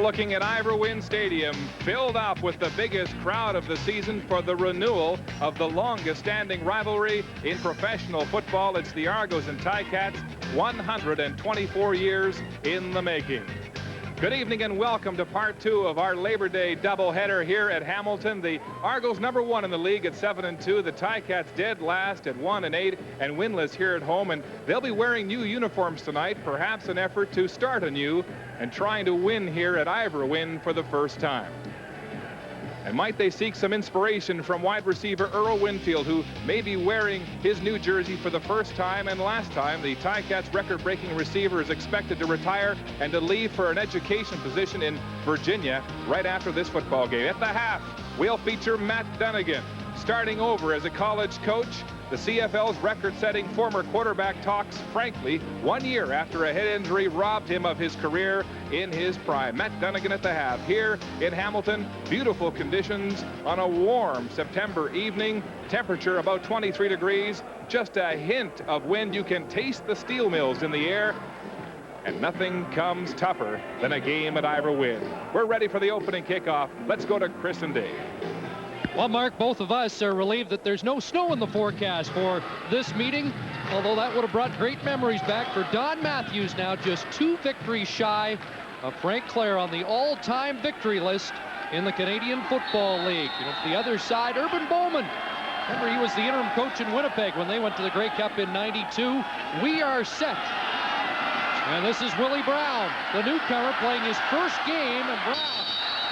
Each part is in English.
looking at Ivor Stadium, filled up with the biggest crowd of the season for the renewal of the longest-standing rivalry in professional football. It's the Argos and Ticats, 124 years in the making. Good evening and welcome to part 2 of our Labor Day doubleheader here at Hamilton. The Argos #1 in the league at 7-2. The Ticats dead last at 1-8 and winless here at home. And they'll be wearing new uniforms tonight, perhaps an effort to start anew and trying to win here at Ivor for the first time. And might they seek some inspiration from wide receiver Earl Winfield, who may be wearing his new jersey for the first time and last time. The Ticats record-breaking receiver is expected to retire and to leave for an education position in Virginia right after this football game. At the half, we'll feature Matt Dunnigan, starting over as a college coach. The CFL's record-setting former quarterback talks frankly 1 year after a head injury robbed him of his career in his prime. Matt Dunnigan at the half here in Hamilton. Beautiful conditions on a warm September evening. Temperature about 23 degrees. Just a hint of wind. You can taste the steel mills in the air. And nothing comes tougher than a game at Ivor. We're ready for the opening kickoff. Let's go to Chris and Dave. Well, Mark, both of us are relieved that there's no snow in the forecast for this meeting, although that would have brought great memories back for Don Matthews, now just 2 victories shy of Frank Clare on the all-time victory list in the Canadian Football League. You know, to the other side, Urban Bowman. Remember, he was the interim coach in Winnipeg when they went to the Grey Cup in '92. We are set. And this is Willie Brown, the newcomer, playing his first game, and Brown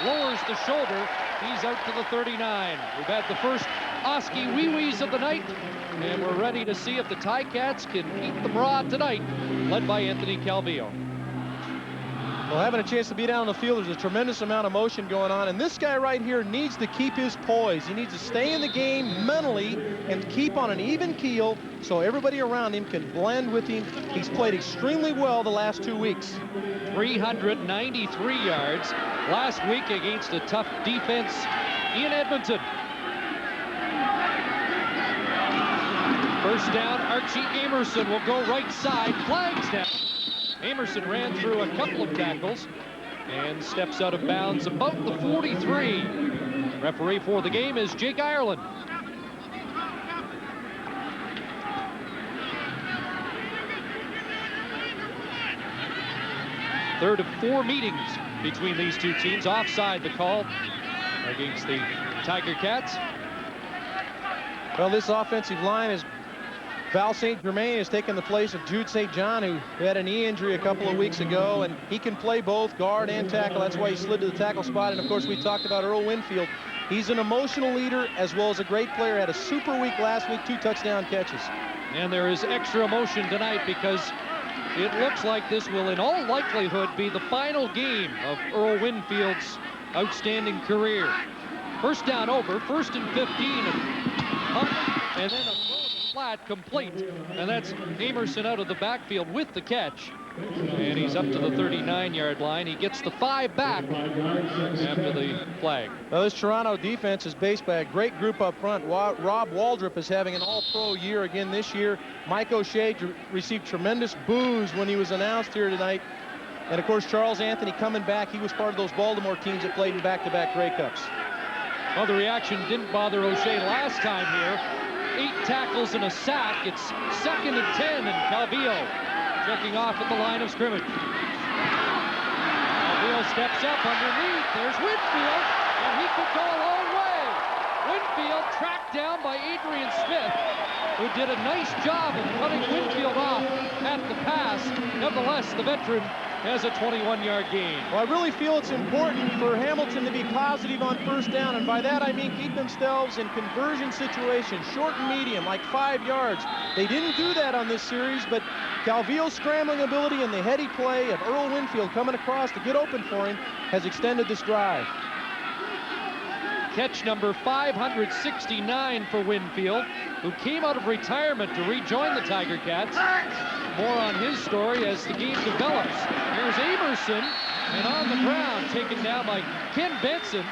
lowers the shoulder. He's out to the 39. We've had the first Oski wee-wees of the night, and we're ready to see if the Ticats can eat them raw tonight, led by Anthony Calvillo. Well, having a chance to be down on the field, there's a tremendous amount of motion going on, and this guy right here needs to keep his poise. He needs to stay in the game mentally and keep on an even keel so everybody around him can blend with him. He's played extremely well the last 2 weeks. 393 yards last week against a tough defense in Edmonton. First down, Archie Amerson will go right side, flags down. Amerson ran through a couple of tackles and steps out of bounds about the 43. Referee for the game is Jake Ireland. Third of 4 meetings between these two teams. Offside the call against the Tiger Cats. Well, this offensive line is Val St. Germain has taken the place of Jude St. John, who had a knee injury a couple of weeks ago, and he can play both guard and tackle. That's why he slid to the tackle spot. And of course, we talked about Earl Winfield. He's an emotional leader as well as a great player. Had a super week last week, 2 touchdown catches. And there is extra emotion tonight because it looks like this will in all likelihood be the final game of Earl Winfield's outstanding career. First down over, 1st and 15, and then a flat complete, and that's Amerson out of the backfield with the catch, and he's up to the 39-yard line. He gets the 5 back after the flag. Well, this Toronto defense is based by a great group up front. Rob Waldrop is having an all-pro year again this year. Mike O'Shea received tremendous boos when he was announced here tonight, and of course Charles Anthony coming back. He was part of those Baltimore teams that played in back-to-back Grey Cups. Well, the reaction didn't bother O'Shea last time here. 8 tackles and a sack. It's 2nd and 10, and Calvillo checking off at the line of scrimmage. Calvillo steps up underneath. There's Winfield, and he could go a long way. Winfield tracked down by Adrian Smith, who did a nice job of cutting Winfield off at the pass. Nevertheless, the veteran has a 21-yard gain. Well, I really feel it's important for Hamilton to be positive on first down, and by that I mean keep themselves in conversion situations, short and medium, like 5 yards. They didn't do that on this series, but Calvillo's scrambling ability and the heady play of Earl Winfield coming across to get open for him has extended this drive. Catch number 569 for Winfield, who came out of retirement to rejoin the Tiger Cats. More on his story as the game develops. Here's Amerson, and on the ground, taken down by Ken Benson.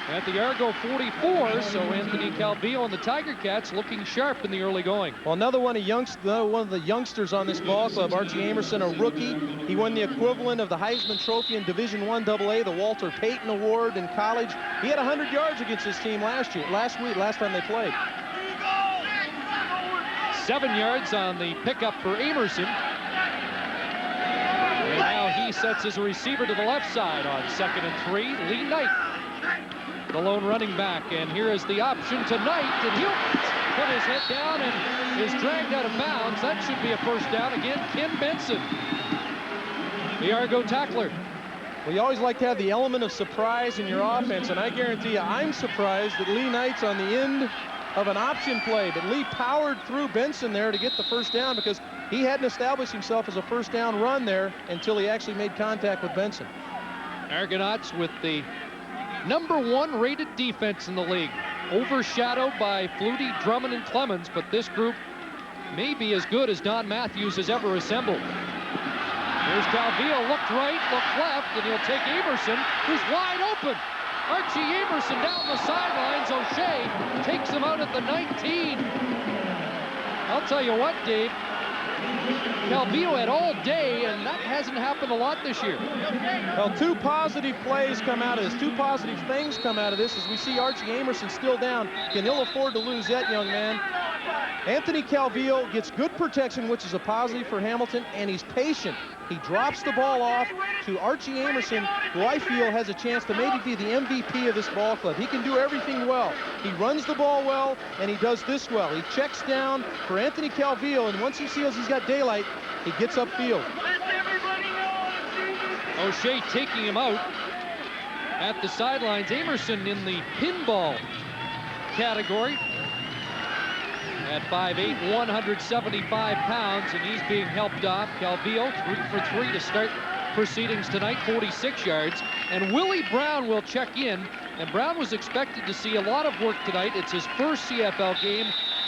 at the Argo 44, so Anthony Calvillo and the Tiger Cats looking sharp in the early going. Well, another one of the youngsters on this ball club, Archie Amerson, a rookie. He won the equivalent of the Heisman Trophy in Division I AA, the Walter Payton Award in college. He had 100 yards against his team last time they played. 7 yards on the pickup for Amerson. And now he sets his receiver to the left side on 2nd and 3. Lee Knight, the lone running back. And here is the option to Knight. And he'll put his head down and is dragged out of bounds. That should be a first down again. Ken Benson, the Argo tackler. Well, you always like to have the element of surprise in your offense, and I guarantee you I'm surprised that Lee Knight's on the end of an option play, but Lee powered through Benson there to get the first down because he hadn't established himself as a first down run there until he actually made contact with Benson. Argonauts with the #1 rated defense in the league, overshadowed by Flutie, Drummond, and Clemens, but this group may be as good as Don Matthews has ever assembled. Here's Calvillo, looked right, looked left, and he'll take Amerson, who's wide open. Archie Amerson down the sidelines. O'Shea takes him out at the 19. I'll tell you what, Dave, Calvillo had all day, and that hasn't happened a lot this year. Well, two positive plays come out of this. Two positive things come out of this as we see Archie Amerson still down. Can ill afford to lose that young man. Anthony Calvillo gets good protection, which is a positive for Hamilton, and he's patient. He drops the ball off to Archie Amerson, who I feel has a chance to maybe be the MVP of this ball club. He can do everything well. He runs the ball well, and he does this well. He checks down for Anthony Calvillo, and once he feels he's got daylight, he gets upfield. O'Shea taking him out at the sidelines. Amerson in the pinball category at 5'8", 175 pounds, and he's being helped off. Calvillo 3 for 3 to start proceedings tonight, 46 yards. And Willie Brown will check in, and Brown was expected to see a lot of work tonight. It's his first CFL game,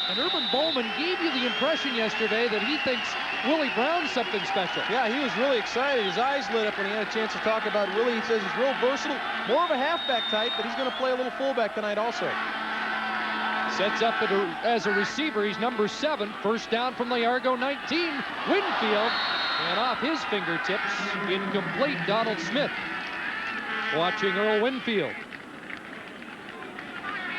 and Urban Bowman gave you the impression yesterday that he thinks Willie Brown's something special. Yeah, he was really excited. His eyes lit up when he had a chance to talk about Willie. He says he's real versatile, more of a halfback type, but he's going to play a little fullback tonight also. Sets up as a receiver. He's #7. First down from the Argo 19. Winfield, and off his fingertips, incomplete. Donald Smith watching Earl Winfield.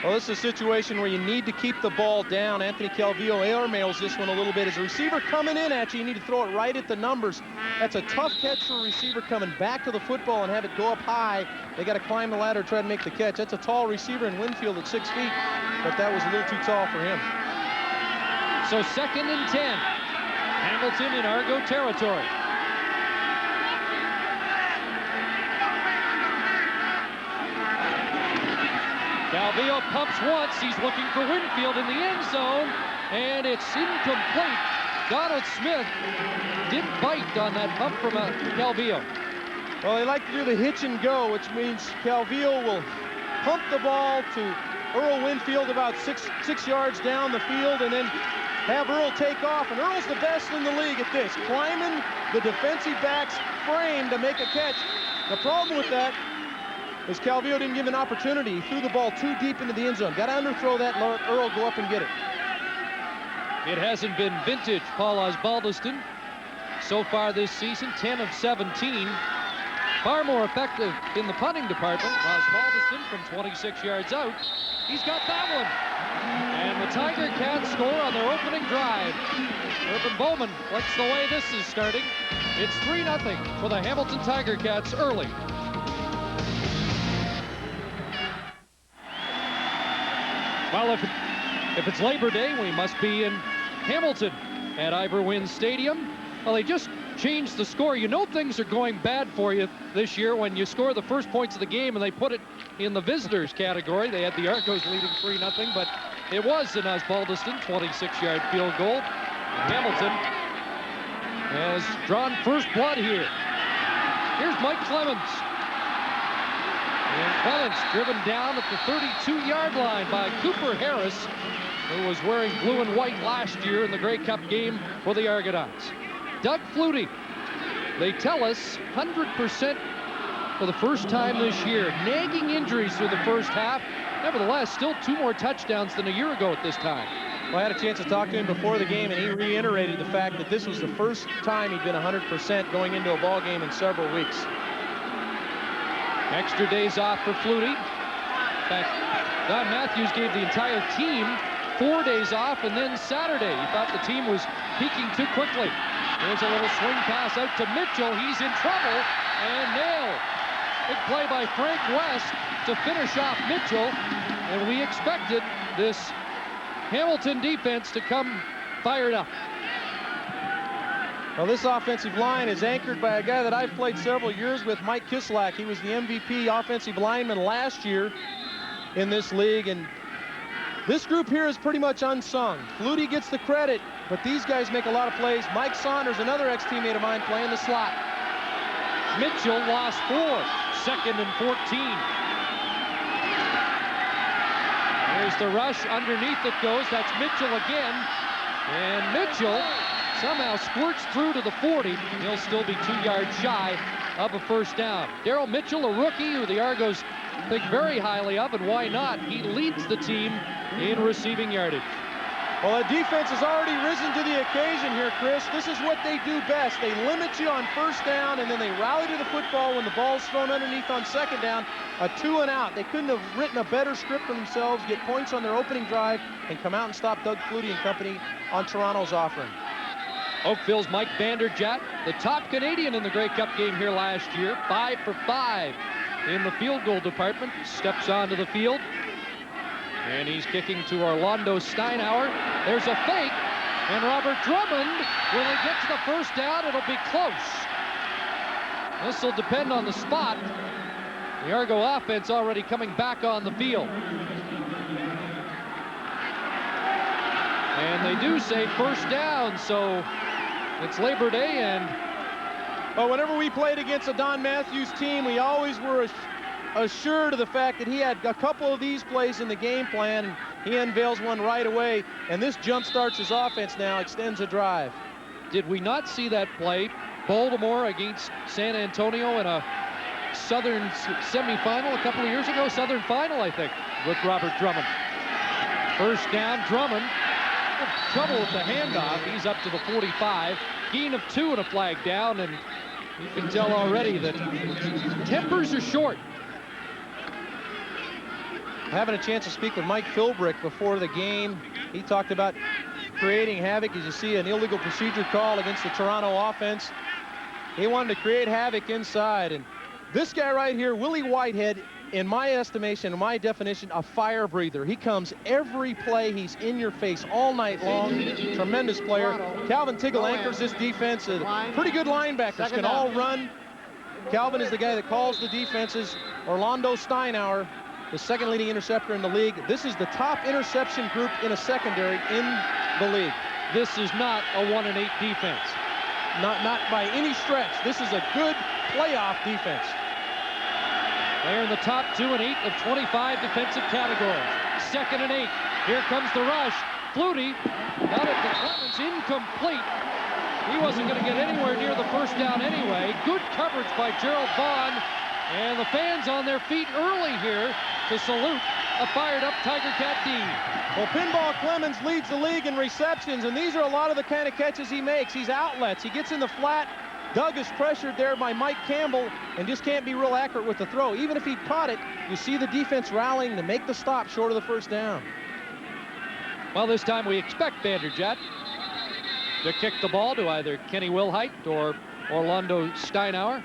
Well, this is a situation where you need to keep the ball down. Anthony Calvillo airmails this one a little bit. As a receiver coming in at you, you need to throw it right at the numbers. That's a tough catch for a receiver coming back to the football and have it go up high. They got to climb the ladder, try to make the catch. That's a tall receiver in Winfield at 6 feet, but that was a little too tall for him. So 2nd and 10. Hamilton in Argo territory. Calvillo pumps once. He's looking for Winfield in the end zone, and it's incomplete. Donald Smith didn't bite on that pump from Calvillo. Well, they like to do the hitch and go, which means Calvillo will pump the ball to Earl Winfield about six yards down the field, and then have Earl take off. And Earl's the best in the league at this, climbing the defensive back's frame to make a catch. The problem with that is Calvillo didn't give an opportunity. He threw the ball too deep into the end zone. Got to underthrow that, let Earl go up and get it. It hasn't been vintage Paul Osbaldiston so far this season, 10 of 17. Far more effective in the punting department. Osbaldiston from 26 yards out. He's got that one. And the Tiger Cats score on their opening drive. Urban Bowman likes the way this is starting. It's 3-0 for the Hamilton Tiger Cats early. Well, if it's Labor Day, we must be in Hamilton at Ivor Wynne Stadium. Well, they just changed the score. You know things are going bad for you this year when you score the first points of the game and they put it in the visitors category. They had the Argos leading 3-0, but it was an Osbaldiston 26-yard field goal. Hamilton has drawn first blood here. Here's Mike Clemens. And Clemens driven down at the 32-yard line by Cooper Harris, who was wearing blue and white last year in the Grey Cup game for the Argonauts. Doug Flutie, they tell us 100% for the first time this year. Nagging injuries through the first half. Nevertheless, still 2 more touchdowns than a year ago at this time. Well, I had a chance to talk to him before the game, and he reiterated the fact that this was the first time he'd been 100% going into a ball game in several weeks. Extra days off for Flutie. In fact, Don Matthews gave the entire team 4 days off, and then Saturday. He thought the team was peaking too quickly. Here's a little swing pass out to Mitchell. He's in trouble, and nailed. Big play by Frank West to finish off Mitchell, and we expected this Hamilton defense to come fired up. Well, this offensive line is anchored by a guy that I've played several years with, Mike Kislak. He was the MVP offensive lineman last year in this league, and this group here is pretty much unsung. Flutie gets the credit, but these guys make a lot of plays. Mike Saunders, another ex-teammate of mine, playing the slot. Mitchell lost 4, 2nd and 14. There's the rush, underneath it goes, that's Mitchell again, and Mitchell somehow squirts through to the 40. He'll still be 2 yards shy of a first down. Daryl Mitchell, a rookie who the Argos think very highly of, and why not? He leads the team in receiving yardage. Well, the defense has already risen to the occasion here, Chris. This is what they do best. They limit you on first down, and then they rally to the football when the ball's thrown underneath on second down. A 2 and out. They couldn't have written a better script for themselves, get points on their opening drive, and come out and stop Doug Flutie and company on Toronto's offering. Oakville's Mike Vanderjagt, the top Canadian in the Grey Cup game here last year, 5 for 5 in the field goal department, steps onto the field. And he's kicking to Orlando Steinauer. There's a fake, and Robert Drummond, will he get to the first down? It'll be close. This will depend on the spot. The Argo offense already coming back on the field. And they do say first down, so it's Labor Day, and well, whenever we played against a Don Matthews team, we always were assured of the fact that he had a couple of these plays in the game plan, and he unveils one right away, and this jump starts his offense now, extends a drive. Did we not see that play? Baltimore against San Antonio in a Southern semifinal a couple of years ago, Southern final, I think, with Robert Drummond. First down, Drummond. Trouble with the handoff. He's up to the 45. Gain of 2 and a flag down, and you can tell already that tempers are short. Having a chance to speak with Mike Philbrick before the game, he talked about creating havoc. As you see, an illegal procedure call against the Toronto offense. He wanted to create havoc inside, and this guy right here, Willie Whitehead, in my estimation, in my definition, a fire breather. He comes every play. He's in your face all night long. Tremendous player. Calvin Tiggle anchors this defense. Pretty good linebackers, can all run. Calvin is the guy that calls the defenses. Orlando Steinauer, the second leading interceptor in the league. This is the top interception group in a secondary in the league. This is not a 1-8 defense. Not by any stretch. This is a good playoff defense. They're in the top 2 and 8 of 25 defensive categories. 2nd and 8. Here comes the rush. Flutie got it to Clemens, incomplete. He wasn't going to get anywhere near the first down anyway. Good coverage by Gerald Vaughn. And the fans on their feet early here to salute a fired-up Tiger Cat D. Well, Pinball Clemens leads the league in receptions, and these are a lot of the kind of catches he makes. He's outlets. He gets in the flat. Doug is pressured there by Mike Campbell and just can't be real accurate with the throw. Even if he caught it, you see the defense rallying to make the stop short of the first down. Well, this time we expect Vanderjagt to kick the ball to either Kenny Wilhite or Orlando Steinauer.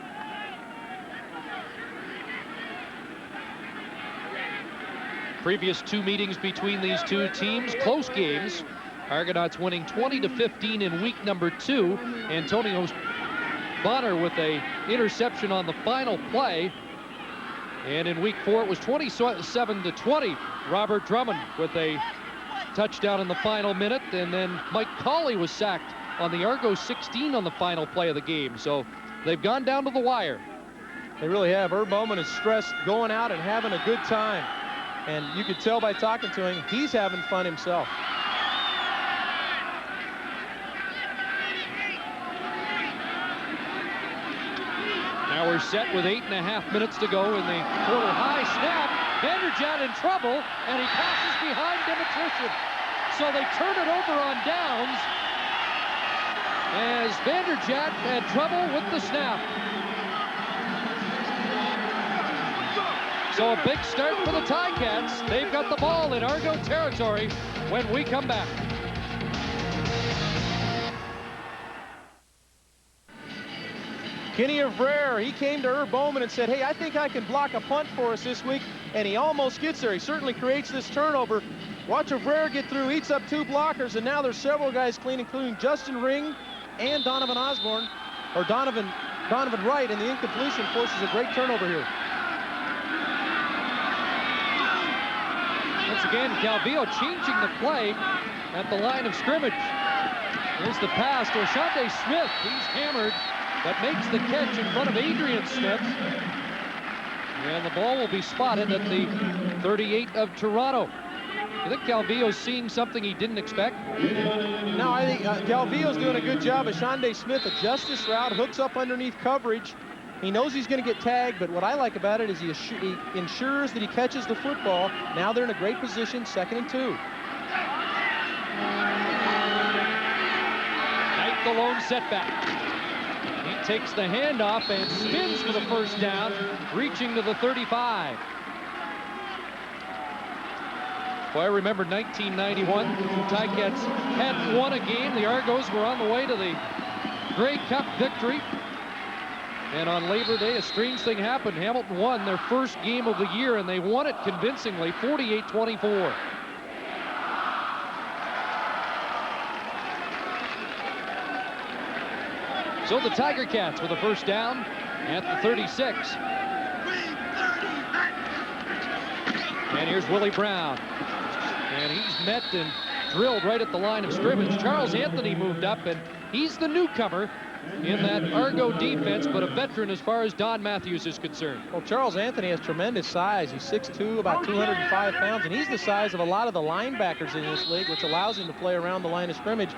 Previous 2 meetings between these 2 teams, close games. Argonauts winning 20-15 in week number 2. Antonio Bonner with a interception on the final play. And in week 4, it was 27-20. Robert Drummond with a touchdown in the final minute. And then Mike Cauley was sacked on the Argos 16 on the final play of the game. So they've gone down to the wire. They really have. Herb Bowman is stressed, going out and having a good time. And you could tell by talking to him, he's having fun himself. Now we're They're set with 8.5 minutes to go in the quarter. High snap. Vanderjagt in trouble, and he passes behind Dimitrievich. So they turn it over on downs as Vanderjagt had trouble with the snap. So a big start for the Ticats. They've got the ball in Argo territory when we come back. Kenny Avrere, he came to Herb Bowman and said, hey, I think I can block a punt for us this week, and he almost gets there. He certainly creates this turnover. Watch Avrere get through, eats up 2 blockers, and now there's several guys clean, including Justin Ring and Donovan Osborne, or Donovan Wright, and the incompletion forces a great turnover here. Once again, Calvillo changing the play at the line of scrimmage. Here's the pass to Ashante Smith. He's hammered, but makes the catch in front of Adrian Smith. And the ball will be spotted at the 38 of Toronto. You think Calvillo's seeing something he didn't expect? No, I think Calvillo's doing a good job. Ashante Smith adjusts this route, hooks up underneath coverage. He knows he's going to get tagged, but what I like about it is he ensures that he catches the football. Now they're in a great position, 2nd and 2. Knight the lone setback. He takes the handoff and spins for the first down, reaching to the 35. Boy, I remember 1991. The Ticats hadn't won a game. The Argos were on the way to the Grey Cup victory. And on Labor Day, a strange thing happened. Hamilton won their first game of the year, and they won it convincingly, 48-24. So the Tiger Cats with a first down at the 36. And here's Willie Brown. And he's met and drilled right at the line of scrimmage. Charles Anthony moved up, and he's the newcomer in that Argo defense, but a veteran as far as Don Matthews is concerned. Well, Charles Anthony has tremendous size. He's 6'2", about 205 pounds, and he's the size of a lot of the linebackers in this league, which allows him to play around the line of scrimmage.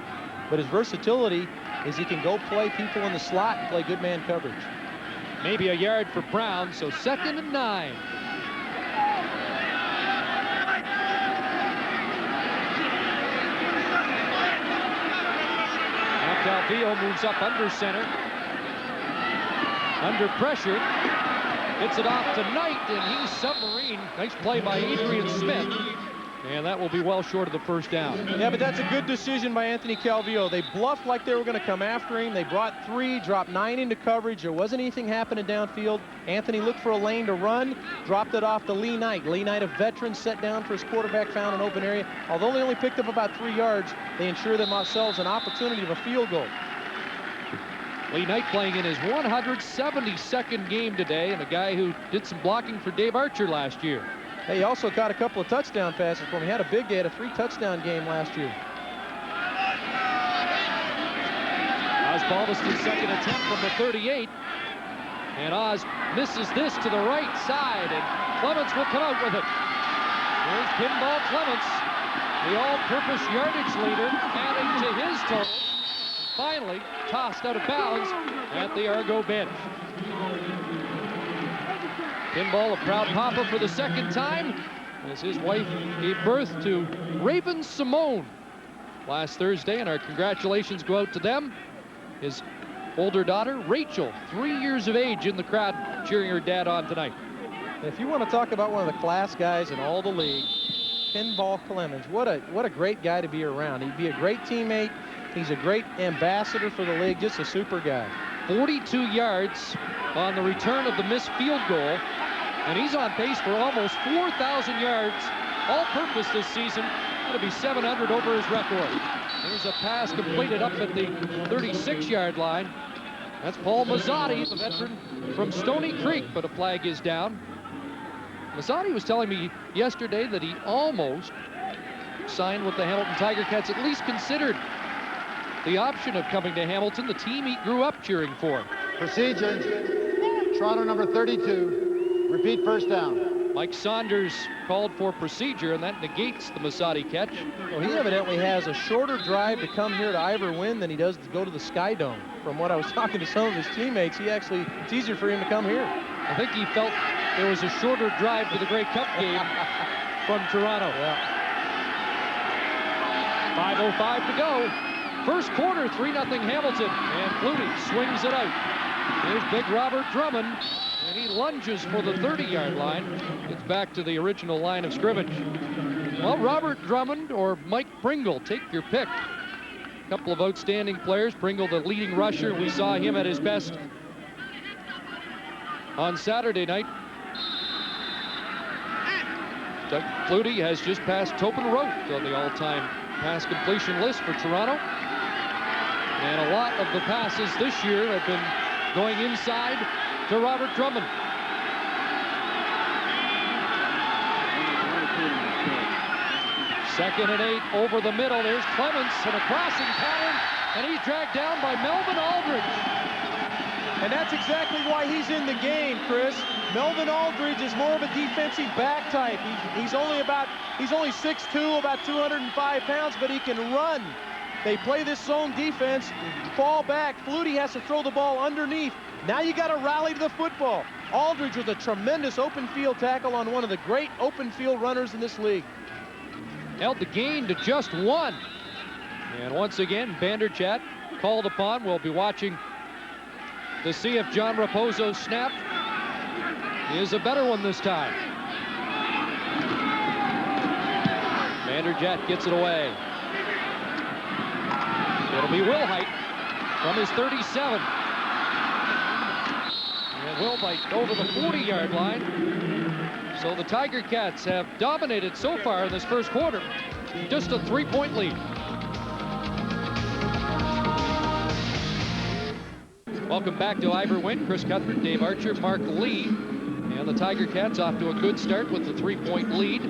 But his versatility is he can go play people in the slot and play good man coverage. Maybe a yard for Brown, so 2nd and 9. Calvillo moves up under center. Under pressure. Gets it off to Knight, and he's submarine. Nice play by Adrian Smith. And that will be well short of the first down. Yeah, but that's a good decision by Anthony Calvillo. They bluffed like they were going to come after him. They brought 3, dropped 9 into coverage. There wasn't anything happening downfield. Anthony looked for a lane to run, dropped it off to Lee Knight. Lee Knight, a veteran, set down for his quarterback, found an open area. Although they only picked up about 3 yards, they ensure themselves an opportunity of a field goal. Lee Knight playing in his 172nd game today, and a guy who did some blocking for Dave Archer last year. Hey, he also caught a couple of touchdown passes for him. He had a big day, had a 3-touchdown game last year. Oz Balbuston's second attempt from the 38. And Oz misses this to the right side, and Clements will come out with it. Here's Pinball Clements, the all-purpose yardage leader, adding to his total. Finally tossed out of bounds at the Argo bench. Pinball, a proud papa for the 2nd time, as his wife gave birth to Raven Simone last Thursday, and our congratulations go out to them. His older daughter, Rachel, 3 years of age, in the crowd cheering her dad on tonight. If you want to talk about one of the class guys in all the league, Pinball Clemens, what a great guy to be around. He'd be a great teammate. He's a great ambassador for the league, just a super guy. 42 yards on the return of the missed field goal, and he's on pace for almost 4,000 yards all-purpose this season. Going to be 700 over his record. There's a pass completed up at the 36-yard line. That's Paul Mazzotti, the veteran from Stony Creek, but a flag is down. Mazzotti was telling me yesterday that he almost signed with the Hamilton Tiger Cats, at least considered the option of coming to Hamilton, the team he grew up cheering for. Procedure, Toronto number 32, repeat first down. Mike Saunders called for procedure, and that negates the Masadi catch. Well, he evidently has a shorter drive to come here to Ivor Wynn than he does to go to the Sky Dome. From what I was talking to some of his teammates, it's easier for him to come here. I think he felt there was a shorter drive to the Grey Cup game from Toronto. Yeah. 5:05 to go. First quarter, 3-0 Hamilton, and Flutie swings it out. Here's big Robert Drummond, and he lunges for the 30-yard line. It's back to the original line of scrimmage. Well, Robert Drummond or Mike Pringle, take your pick. A couple of outstanding players. Pringle, the leading rusher. We saw him at his best on Saturday night. Doug Flutie has just passed Tobin Rote on the all-time pass completion list for Toronto. And a lot of the passes this year have been going inside to Robert Drummond. Second and 8 over the middle. There's Clements in a crossing pattern, and he's dragged down by Melvin Aldridge. And that's exactly why he's in the game, Chris. Melvin Aldridge is more of a defensive back type. He's only 6'2", about 205 pounds, but he can run. They play this zone defense, fall back. Flutie has to throw the ball underneath. Now you got to rally to the football. Aldridge was a tremendous open field tackle on one of the great open field runners in this league. Held the gain to just 1. And once again, Banderchat called upon. We'll be watching to see if John Raposo's snap is a better one this time. Banderchat gets it away. It'll be Wilhite from his 37. And Wilhite over the 40-yard line. So the Tiger Cats have dominated so far in this first quarter. Just a 3-point lead. Welcome back to Ivor Wynn. Chris Cuthbert, Dave Archer, Mark Lee. And the Tiger Cats off to a good start with the 3-point lead.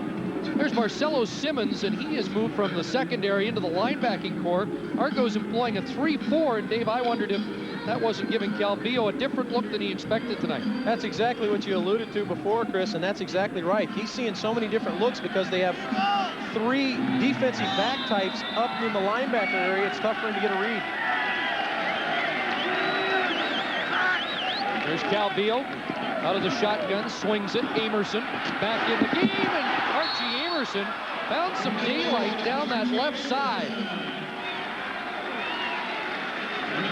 There's Marcelo Simmons, and he has moved from the secondary into the linebacking core. Argo's employing a 3-4, and Dave, I wondered if that wasn't giving Calvillo a different look than he expected tonight. That's exactly what you alluded to before, Chris, and that's exactly right. He's seeing so many different looks because they have 3 defensive back types up in the linebacker area. It's tough for him to get a read. There's Calvillo out of the shotgun, swings it. Amerson back in the game, and Archie Amerson found some daylight down that left side.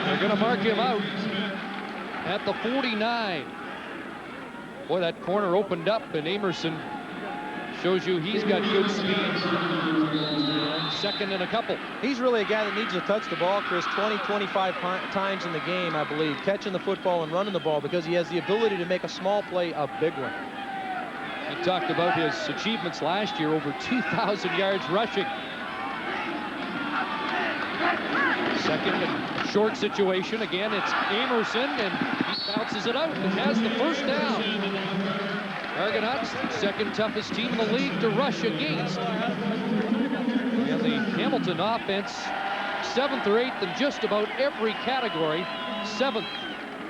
They're going to mark him out at the 49. Boy, that corner opened up, and Amerson shows you he's got good speed. Second and a couple. He's really a guy that needs to touch the ball, Chris, 20, 25 times in the game, I believe, catching the football and running the ball, because he has the ability to make a small play a big one. He talked about his achievements last year, over 2,000 yards rushing. Second and short situation. Again, it's Amerson, and he bounces it out and has the first down. Argonauts, second toughest team in the league to rush against. And the Hamilton offense, 7th or 8th in just about every category. 7th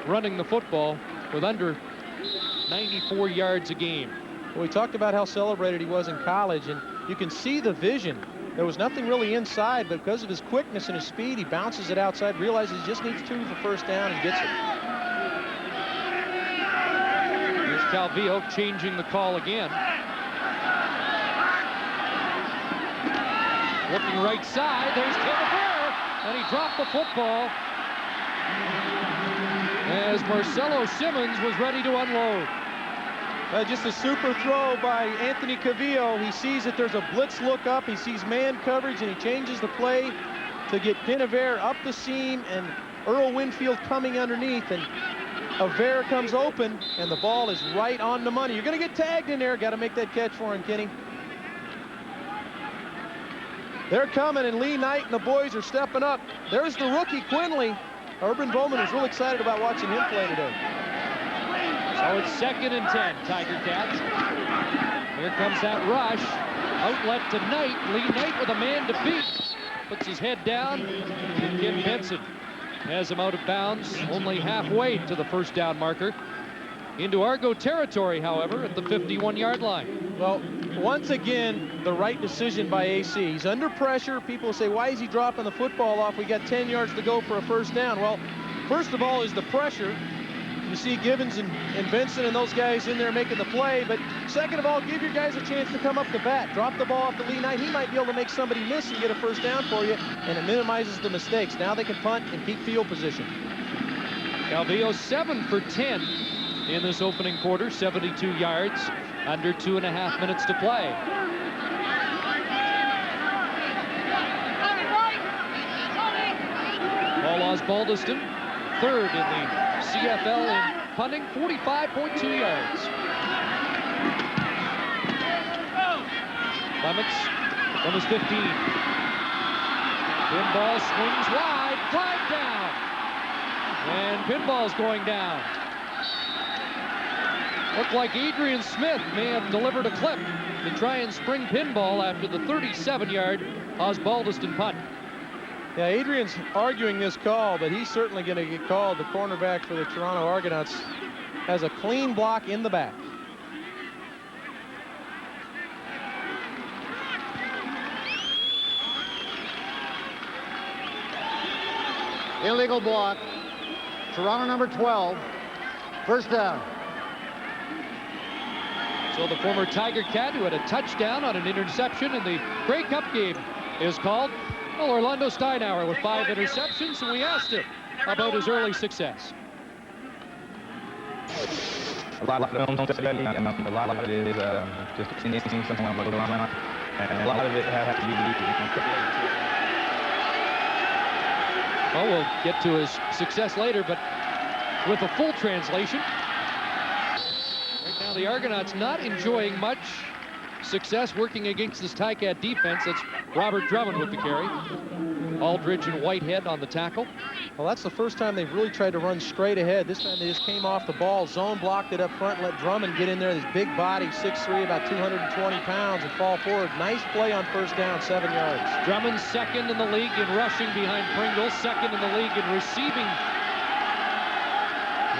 running the football with under 94 yards a game. Well, we talked about how celebrated he was in college, and you can see the vision. There was nothing really inside, but because of his quickness and his speed, he bounces it outside, realizes he just needs 2 for first down, and gets it. Here's Calvillo changing the call again. Looking right side, there's Kenneth, and he dropped the football as Marcelo Simmons was ready to unload. Just a super throw by Anthony Calvillo. He sees that there's a blitz look up. He sees man coverage, and he changes the play to get Pinavere up the seam and Earl Winfield coming underneath. And Avere comes open, and the ball is right on the money. You're going to get tagged in there. Got to make that catch for him, Kenny. They're coming, and Lee Knight and the boys are stepping up. There's the rookie, Quinley. Urban Bowman was really excited about watching him play today. So it's 2nd and 10, Tiger Cats. Here comes that rush. Outlet to Knight. Lee Knight with a man to beat. Puts his head down. And Kim Benson has him out of bounds, only halfway to the first down marker. into Argo territory, however, at the 51-yard line. Well, once again, the right decision by AC. He's under pressure. People say, why is he dropping the football off? We got 10 yards to go for a first down. Well, first of all is the pressure. You see Gibbons and Vincent and those guys in there making the play. But second of all, give your guys a chance to come up the bat. Drop the ball off the lead 9. He might be able to make somebody miss and get a first down for you, and it minimizes the mistakes. Now they can punt and keep field position. Calvillo 7 for 10 in this opening quarter, 72 yards, under 2.5 minutes to play. Paul Osbaldiston, third in the CFL in punting, 45.2 yards. Clements from his 15. Pinball swings wide, flag down. And Pinball's going down. Looked like Adrian Smith may have delivered a clip to try and spring Pinball after the 37-yard Osbaldiston punt. Yeah, Adrian's arguing this call, but he's certainly going to get called. The cornerback for the Toronto Argonauts has a clean block in the back. Illegal block. Toronto number 12. First down. So the former Tiger Cat, who had a touchdown on an interception in the Grey Cup game, is called. Well, Orlando Steinauer with 5 interceptions, and we asked him about his early success. A lot of it is just seeing something like going on, and a lot of it has to be. Well, we'll get to his success later, but with a full translation. Right now, the Argonauts not enjoying much success working against this Ticat defense. That's Robert Drummond with the carry. Aldridge and Whitehead on the tackle. Well, that's the first time they've really tried to run straight ahead. This time they just came off the ball, zone blocked it up front, let Drummond get in there. This big body, 6'3", about 220 pounds, and fall forward. Nice play on first down, 7 yards. Drummond second in the league in rushing behind Pringle, second in the league in receiving.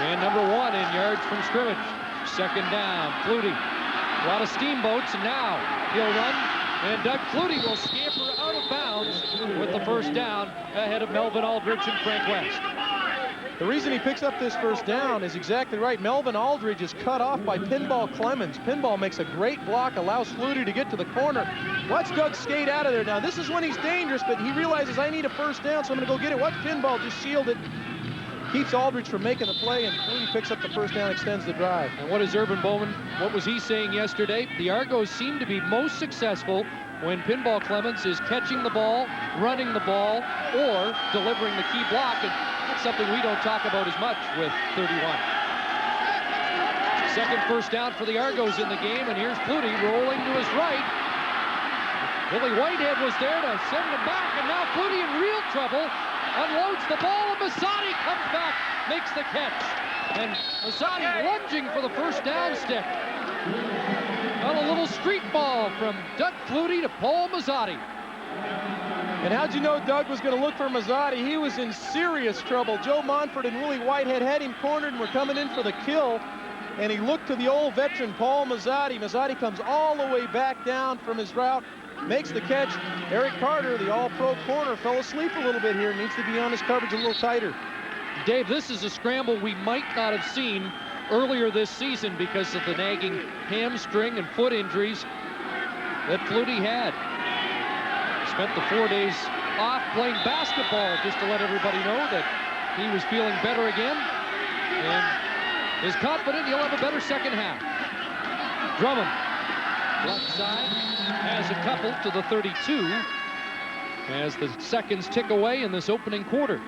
And number 1 in yards from scrimmage. Second down, Flutie. A lot of steamboats, and now he'll run, and Doug Flutie will scamper out of bounds with the first down ahead of Melvin Aldridge and Frank West. The reason he picks up this first down is exactly right. Melvin Aldridge is cut off by Pinball Clemens. Pinball makes a great block, allows Flutie to get to the corner. Watch Doug skate out of there. Now, this is when he's dangerous, but he realizes I need a first down, so I'm going to go get it. Watch Pinball just shield it. Keeps Aldridge from making the play, and Flutie picks up the first down, extends the drive. And what is Urban Bowman, what was he saying yesterday? The Argos seem to be most successful when Pinball Clemens is catching the ball, running the ball, or delivering the key block, and that's something we don't talk about as much with 31. Second first down for the Argos in the game, and here's Flutie rolling to his right. Billy Whitehead was there to send him back, and now Flutie in real trouble. Unloads the ball, and Mazzati comes back, makes the catch. And Mazzati lunging for the first down stick. Well, a little street ball from Doug Flutie to Paul Mazzati. And how'd you know Doug was going to look for Mazzati? He was in serious trouble. Joe Monfort and Willie Whitehead had him cornered and were coming in for the kill. And he looked to the old veteran, Paul Mazzati. Mazzati comes all the way back down from his route, makes the catch. Eric Carter, the all-pro corner, fell asleep a little bit here. Needs to be on his coverage a little tighter. Dave, this is a scramble we might not have seen earlier this season because of the nagging hamstring and foot injuries that Flutie had. Spent the 4 days off playing basketball, just to let everybody know that he was feeling better again and is confident he'll have a better second half. Drummond, left side, has a couple to the 32 as the seconds tick away in this opening quarter.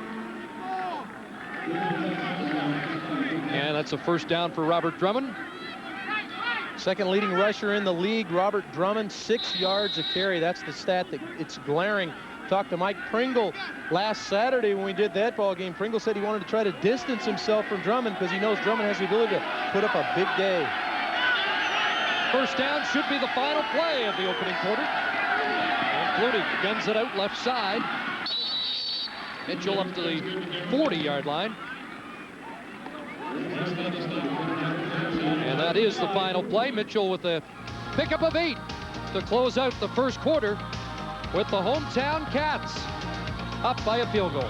And that's a first down for Robert Drummond. Second leading rusher in the league, Robert Drummond, 6 yards a carry. That's the stat that it's glaring. Talked to Mike Pringle last Saturday when we did that ball game. Pringle said he wanted to try to distance himself from Drummond because he knows Drummond has the ability to put up a big day. First down should be the final play of the opening quarter. And Flutie guns it out left side. Mitchell up to the 40-yard line. that is the final play. Mitchell with a pickup of 8 to close out the first quarter, with the hometown Cats up by a field goal.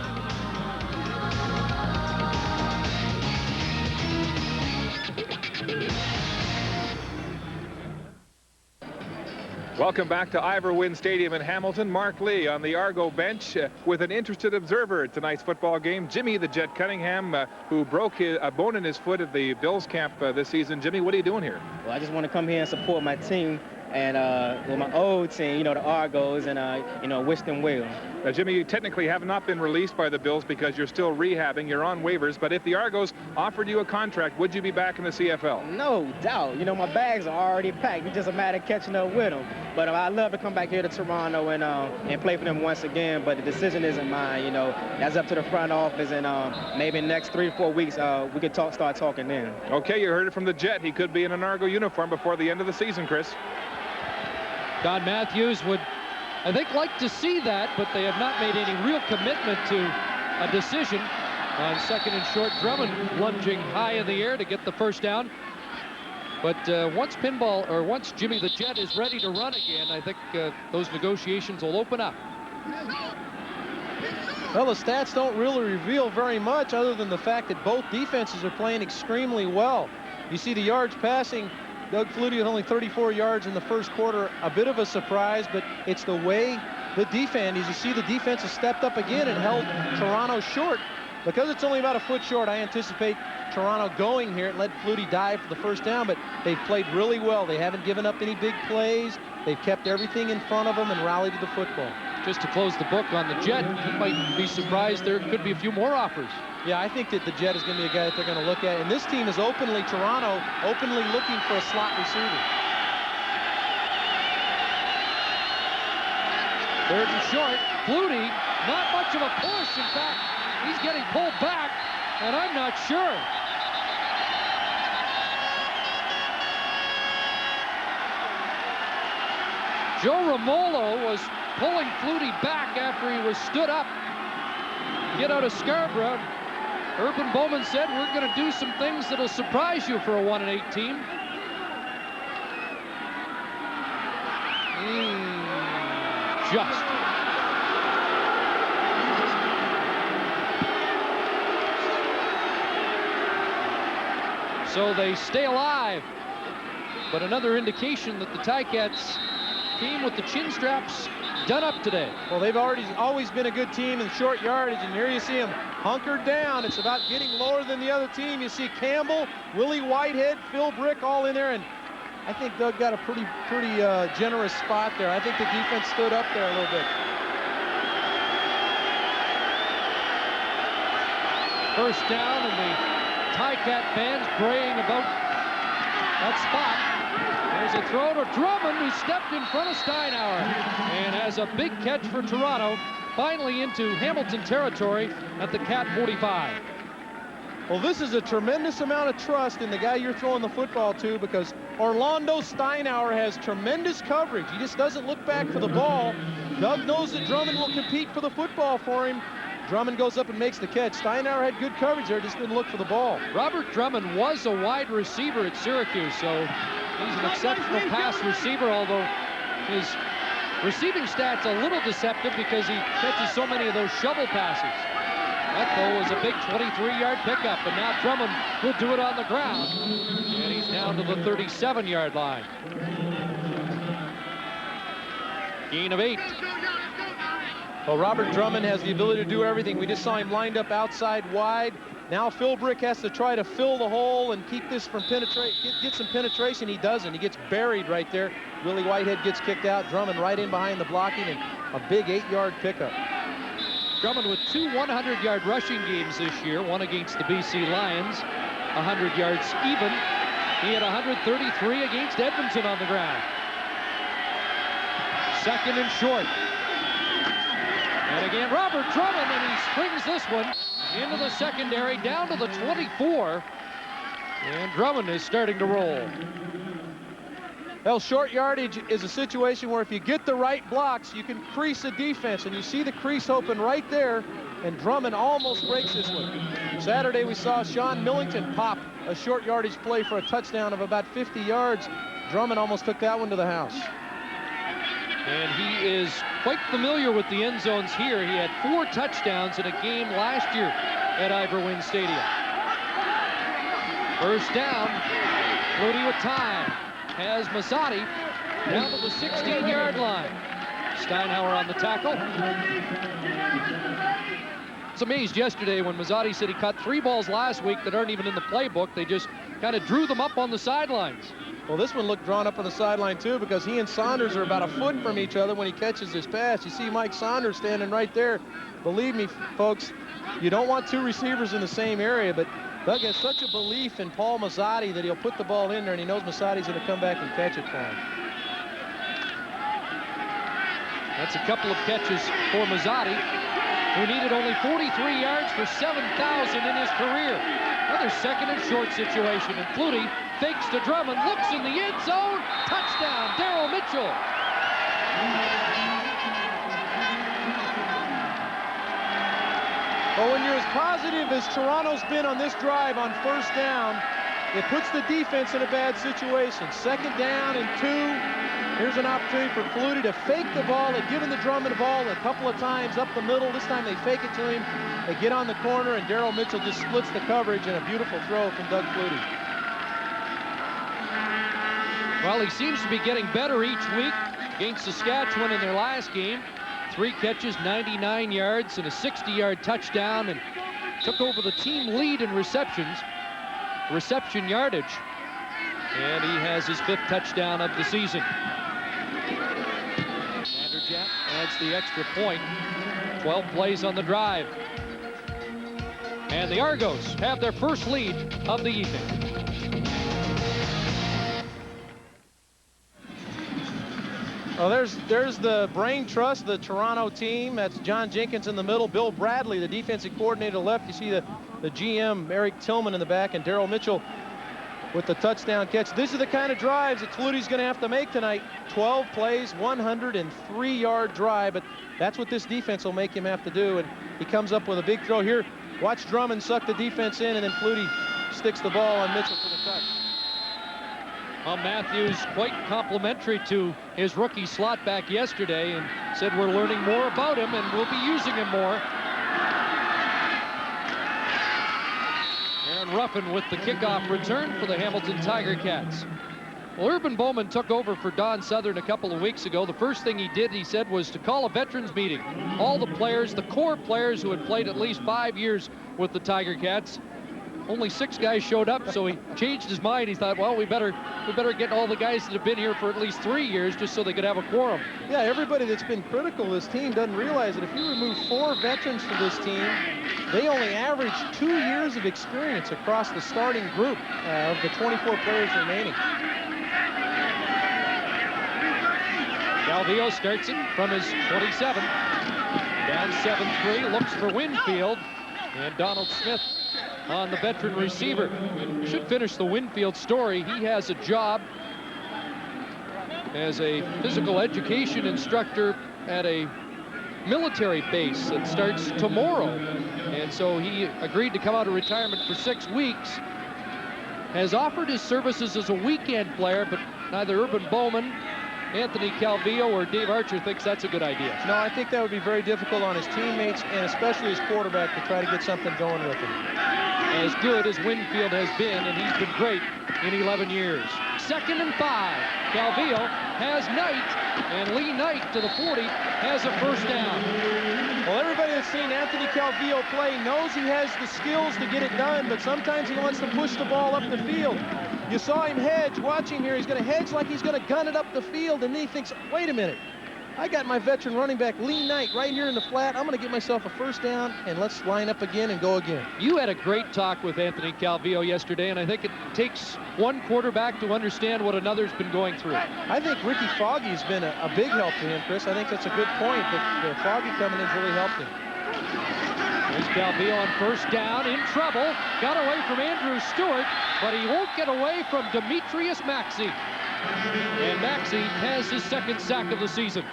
Welcome back to Ivor Wynne Stadium in Hamilton. Mark Lee on the Argo bench with an interested observer at tonight's football game. Jimmy the Jet Cunningham, who broke a bone in his foot at the Bills camp this season. Jimmy, what are you doing here? Well, I just want to come here and support my team and with my old team, you know, the Argos, and you know, wish them well. Jimmy, you technically have not been released by the Bills because you're still rehabbing. You're on waivers. But if the Argos offered you a contract, would you be back in the CFL? No doubt. You know, my bags are already packed. It's just a matter of catching up with them. But I'd love to come back here to Toronto and play for them once again. But the decision isn't mine. You know, that's up to the front office. And maybe in the next 3 to 4 weeks, we could start talking then. Okay, you heard it from the Jet. He could be in an Argo uniform before the end of the season, Chris. Don Matthews would, I think, like to see that, but they have not made any real commitment to a decision. On second and short, Drummond lunging high in the air to get the first down. But once Jimmy the Jet is ready to run again, I think those negotiations will open up. Well, the stats don't really reveal very much other than the fact that both defenses are playing extremely well. You see the yards passing. Doug Flutie with only 34 yards in the first quarter. A bit of a surprise, but it's the way the defense, as you see, the defense has stepped up again and held Toronto short. Because it's only about a foot short, I anticipate Toronto going here and let Flutie dive for the first down, but they've played really well. They haven't given up any big plays. They've kept everything in front of them and rallied to the football. Just to close the book on the Jet, you might be surprised there could be a few more offers. Yeah, I think that the Jet is going to be a guy that they're going to look at. And this team is Toronto, openly looking for a slot receiver. Third and short. Flutie, not much of a push. In fact, he's getting pulled back, and I'm not sure. Joe Romolo was pulling Flutie back after he was stood up. Get out of Scarborough. Urban Bowman said, we're going to do some things that'll surprise you for a 1-8 team. Just. So they stay alive. But another indication that the Ticats team with the chin straps done up today. Well, they've always been a good team in short yardage, and here you see them hunkered down. It's about getting lower than the other team. You see Campbell, Willie Whitehead, Phil Brick all in there, and I think Doug got a pretty generous spot there. I think the defense stood up there a little bit. First down, and the Ticat fans braying about that spot. There's a throw to Drummond, who stepped in front of Steinauer and has a big catch for Toronto, finally into Hamilton territory at the Cat 45. Well, this is a tremendous amount of trust in the guy you're throwing the football to, because Orlando Steinauer has tremendous coverage. He just doesn't look back for the ball. Doug knows that Drummond will compete for the football for him. Drummond goes up and makes the catch. Steinauer had good coverage there, just didn't look for the ball. Robert Drummond was a wide receiver at Syracuse, so he's an exceptional pass receiver, although his receiving stats a little deceptive because he catches so many of those shovel passes. That, though, was a big 23-yard pickup, and now Drummond will do it on the ground. And he's down to the 37-yard line. Gain of 8. Well, Robert Drummond has the ability to do everything. We just saw him lined up outside wide. Now Phil Brick has to try to fill the hole and keep this from get some penetration. He doesn't. He gets buried right there. Willie Whitehead gets kicked out. Drummond right in behind the blocking, and a big 8-yard pickup. Drummond with 2 100-yard rushing games this year, one against the BC Lions, 100 yards even. He had 133 against Edmonton on the ground. Second and short. And again, Robert Drummond, and he springs this one into the secondary, down to the 24. And Drummond is starting to roll. Well, short yardage is a situation where if you get the right blocks, you can crease a defense. And you see the crease open right there, and Drummond almost breaks this one. Saturday, we saw Sean Millington pop a short yardage play for a touchdown of about 50 yards. Drummond almost took that one to the house. And he is quite familiar with the end zones here. He had 4 touchdowns in a game last year at Ivor Wynne Stadium. First down, Flutie with time. Has Mazzotti down to the 16-yard line. Steinhauer on the tackle. I was amazed yesterday when Mazzotti said he caught 3 balls last week that aren't even in the playbook. They just kind of drew them up on the sidelines. Well, this one looked drawn up on the sideline, too, because he and Saunders are about a foot from each other when he catches his pass. You see Mike Saunders standing right there. Believe me, folks, you don't want 2 receivers in the same area, but Doug has such a belief in Paul Mazzotti that he'll put the ball in there, and he knows Mazzotti's going to come back and catch it for him. That's a couple of catches for Mazzotti, who needed only 43 yards for 7,000 in his career. Another second and short situation, and Flutie fakes to Drummond, looks in the end zone, touchdown, Darrell Mitchell. Well, when you're as positive as Toronto's been on this drive on first down, it puts the defense in a bad situation. Second down and 2. Here's an opportunity for Flutie to fake the ball. They've given the Drummond ball a couple of times up the middle. This time they fake it to him. They get on the corner, and Darrell Mitchell just splits the coverage, and a beautiful throw from Doug Flutie. Well, he seems to be getting better each week. Against Saskatchewan in their last game, 3 catches, 99 yards, and a 60-yard touchdown, and took over the team lead in reception yardage. And he has his 5th touchdown of the season. Vanderjagt adds the extra point. 12 plays on the drive. And the Argos have their first lead of the evening. Well, there's the brain trust, the Toronto team. That's John Jenkins in the middle. Bill Bradley, the defensive coordinator, left. You see the GM, Eric Tillman, in the back, and Darrell Mitchell with the touchdown catch. These are the kind of drives that Flutie's going to have to make tonight. 12 plays, 103-yard drive, but that's what this defense will make him have to do, and he comes up with a big throw here. Watch Drummond suck the defense in, and then Flutie sticks the ball on Mitchell for the touch. Well, Matthews quite complimentary to his rookie slot back yesterday and said we're learning more about him and we'll be using him more. Aaron Ruffin with the kickoff return for the Hamilton Tiger Cats. Well, Urban Bowman took over for Don Southern a couple of weeks ago. The first thing he did, he said, was to call a veterans meeting. All the players, the core players who had played at least 5 years with the Tiger Cats. Only 6 guys showed up, so he changed his mind. He thought, well, we better get all the guys that have been here for at least 3 years just so they could have a quorum. Yeah, everybody that's been critical of this team doesn't realize that if you remove 4 veterans from this team, they only average 2 years of experience across the starting group of the 24 players remaining. Calvillo starts it from his 27. Down 7-3, looks for Winfield, and Donald Smith on the veteran receiver. Should finish the Winfield story. He has a job as a physical education instructor at a military base that starts tomorrow. And so he agreed to come out of retirement for 6 weeks. Has offered his services as a weekend player, but neither Urban Bowman, Anthony Calvillo, or Dave Archer thinks that's a good idea. No, I think that would be very difficult on his teammates and especially his quarterback to try to get something going with him. As good as Winfield has been, and he's been great in 11 years. 2nd and 5. Calvillo has Knight, and Lee Knight to the 40 has a first down. Well, everybody that's seen Anthony Calvillo play knows he has the skills to get it done, but sometimes he wants to push the ball up the field. You saw him hedge. Watch him here. He's going to hedge like he's going to gun it up the field, and then he thinks, wait a minute. I got my veteran running back, Lee Knight, right here in the flat. I'm going to get myself a first down, and let's line up again and go again. You had a great talk with Anthony Calvillo yesterday, and I think it takes one quarterback to understand what another's been going through. I think Ricky Foggy's been a big help to him, Chris. I think that's a good point, but Foggy coming in's really helped him. There's Calvillo on first down, in trouble. Got away from Andrew Stewart, but he won't get away from Demetrius Maxey. And Maxey has his 2nd sack of the season.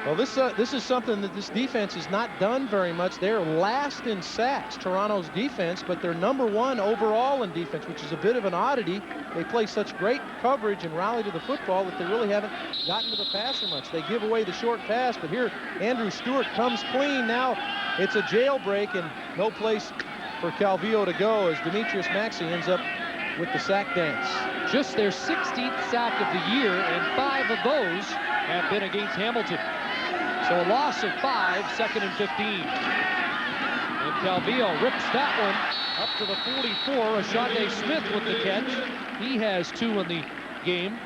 Well, this is something that this defense has not done very much. They're last in sacks, Toronto's defense, but they're #1 overall in defense, which is a bit of an oddity. They play such great coverage and rally to the football that they really haven't gotten to the passer much. They give away the short pass, but here Andrew Stewart comes clean. Now it's a jailbreak and no place for Calvillo to go as Demetrius Maxey ends up with the sack dance. Just their 16th sack of the year, and 5 of those have been against Hamilton. So a loss of 5, 2nd and 15. And Calvillo rips that one up to the 44. Ashante Smith with the catch. He has 2 in the game.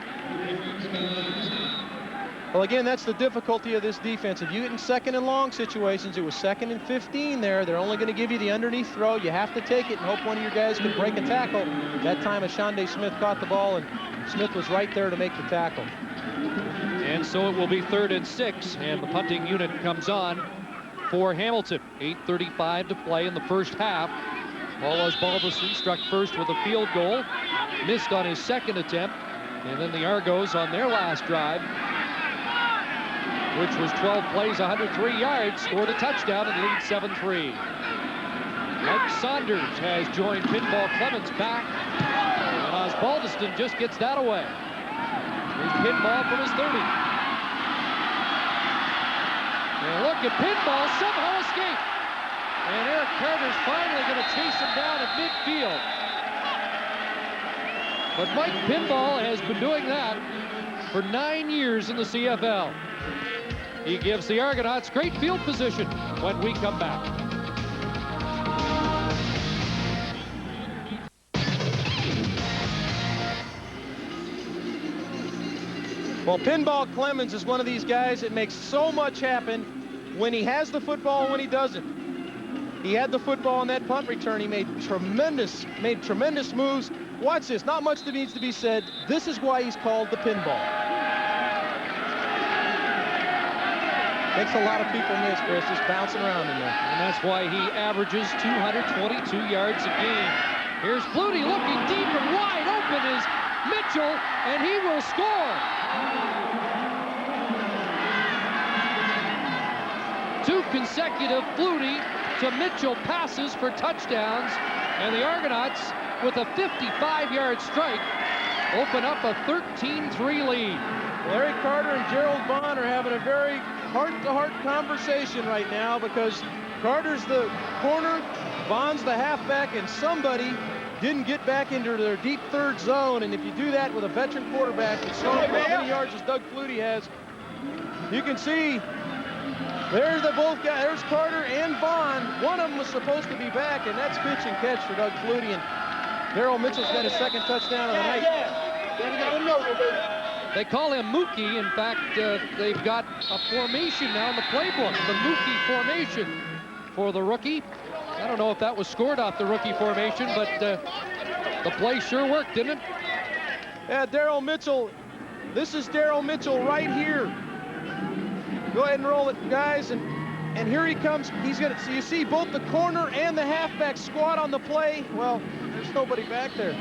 Well, again, that's the difficulty of this defense. If you get in 2nd and long situations, it was 2nd and 15 there. They're only going to give you the underneath throw. You have to take it and hope one of your guys can break a tackle. That time, Ashante Smith caught the ball, and Smith was right there to make the tackle. And so it will be 3rd and 6, and the punting unit comes on for Hamilton. 8:35 to play in the first half. Paul Osbaldiston struck first with a field goal, missed on his 2nd attempt, and then the Argos on their last drive, which was 12 plays, 103 yards, scored a touchdown and lead 7-3. Mike Saunders has joined Pinball Clemens back, and Osbaldiston just gets that away. Here's Pinball from his 30. And look at Pinball somehow escaped. And Eric Carter's finally going to chase him down at midfield. But Mike Pinball has been doing that for 9 years in the CFL. He gives the Argonauts great field position when we come back. Well, Pinball Clemens is one of these guys that makes so much happen when he has the football and when he doesn't. He had the football on that punt return. He made tremendous moves. Watch this. Not much that needs to be said. This is why he's called the Pinball. Makes a lot of people miss, Chris, just bouncing around in there. And that's why he averages 222 yards a game. Here's Flutie looking deep and wide open is Mitchell, and he will score. 2 consecutive Flutie to Mitchell passes for touchdowns, and the Argonauts, with a 55-yard strike, open up a 13-3 lead. Larry Carter and Gerald Vaughn are having a very heart-to-heart conversation right now because Carter's the corner, Vaughn's the halfback, and somebody didn't get back into their deep third zone. And if you do that with a veteran quarterback that's thrown for as many yards as Doug Flutie has, you can see there's the both guys. There's Carter and Vaughn. One of them was supposed to be back, and that's pitch and catch for Doug Flutie. And Darryl Mitchell's got his 2nd touchdown of the night. They call him Mookie. In fact, they've got a formation now in the playbook, the Mookie formation for the rookie. I don't know if that was scored off the rookie formation, but the play sure worked, didn't it? Yeah, Darryl Mitchell. This is Darryl Mitchell right here. Go ahead and roll it, guys. And here he comes. He's gonna. So you see both the corner and the halfback squat on the play. Well, there's nobody back there.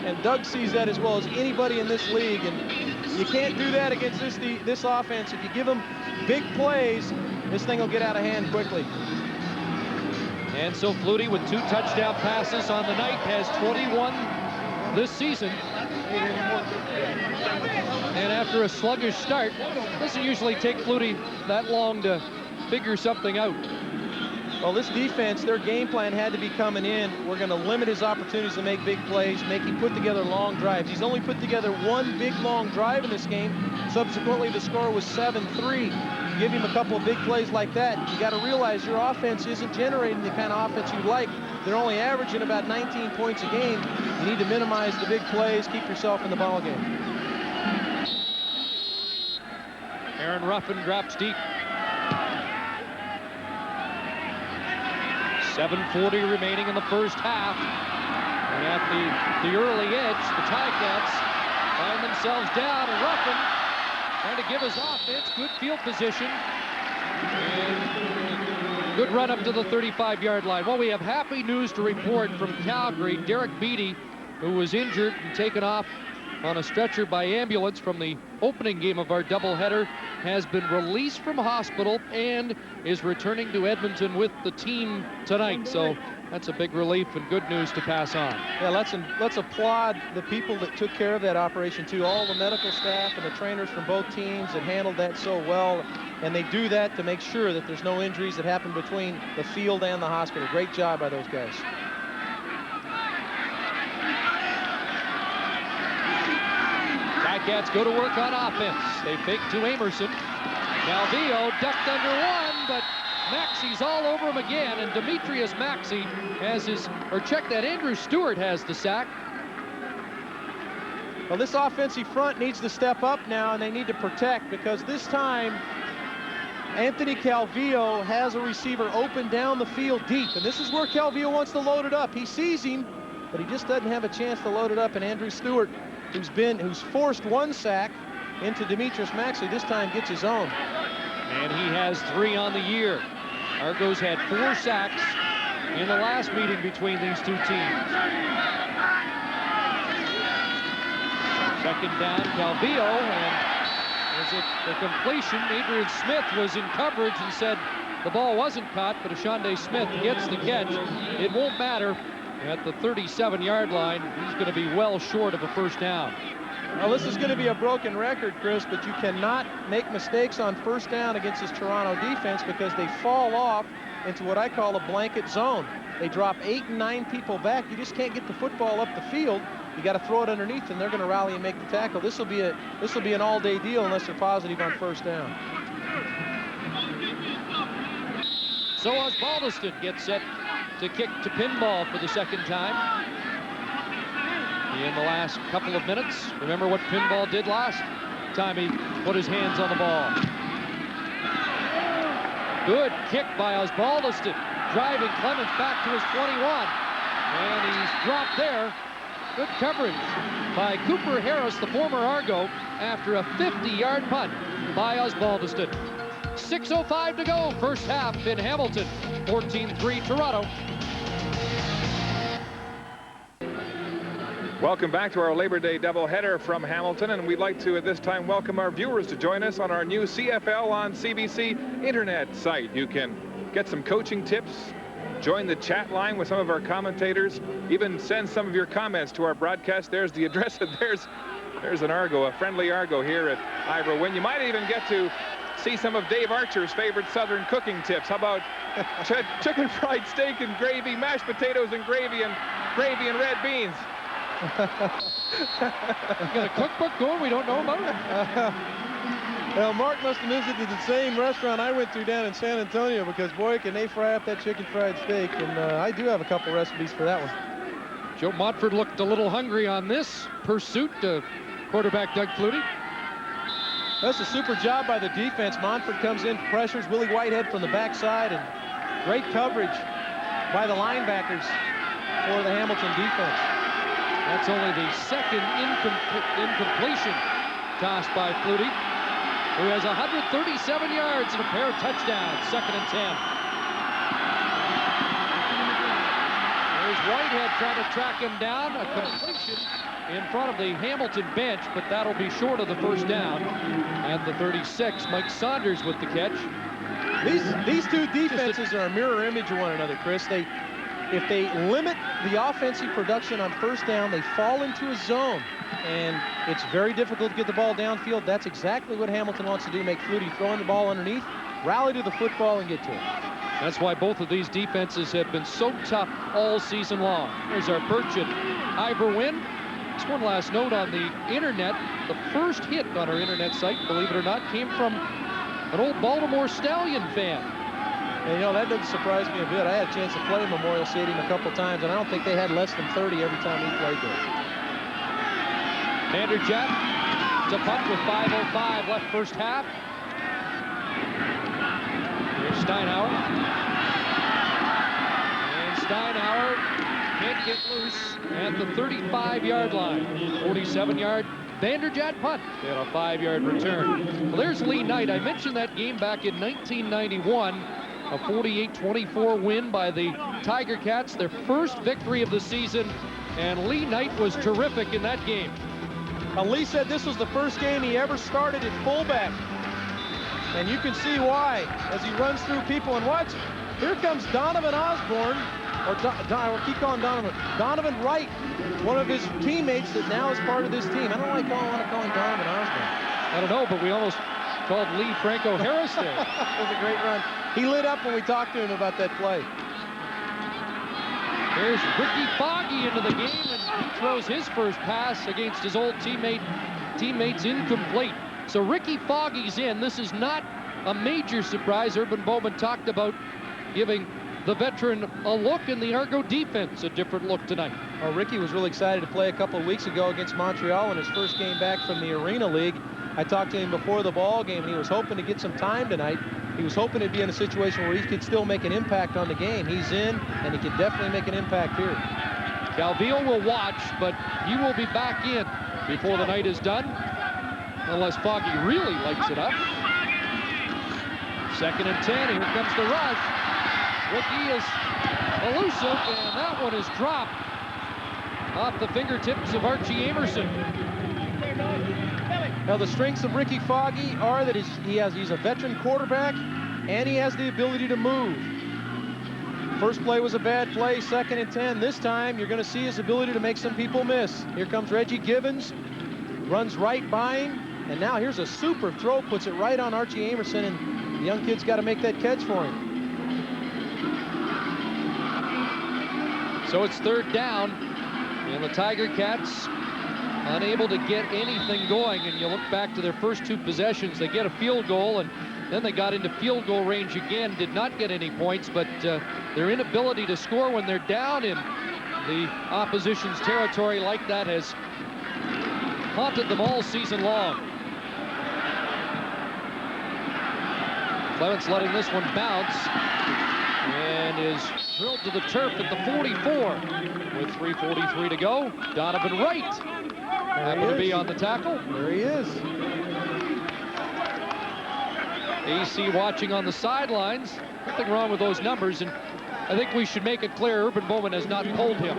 And Doug sees that as well as anybody in this league. And you can't do that against this offense. If you give them big plays, this thing will get out of hand quickly. And so Flutie, with 2 touchdown passes on the night, has 21 this season. And after a sluggish start, doesn't usually take Flutie that long to figure something out. Well, this defense, their game plan had to be coming in. We're going to limit his opportunities to make big plays, make him put together long drives. He's only put together 1 big long drive in this game. Subsequently, the score was 7-3. Give him a couple of big plays like that. You got to realize your offense isn't generating the kind of offense you'd like. They're only averaging about 19 points a game. You need to minimize the big plays, keep yourself in the ball game. Aaron Ruffin drops deep. 7:40 remaining in the first half. And at the early edge, the Ticats find themselves down, and Ruffin trying to give his offense good field position. And good run up to the 35-yard line. Well, we have happy news to report from Calgary. Derek Beattie, who was injured and taken off on a stretcher by ambulance from the opening game of our doubleheader, has been released from hospital and is returning to Edmonton with the team tonight. So that's a big relief and good news to pass on. Yeah, let's applaud the people that took care of that operation too. All the medical staff and the trainers from both teams that handled that so well. And they do that to make sure that there's no injuries that happen between the field and the hospital. Great job by those guys. Ticats go to work on offense. They fake to Amerson. Calvillo ducked under one, but Maxey's all over him again, and Demetrius Maxey has his, or check that, Andrew Stewart has the sack. Well, this offensive front needs to step up now, and they need to protect, because this time Anthony Calvillo has a receiver open down the field deep, and this is where Calvillo wants to load it up. He sees him, but he just doesn't have a chance to load it up, and Andrew Stewart, who's forced one sack into Demetrius Maxey, this time gets his own. And he has 3 on the year. Argos had 4 sacks in the last meeting between these two teams. Second down, Calvillo, and is it the completion? Adrian Smith was in coverage and said the ball wasn't caught, but Ashonde Smith gets the catch. It won't matter. At the 37-yard line, he's going to be well short of a first down. Well, this is going to be a broken record, Chris, but you cannot make mistakes on first down against this Toronto defense, because they fall off into what I call a blanket zone. They drop 8 and 9 people back. You just can't get the football up the field. You got to throw it underneath, and they're going to rally and make the tackle. This will be an all-day deal unless they're positive on first down. So Osbaldiston gets set to kick to pinball for the second time in the last couple of minutes. Remember what pinball did last time he put his hands on the ball. Good kick by Osbaldiston, driving Clements back to his 21, and he's dropped there. Good coverage by Cooper Harris, the former Argo, after a 50-yard punt by Osbaldiston. 6:05 to go, first half in Hamilton. 14-3 Toronto. Welcome back to our Labor Day doubleheader from Hamilton, and we'd like to at this time welcome our viewers to join us on our new CFL on CBC internet site. You can get some coaching tips, join the chat line with some of our commentators, even send some of your comments to our broadcast. There's the address, and there's an Argo, a friendly Argo here at Ivor Wynn. You might even get to see some of Dave Archer's favorite Southern cooking tips. How about chicken fried steak and gravy, mashed potatoes and gravy and red beans? Got a cookbook going we don't know about? Well, Mark must have visited the same restaurant I went to down in San Antonio, because boy, can they fry up that chicken fried steak. And I do have a couple recipes for that one. Joe Montford looked a little hungry on this pursuit to quarterback Doug Flutie. That's a super job by the defense. Montford comes in, pressures Willie Whitehead from the backside, and great coverage by the linebackers for the Hamilton defense. That's only the second incompletion tossed by Flutie, who has 137 yards and a pair of touchdowns. 2nd and 10. There's Whitehead trying to track him down. A completion in front of the Hamilton bench, but that'll be short of the first down. At the 36, Mike Saunders with the catch. These two defenses are a mirror image of one another, Chris. If they limit the offensive production on first down, they fall into a zone, and it's very difficult to get the ball downfield. That's exactly what Hamilton wants to do, make Flutie throw in the ball underneath, rally to the football, and get to it. That's why both of these defenses have been so tough all season long. There's our perch at Ivor Wynn. Just one last note on the internet. The first hit on our internet site, believe it or not, came from an old Baltimore Stallion fan. And, you know, that doesn't surprise me a bit. I had a chance to play Memorial Stadium a couple times, and I don't think they had less than 30 every time he played there. Vanderjagt to punt with 5:05 left first half. Here's Steinauer. And Steinauer can't get loose at the 35-yard line. 47-yard Vanderjagt punt and a 5-yard return. Well, there's Lee Knight. I mentioned that game back in 1991. A 48-24 win by the Tiger Cats, their first victory of the season, and Lee Knight was terrific in that game. Lee said this was the first game he ever started at fullback. And you can see why as he runs through people. And watch, here comes Donovan Osborne, or keep calling Donovan Wright, one of his teammates that now is part of this team. I don't want to call him Donovan Osborne. I don't know, but we almost called Lee Franco Harris there. That was a great run. He lit up when we talked to him about that play. There's Ricky Foggy into the game, and he throws his first pass against his old teammates incomplete. So Ricky Foggy's in. This is not a major surprise. Urban Bowman talked about giving the veteran a look, and the Argo defense a different look tonight. Well, Ricky was really excited to play a couple of weeks ago against Montreal in his first game back from the Arena League. I talked to him before the ball game, and he was hoping to get some time tonight. He was hoping to be in a situation where he could still make an impact on the game. He's in, and he can definitely make an impact here. Calvillo will watch, but he will be back in before the night is done, unless Foggy really lights it up. 2nd and 10. Here comes the rush. Ricky is elusive, and that one is dropped off the fingertips of Archie Amerson. Now, the strengths of Ricky Foggy are that he's a veteran quarterback, and he has the ability to move. First play was a bad play. 2nd and 10. This time, you're going to see his ability to make some people miss. Here comes Reggie Gibbons, runs right by him, and now here's a super throw, puts it right on Archie Amerson, and the young kid's got to make that catch for him. So it's 3rd down, and the Tiger Cats unable to get anything going. And you look back to their first 2 possessions, they get a field goal, and then they got into field goal range again, did not get any points, but their inability to score when they're down in the opposition's territory like that has haunted them all season long. Clements letting this one bounce, and is drilled to the turf at the 44 with 3:43 to go. Donovan Wright happened to be on the tackle. There he is. AC watching on the sidelines. Nothing wrong with those numbers, and I think we should make it clear Urban Bowman has not pulled him.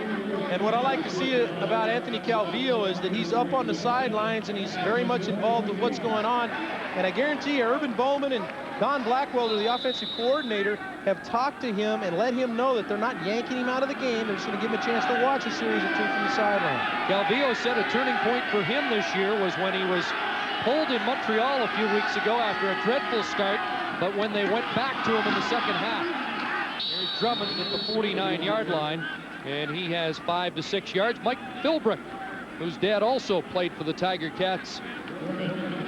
And what I like to see about Anthony Calvillo is that he's up on the sidelines and he's very much involved with what's going on. And I guarantee you, Urban Bowman and Don Blackwell, the offensive coordinator, have talked to him and let him know that they're not yanking him out of the game. They're just going to give him a chance to watch a series or 2 from the sideline. Calvillo said a turning point for him this year was when he was pulled in Montreal a few weeks ago after a dreadful start, but when they went back to him in the 2nd half. There's Drummond at the 49-yard line, and he has 5 to 6 yards. Mike Philbrick, whose dad also played for the Tiger Cats,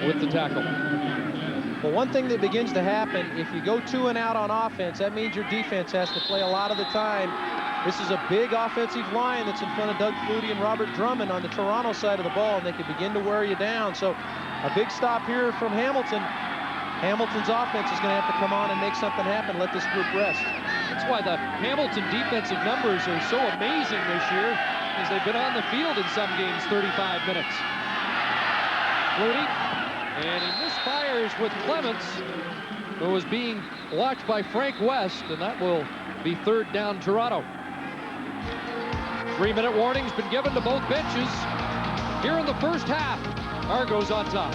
with the tackle. Well, one thing that begins to happen, if you go 2 and out on offense, that means your defense has to play a lot of the time. This is a big offensive line that's in front of Doug Flutie and Robert Drummond on the Toronto side of the ball, and they can begin to wear you down. So a big stop here from Hamilton. Hamilton's offense is going to have to come on and make something happen, let this group rest. That's why the Hamilton defensive numbers are so amazing this year, as they've been on the field in some games 35 minutes. Flutie, and he misfires with Clements, who was being watched by Frank West, and that will be 3rd down Toronto. 3-minute warning's been given to both benches. Here in the first half, Argos on top.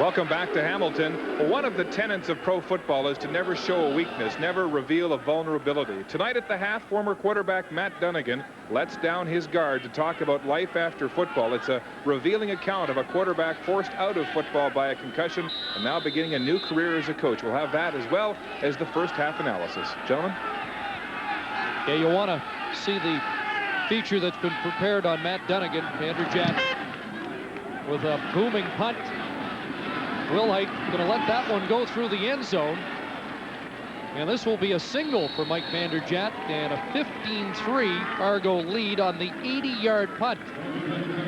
Welcome back to Hamilton. One of the tenets of pro football is to never show a weakness, never reveal a vulnerability. Tonight at the half, former quarterback Matt Dunnigan lets down his guard to talk about life after football. It's a revealing account of a quarterback forced out of football by a concussion and now beginning a new career as a coach. We'll have that as well as the first half analysis. Gentlemen? Yeah, you want to see the feature that's been prepared on Matt Dunnigan. Vanderjagt with a booming punt. Wilhite going to let that one go through the end zone. And this will be a single for Mike Vanderjagt and a 15-3 Argo lead on the 80-yard punt.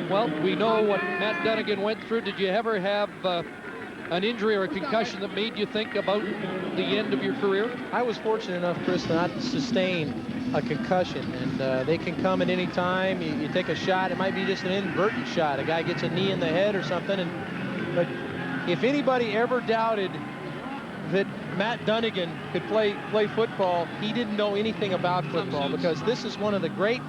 Well, we know what Matt Dunnigan went through. Did you ever have an injury or a concussion that made you think about the end of your career? I was fortunate enough, Chris, not to sustain a concussion, and they can come at any time. You take a shot, it might be just an inadvertent shot. A guy gets a knee in the head or something, but if anybody ever doubted that Matt Dunnigan could play football, he didn't know anything about football, because this is one of the great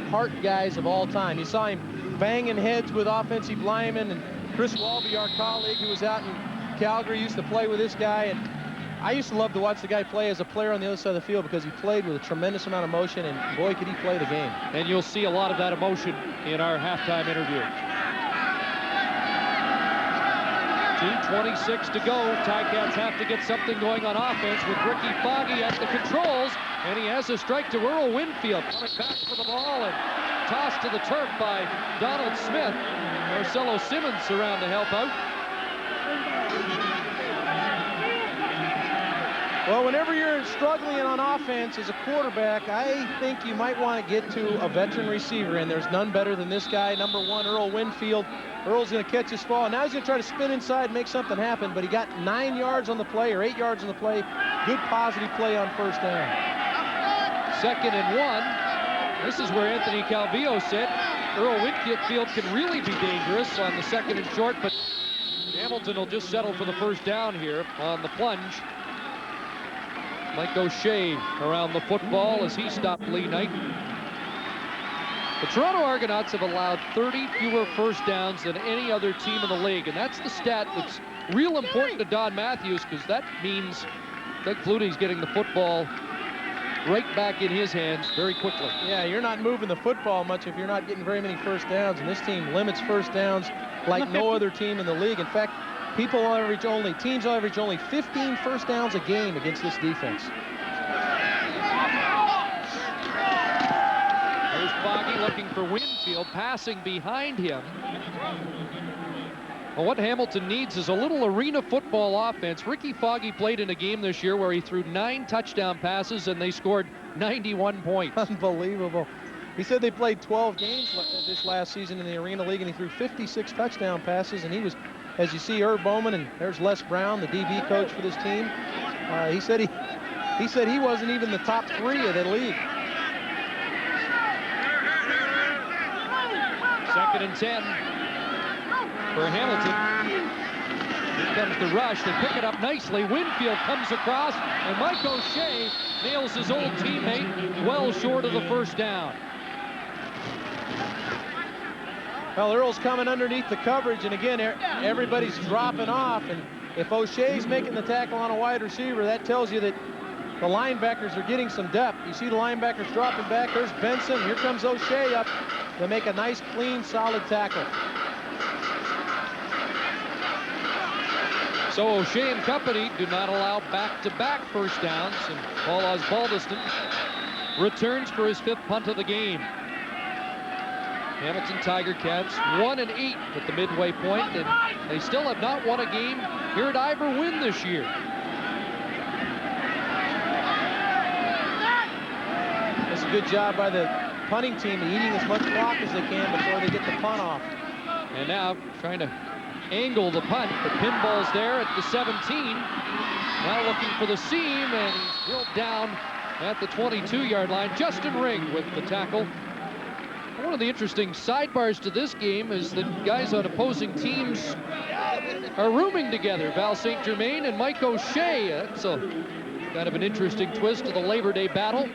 heart guys of all time. You saw him banging heads with offensive linemen, and Chris Walby, our colleague who was out in Calgary, used to play with this guy. And I used to love to watch the guy play as a player on the other side of the field because he played with a tremendous amount of emotion, and boy, could he play the game. And you'll see a lot of that emotion in our halftime interview. 2:26 to go. Ticats have to get something going on offense with Ricky Foggy at the controls, and he has a strike to Earl Winfield. Coming back for the ball and tossed to the turf by Donald Smith. Marcelo Simmons around to help out. Well, whenever you're struggling on offense as a quarterback, I think you might want to get to a veteran receiver, and there's none better than this guy, number 1, Earl Winfield. Earl's going to catch his fall. Now he's going to try to spin inside and make something happen, but he got 9 yards on the play, or 8 yards on the play. Good positive play on first down. 2nd and 1. This is where Anthony Calvillo said Earl Winfield can really be dangerous on the 2nd and short, but Hamilton will just settle for the first down here on the plunge. Mike O'Shea around the football as he stopped Lee Knight. The Toronto Argonauts have allowed 30 fewer first downs than any other team in the league, and that's the stat that's real important to Don Matthews, because that means Doug Flutie's getting the football right back in his hands very quickly. Yeah, you're not moving the football much if you're not getting very many first downs, and this team limits first downs like no other team in the league. In fact, teams average only 15 first downs a game against this defense. There's Foggy looking for Winfield, passing behind him. Well, what Hamilton needs is a little arena football offense. Ricky Foggy played in a game this year where he threw 9 touchdown passes and they scored 91 points. Unbelievable. He said they played 12 games this last season in the Arena League, and he threw 56 touchdown passes, and he was, as you see, Herb Bowman, and there's Les Brown, the DB coach for this team. He said he wasn't even the top 3 of the league. 2nd and 10 for Hamilton. Here comes the rush. They pick it up nicely. Winfield comes across, and Mike O'Shea nails his old teammate well short of the first down. Well, Earl's coming underneath the coverage, and again, everybody's dropping off, and if O'Shea's making the tackle on a wide receiver, that tells you that the linebackers are getting some depth. You see the linebackers dropping back. There's Benson. Here comes O'Shea up to make a nice, clean, solid tackle. So O'Shea and company do not allow back-to-back first downs, and Paul Osbaldiston returns for his 5th punt of the game. Hamilton Tiger Cats 1-8 at the midway point, and they still have not won a game here at Ivor Wynne this year. It's a good job by the punting team eating as much clock as they can before they get the punt off. And now trying to angle the punt, but pinball's there at the 17. Now looking for the seam, and he's drilled down at the 22-yard line. Justin Ring with the tackle. One of the interesting sidebars to this game is that guys on opposing teams are rooming together. Val St. Germain and Mike O'Shea. That's a kind of an interesting twist to the Labor Day battle.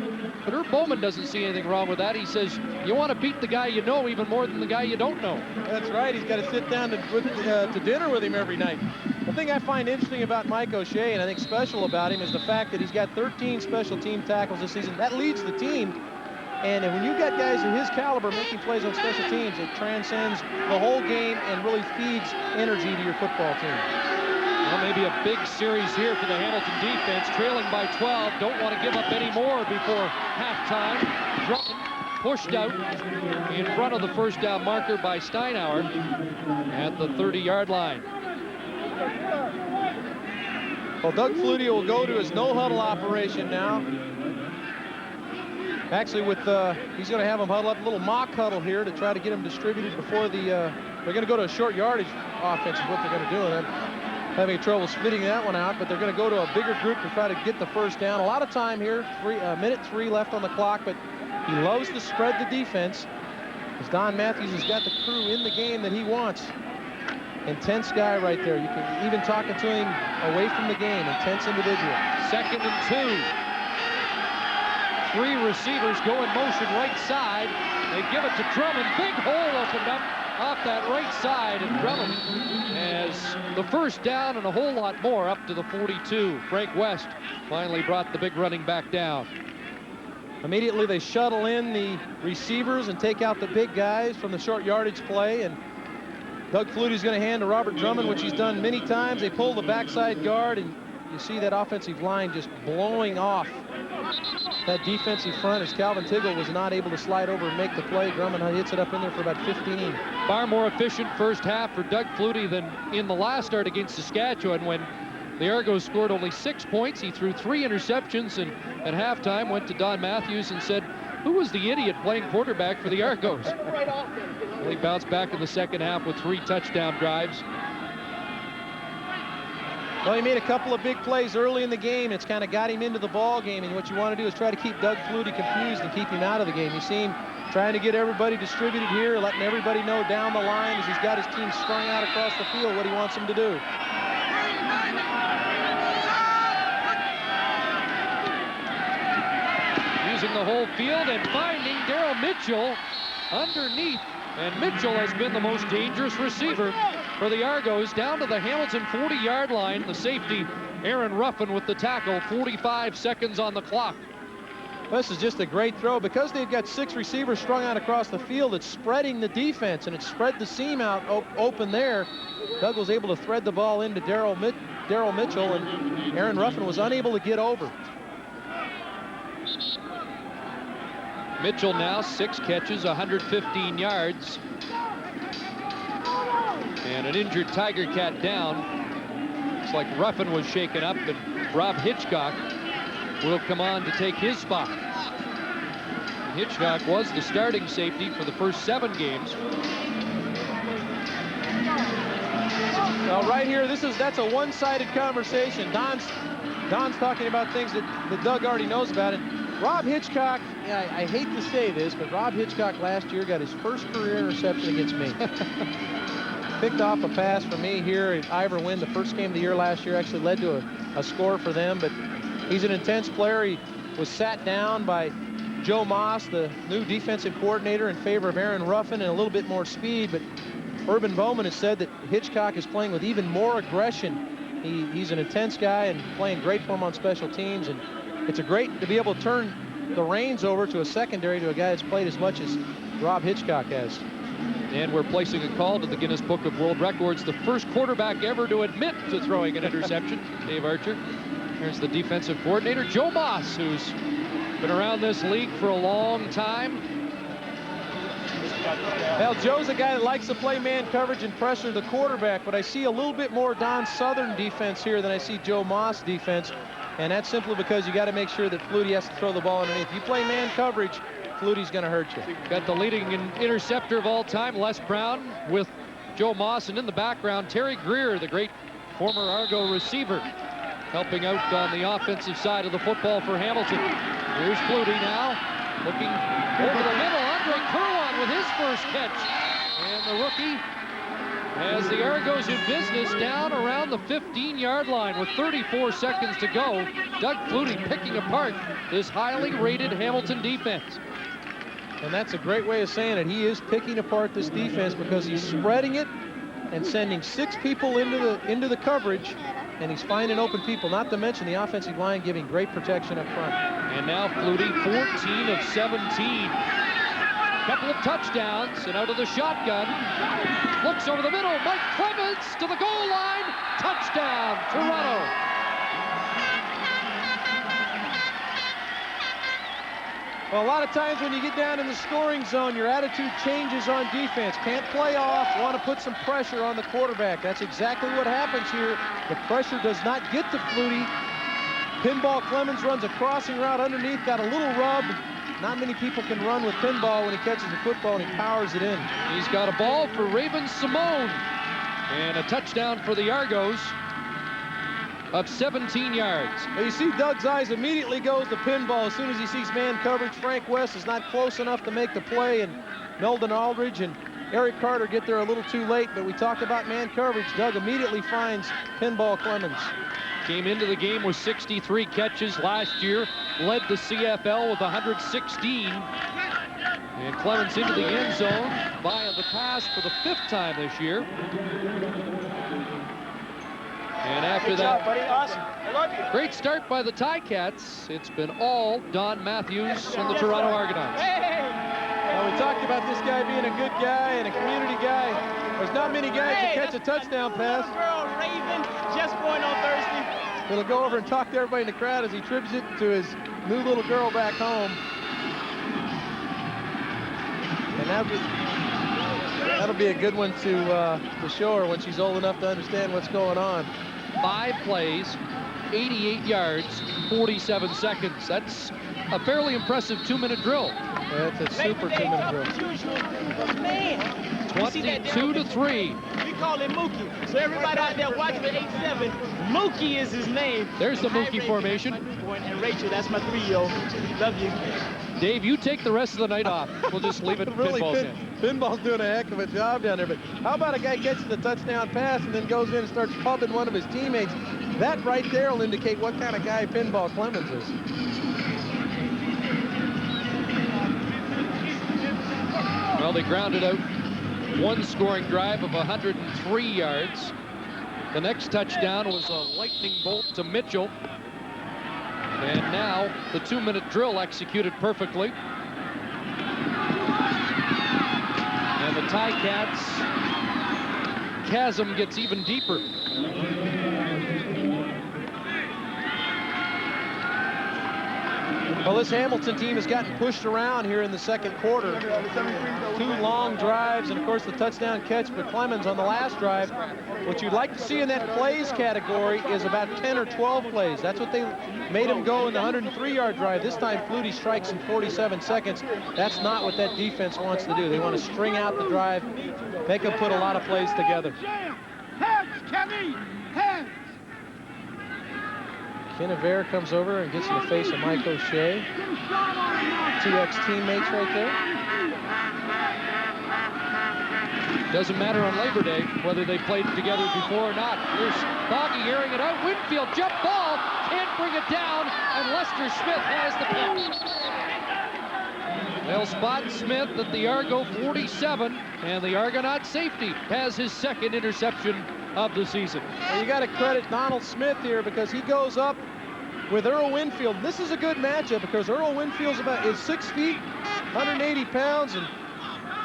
But Herb Bowman doesn't see anything wrong with that. He says you want to beat the guy you know even more than the guy you don't know. That's right. He's got to sit down to dinner with him every night. The thing I find interesting about Mike O'Shea, and I think special about him, is the fact that he's got 13 special team tackles this season. That leads the team. And when you've got guys of his caliber making plays on special teams, it transcends the whole game and really feeds energy to your football team. Well, maybe a big series here for the Hamilton defense, trailing by 12. Don't want to give up any more before halftime. Drummond pushed out in front of the first down marker by Steinauer at the 30-yard line. Well, Doug Flutie will go to his no-huddle operation now. Actually, he's going to have them huddle up, a little mock huddle here to try to get them distributed before they're going to go to a short yardage offense is what they're going to do. And I'm having trouble splitting that one out, but they're going to go to a bigger group to try to get the first down. A lot of time here, minute 3 left on the clock, but he loves to spread the defense, as Don Matthews has got the crew in the game that he wants. Intense guy right there. You can even talking to him away from the game. Intense individual. 2nd and 2. three receivers go in motion right side. They give it to Drummond. Big hole opened up off that right side, and Drummond has the first down and a whole lot more up to the 42. Frank West finally brought the big running back down. Immediately they shuttle in the receivers and take out the big guys from the short yardage play, and Doug Flutie's going to hand to Robert Drummond, which he's done many times. They pull the backside guard, and you see that offensive line just blowing off that defensive front as Calvin Tiggle was not able to slide over and make the play. Drummond hits it up in there for about 15. Far more efficient first half for Doug Flutie than in the last start against Saskatchewan, when the Argos scored only 6 points. He threw 3 interceptions, and at halftime went to Don Matthews and said, "Who was the idiot playing quarterback for the Argos?" Well, he bounced back in the second half with 3 touchdown drives. Well, he made a couple of big plays early in the game. It's kind of got him into the ball game, and what you want to do is try to keep Doug Flutie confused and keep him out of the game. You see him trying to get everybody distributed here, letting everybody know down the line as he's got his team strung out across the field what he wants them to do. Using the whole field and finding Daryl Mitchell underneath. And Mitchell has been the most dangerous receiver for the Argos, down to the Hamilton 40-yard line. The safety, Aaron Ruffin, with the tackle. 45 seconds on the clock. This is just a great throw. Because they've got 6 receivers strung out across the field, it's spreading the defense, and it spread the seam out open there. Doug was able to thread the ball into Daryl Mitchell, and Aaron Ruffin was unable to get over. Mitchell now 6 catches, 115 yards. And an injured Tiger Cat down. Looks like Ruffin was shaken up, and Rob Hitchcock will come on to take his spot. And Hitchcock was the starting safety for the first 7 games. Well, right here, that's a one-sided conversation. Don's talking about things that Doug already knows about it. Rob Hitchcock, I hate to say this, but Rob Hitchcock last year got his first career interception against me. Picked off a pass for me here at Ivor Wynn, the first game of the year last year. Actually led to a score for them, but he's an intense player. He was sat down by Joe Moss, the new defensive coordinator, in favor of Aaron Ruffin and a little bit more speed, but Urban Bowman has said that Hitchcock is playing with even more aggression. He's an intense guy and playing great for him on special teams, and it's great to be able to turn the reins over to a secondary to a guy that's played as much as Rob Hitchcock has. And we're placing a call to the Guinness Book of World Records. The first quarterback ever to admit to throwing an interception, Dave Archer. Here's the defensive coordinator, Joe Moss, who's been around this league for a long time. Well, Joe's a guy that likes to play man coverage and pressure the quarterback, but I see a little bit more Don Southern defense here than I see Joe Moss defense. And that's simply because you got to make sure that Flutie has to throw the ball underneath. If you play man coverage, Flutie's going to hurt you. Got the leading interceptor of all time, Les Brown, with Joe Moss, and in the background, Terry Greer, the great former Argo receiver, helping out on the offensive side of the football for Hamilton. Here's Flutie now, looking over the middle. Andre Kerwan with his first catch. And the rookie has the Argos in business down around the 15-yard line with 34 seconds to go. Doug Flutie picking apart this highly rated Hamilton defense. And that's a great way of saying it. He is picking apart this defense because he's spreading it and sending 6 people into the coverage, and he's finding open people, not to mention the offensive line giving great protection up front. And now Flutie 14 of 17. Couple of touchdowns, and out of the shotgun. Looks over the middle. Mike Clemens to the goal line. Touchdown, Toronto. Well, a lot of times when you get down in the scoring zone, your attitude changes on defense. Can't play off, want to put some pressure on the quarterback. That's exactly what happens here. The pressure does not get to Flutie. Pinball Clemens runs a crossing route underneath, got a little rub. Not many people can run with Pinball when he catches the football and he powers it in. He's got a ball for Raven Simone. And a touchdown for the Argos of 17 yards. Well, you see Doug's eyes immediately goes to Pinball as soon as he sees man coverage. Frank West is not close enough to make the play, and Meldon Aldridge and Eric Carter get there a little too late, but we talked about man coverage. Doug immediately finds Pinball Clemens. Came into the game with 63 catches last year, led the CFL with 116. And Clemens into the end zone via the pass for the 5th time this year. And after that, buddy. Awesome. I love you. great start by the Ticats. It's been all Don Matthews and the Toronto Argonauts. Well, we talked about this guy being a good guy and a community guy. There's not many guys that catch a touchdown pass. Girl, Raven, just born on Thursday. He'll go over and talk to everybody in the crowd as he tributes it to his new little girl back home. And that'll be a good one to show her when she's old enough to understand what's going on. 5 plays, 88 yards, 47 seconds. That's a fairly impressive 2-minute drill. That's a super 2-minute drill. Man. 22-3. We call him Mookie. So everybody out there watching the 8-7, Mookie is his name. There's the Mookie formation. And Rachel, that's my 3-year-old. Love you. Dave, you take the rest of the night off. We'll just leave it to Really, Pinball's end. Pinball's doing a heck of a job down there. But how about a guy catches the touchdown pass and then goes in and starts pubbing one of his teammates? That right there will indicate what kind of guy Pinball Clemens is. Well, they grounded out one scoring drive of 103 yards. The next touchdown was a lightning bolt to Mitchell. And now the 2-minute drill executed perfectly. And the Ticats chasm gets even deeper. Well, this Hamilton team has gotten pushed around here in the second quarter. 2 long drives, and of course the touchdown catch for Clemens on the last drive. What you'd like to see in that plays category is about 10 or 12 plays. That's what they made him go in the 103-yard drive. This time Flutie strikes in 47 seconds. That's not what that defense wants to do. They want to string out the drive, make them put a lot of plays together. Kinnever comes over and gets in the face of Mike O'Shea. 2 ex-teammates right there. Doesn't matter on Labor Day whether they played together before or not. Here's Foggy airing it out. Winfield jump ball, can't bring it down, and Lester Smith has the pick. They'll spot Smith at the Argo 47, and the Argonaut safety has his 2nd interception of the season. Well, you got to credit Donald Smith here because he goes up with Earl Winfield. This is a good matchup because Earl Winfield's is 6 feet, 180 pounds, and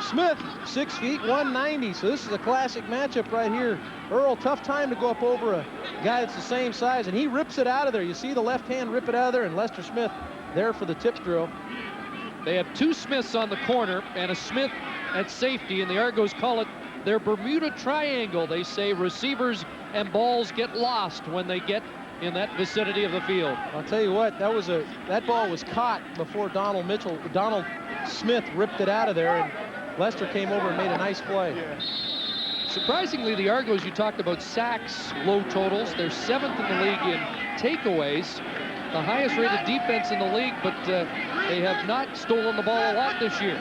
Smith 6 feet, 190. So this is a classic matchup right here. Earl, tough time to go up over a guy that's the same size, and he rips it out of there. You see the left hand rip it out of there, and Lester Smith there for the tip drill. They have 2 Smiths on the corner and a Smith at safety, and the Argos call it their Bermuda Triangle. They say receivers and balls get lost when they get in that vicinity of the field. I'll tell you what, that ball was caught before Donald Smith ripped it out of there, and Lester came over and made a nice play. Surprisingly, the Argos, you talked about sacks, low totals. They're 7th in the league in takeaways, the highest rated defense in the league, but they have not stolen the ball a lot this year.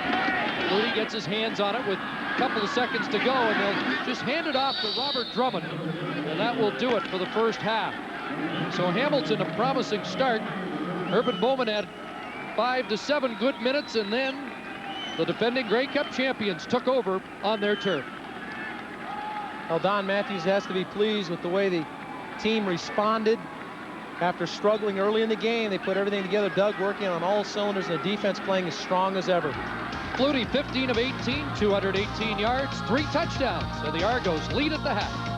Flutie gets his hands on it with a couple of seconds to go, and they'll just hand it off to Robert Drummond, and that will do it for the first half. So Hamilton, a promising start. Urban Bowman had 5 to 7 good minutes, and then the defending Grey Cup champions took over on their turf. Well, Don Matthews has to be pleased with the way the team responded. After struggling early in the game, they put everything together. Doug working on all cylinders, and the defense playing as strong as ever. Flutie 15 of 18, 218 yards, 3 touchdowns, and the Argos lead at the half.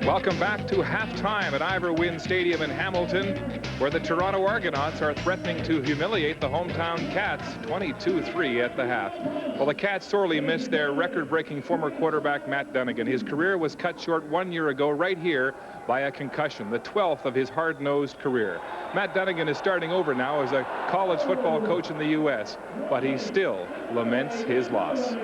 Welcome back to halftime at Ivor Wynne Stadium in Hamilton, where the Toronto Argonauts are threatening to humiliate the hometown Cats 22-3 at the half. Well, the Cats sorely missed their record-breaking former quarterback Matt Dunnigan. His career was cut short 1 year ago right here by a concussion, the 12th of his hard-nosed career. Matt Dunnigan is starting over now as a college football coach in the U.S., but he still laments his loss.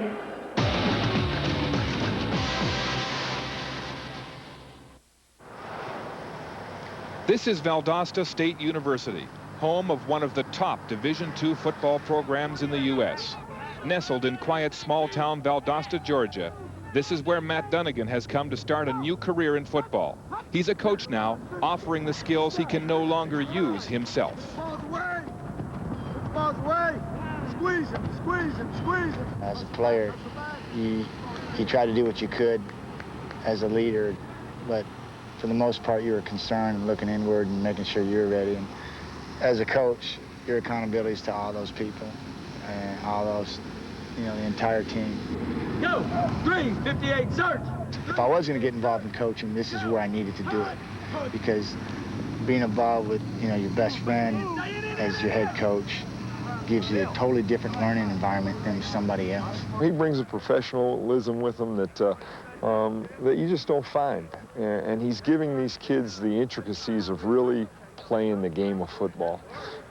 This is Valdosta State University. home of one of the top Division II football programs in the U.S. Nestled in quiet small-town Valdosta, Georgia, this is where Matt Dunnigan has come to start a new career in football. He's a coach now, offering the skills he can no longer use himself. Squeeze him, squeeze him, squeeze him. As a player, you try to do what you could as a leader, but for the most part, you were concerned and looking inward and making sure you're ready. And as a coach, your accountability is to all those people and all those, you know, the entire team. Go, 358, search. If I was going to get involved in coaching, this is where I needed to do it, because being involved with, you know, your best friend as your head coach gives you a totally different learning environment than somebody else. He brings a professionalism with him that that you just don't find, and he's giving these kids the intricacies of really playing the game of football,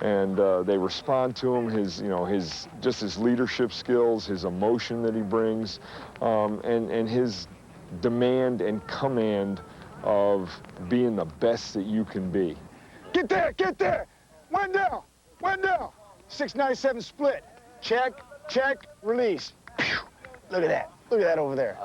and they respond to him. His leadership skills, his emotion that he brings, and his demand and command of being the best that you can be. Get there, Wendell, 697 split, check, release. Pew. Look at that over there.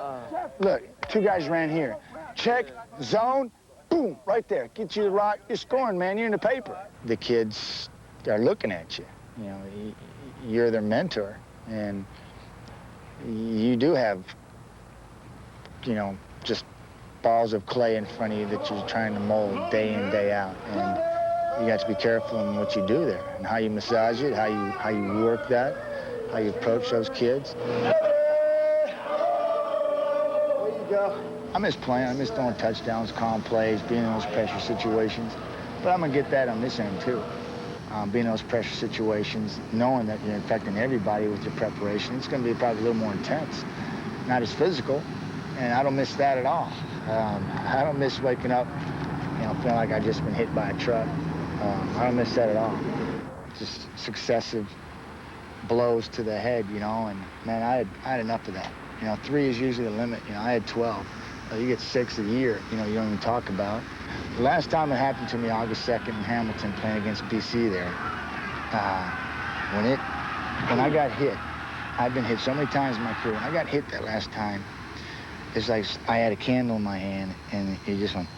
Look, two guys ran here. Check, zone, boom, right there. Get you the rock, you're scoring, man, you're in the paper. The kids are looking at you. You know, you're their mentor, and you do have, you know, just balls of clay in front of you that you're trying to mold day in, day out. And you got to be careful in what you do there and how you massage it, how you work that, how you approach those kids. I miss playing. I miss throwing touchdowns, calm plays, being in those pressure situations. But I'm going to get that on this end, too. Being in those pressure situations, knowing that you're affecting everybody with your preparation, it's going to be probably a little more intense, not as physical, and I don't miss that at all. I don't miss waking up, you know, feeling like I've just been hit by a truck. I don't miss that at all. Just successive blows to the head, you know, and, man, I had enough of that. You know, 3 is usually the limit. You know, I had 12. You get 6 a year, you know, you don't even talk about. The last time it happened to me, August 2nd in Hamilton, playing against BC there, when I got hit, I've been hit so many times in my career. When I got hit that last time, it's like I had a candle in my hand, and it just went,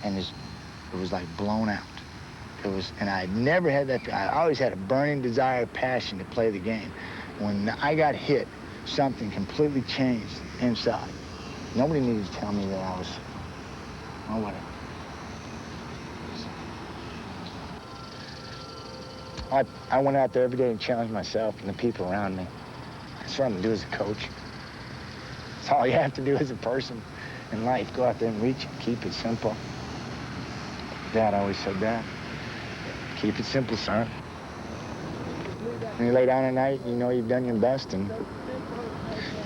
and it was like blown out. And I had never had that. I always had a burning desire, passion to play the game. When I got hit, something completely changed inside. Nobody needed to tell me that I was, oh, whatever. I went out there every day and challenged myself and the people around me. That's what I'm gonna do as a coach. That's all you have to do as a person in life. Go out there and reach it. Keep it simple. Dad always said that. Keep it simple, son. When you lay down at night, you know you've done your best, and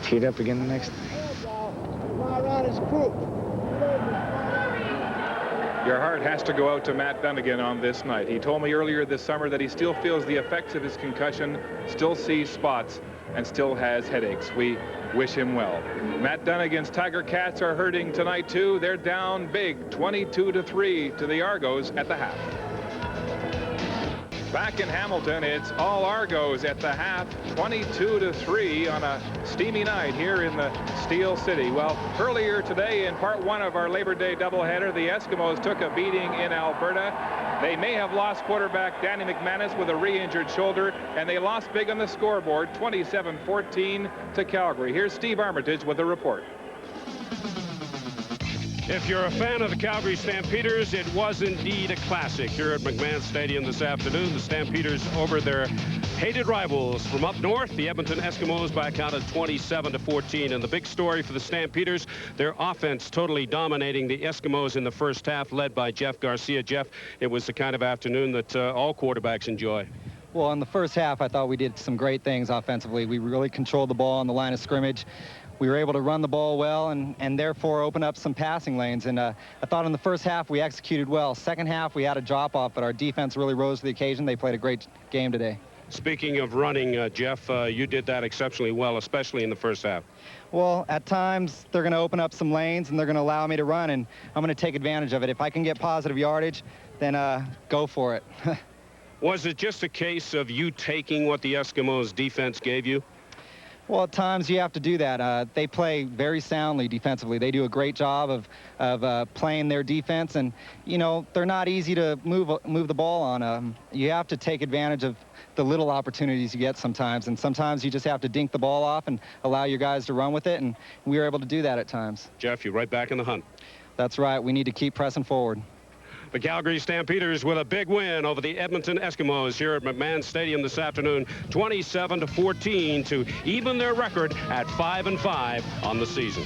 tee it up again the next day. Your heart has to go out to Matt Dunnigan on this night. He told me earlier this summer that he still feels the effects of his concussion, still sees spots, and still has headaches. We wish him well. Matt Dunnigan's Tiger Cats are hurting tonight, too. They're down big, 22-3 to the Argos at the half. Back in Hamilton, it's all Argos at the half, 22-3 on a steamy night here in the Steel City. Well, earlier today in part 1 of our Labor Day doubleheader, the Eskimos took a beating in Alberta. They may have lost quarterback Danny McManus with a re-injured shoulder, and they lost big on the scoreboard, 27-14 to Calgary. Here's Steve Armitage with a report. If you're a fan of the Calgary Stampeders, it was indeed a classic here at McMahon Stadium this afternoon. The Stampeders over their hated rivals from up north, the Edmonton Eskimos, by a count of 27-14. And the big story for the Stampeders, their offense totally dominating the Eskimos in the first half, led by Jeff Garcia. Jeff, it was the kind of afternoon that all quarterbacks enjoy. Well, in the first half, I thought we did some great things offensively. We really controlled the ball on the line of scrimmage. We were able to run the ball well and therefore open up some passing lanes. And I thought in the first half we executed well. Second half we had a drop-off, but our defense really rose to the occasion. They played a great game today. Speaking of running, Jeff, you did that exceptionally well, especially in the first half. Well, at times they're going to open up some lanes and they're going to allow me to run, and I'm going to take advantage of it. If I can get positive yardage, then go for it. Was it just a case of you taking what the Eskimos defense gave you? Well, at times you have to do that. They play very soundly defensively. They do a great job of playing their defense, and you know they're not easy to move the ball on. You have to take advantage of the little opportunities you get sometimes, and sometimes you just have to dink the ball off and allow your guys to run with it, and we were able to do that at times. Jeff, you're right back in the hunt. That's right. We need to keep pressing forward. The Calgary Stampeders with a big win over the Edmonton Eskimos here at McMahon Stadium this afternoon, 27-14 to even their record at 5-5 on the season.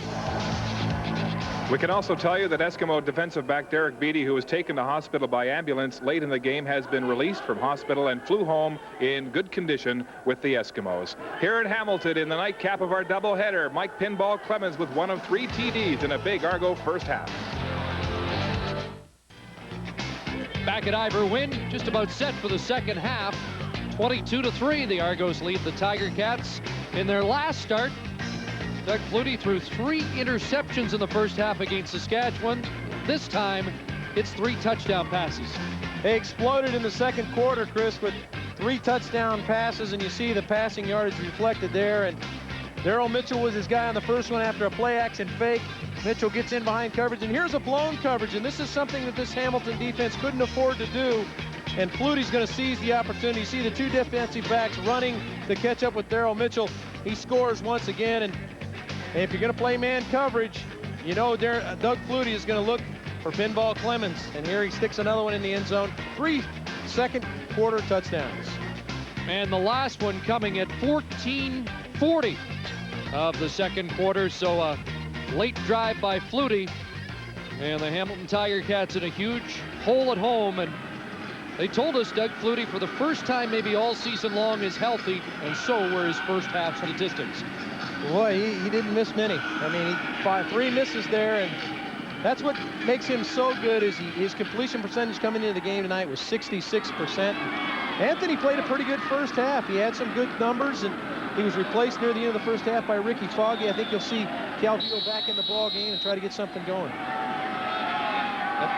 We can also tell you that Eskimo defensive back Derek Beatty, who was taken to hospital by ambulance late in the game, has been released from hospital and flew home in good condition with the Eskimos. Here at Hamilton in the nightcap of our doubleheader, Mike Pinball Clemens with one of 3 TDs in a big Argo first half. Back at Ivor Wynn, just about set for the second half. 22-3, the Argos lead the Tiger Cats. In their last start, Doug Flutie threw 3 interceptions in the first half against Saskatchewan. This time, it's 3 touchdown passes. They exploded in the second quarter, Chris, with 3 touchdown passes, and you see the passing yardage reflected there. And Darryl Mitchell was his guy on the first one after a play action fake. Mitchell gets in behind coverage, and here's a blown coverage, and this is something that this Hamilton defense couldn't afford to do, and Flutie's going to seize the opportunity. You see the 2 defensive backs running to catch up with Darryl Mitchell. He scores once again, and if you're going to play man coverage, you know Doug Flutie is going to look for Pinball Clemens, and here he sticks another one in the end zone. 3 second quarter touchdowns. And the last one coming at 14:40 of the second quarter, so a late drive by Flutie, and the Hamilton Tiger Cats in a huge hole at home. And they told us Doug Flutie, for the first time maybe all season long, is healthy, and so were his first half statistics. Boy, he didn't miss many. I mean, he 3 misses there, and that's what makes him so good. Is his completion percentage coming into the game tonight was 66%. Anthony played a pretty good first half. He had some good numbers, and he was replaced near the end of the first half by Ricky Foggy. I think you'll see Calvillo back in the ball game and try to get something going.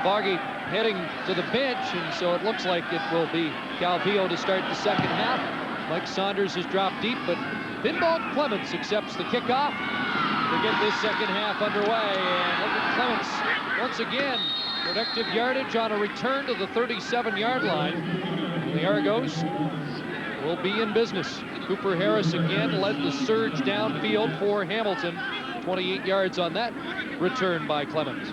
Foggy heading to the bench, and so it looks like it will be Calvillo to start the second half. Mike Saunders has dropped deep, but Pinball Clemens accepts the kickoff to get this second half underway. And look at Clemens once again, productive yardage on a return to the 37-yard line. The Argos will be in business. Cooper Harris again led the surge downfield for Hamilton. 28 yards on that return by Clemens.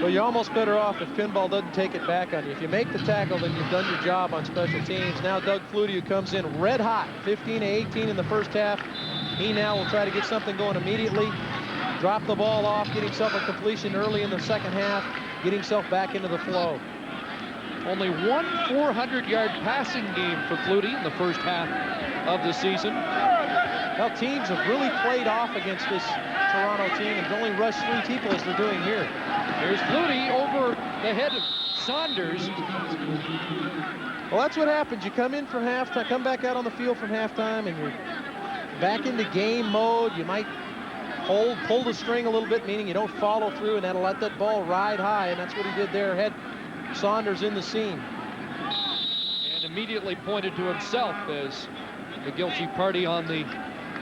Well, you're almost better off if Pinball doesn't take it back on you. If you make the tackle, then you've done your job on special teams. Now Doug Flutie, who comes in red hot, 15-18 in the first half. He now will try to get something going immediately. Drop the ball off, get himself a completion early in the second half, get himself back into the flow. Only one 400-yard passing game for Flutie in the first half of the season. Well, teams have really played off against this Toronto team and only rushed 3 people as they're doing here. Here's Flutie over the head of Saunders. Well, that's what happens. You come in from halftime, come back out on the field from halftime, and you're back into game mode. You might pull the string a little bit, meaning you don't follow through, and that'll let that ball ride high, and that's what he did there. Had Saunders in the seam. And immediately pointed to himself as the guilty party on the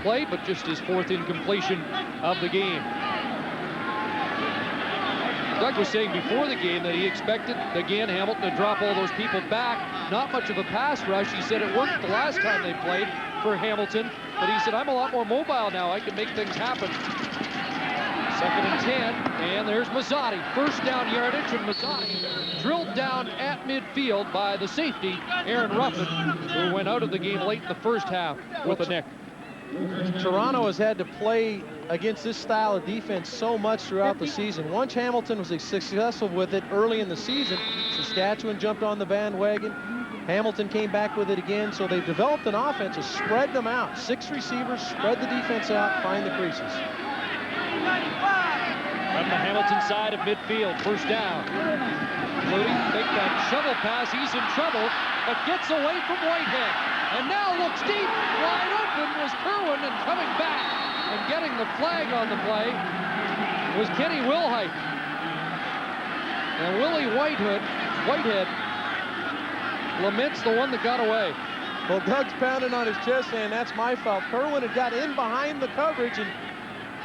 play, but just his 4th incompletion of the game. Doug was saying before the game that he expected, again, Hamilton to drop all those people back. Not much of a pass rush. He said it worked the last time they played for Hamilton, but he said, I'm a lot more mobile now. I can make things happen. 2nd and 10, and there's Mazzotti. First down yardage, and Mazzotti drilled down at midfield by the safety, Aaron Ruffin, who went out of the game late in the first half with a nick. Toronto has had to play against this style of defense so much throughout the season. Once Hamilton was successful with it early in the season, Saskatchewan jumped on the bandwagon. Hamilton came back with it again, so they've developed an offense to spread them out. 6 receivers, spread the defense out, find the creases. From the Hamilton side of midfield, first down. Flutie, make that shovel pass, he's in trouble, but gets away from Whitehead. And now looks deep, wide open was Kerwin, and coming back and getting the flag on the play was Kenny Wilhite. And Willie Whitehead Lament's the one that got away. Well, Doug's pounding on his chest saying that's my fault. Kerwin had got in behind the coverage, and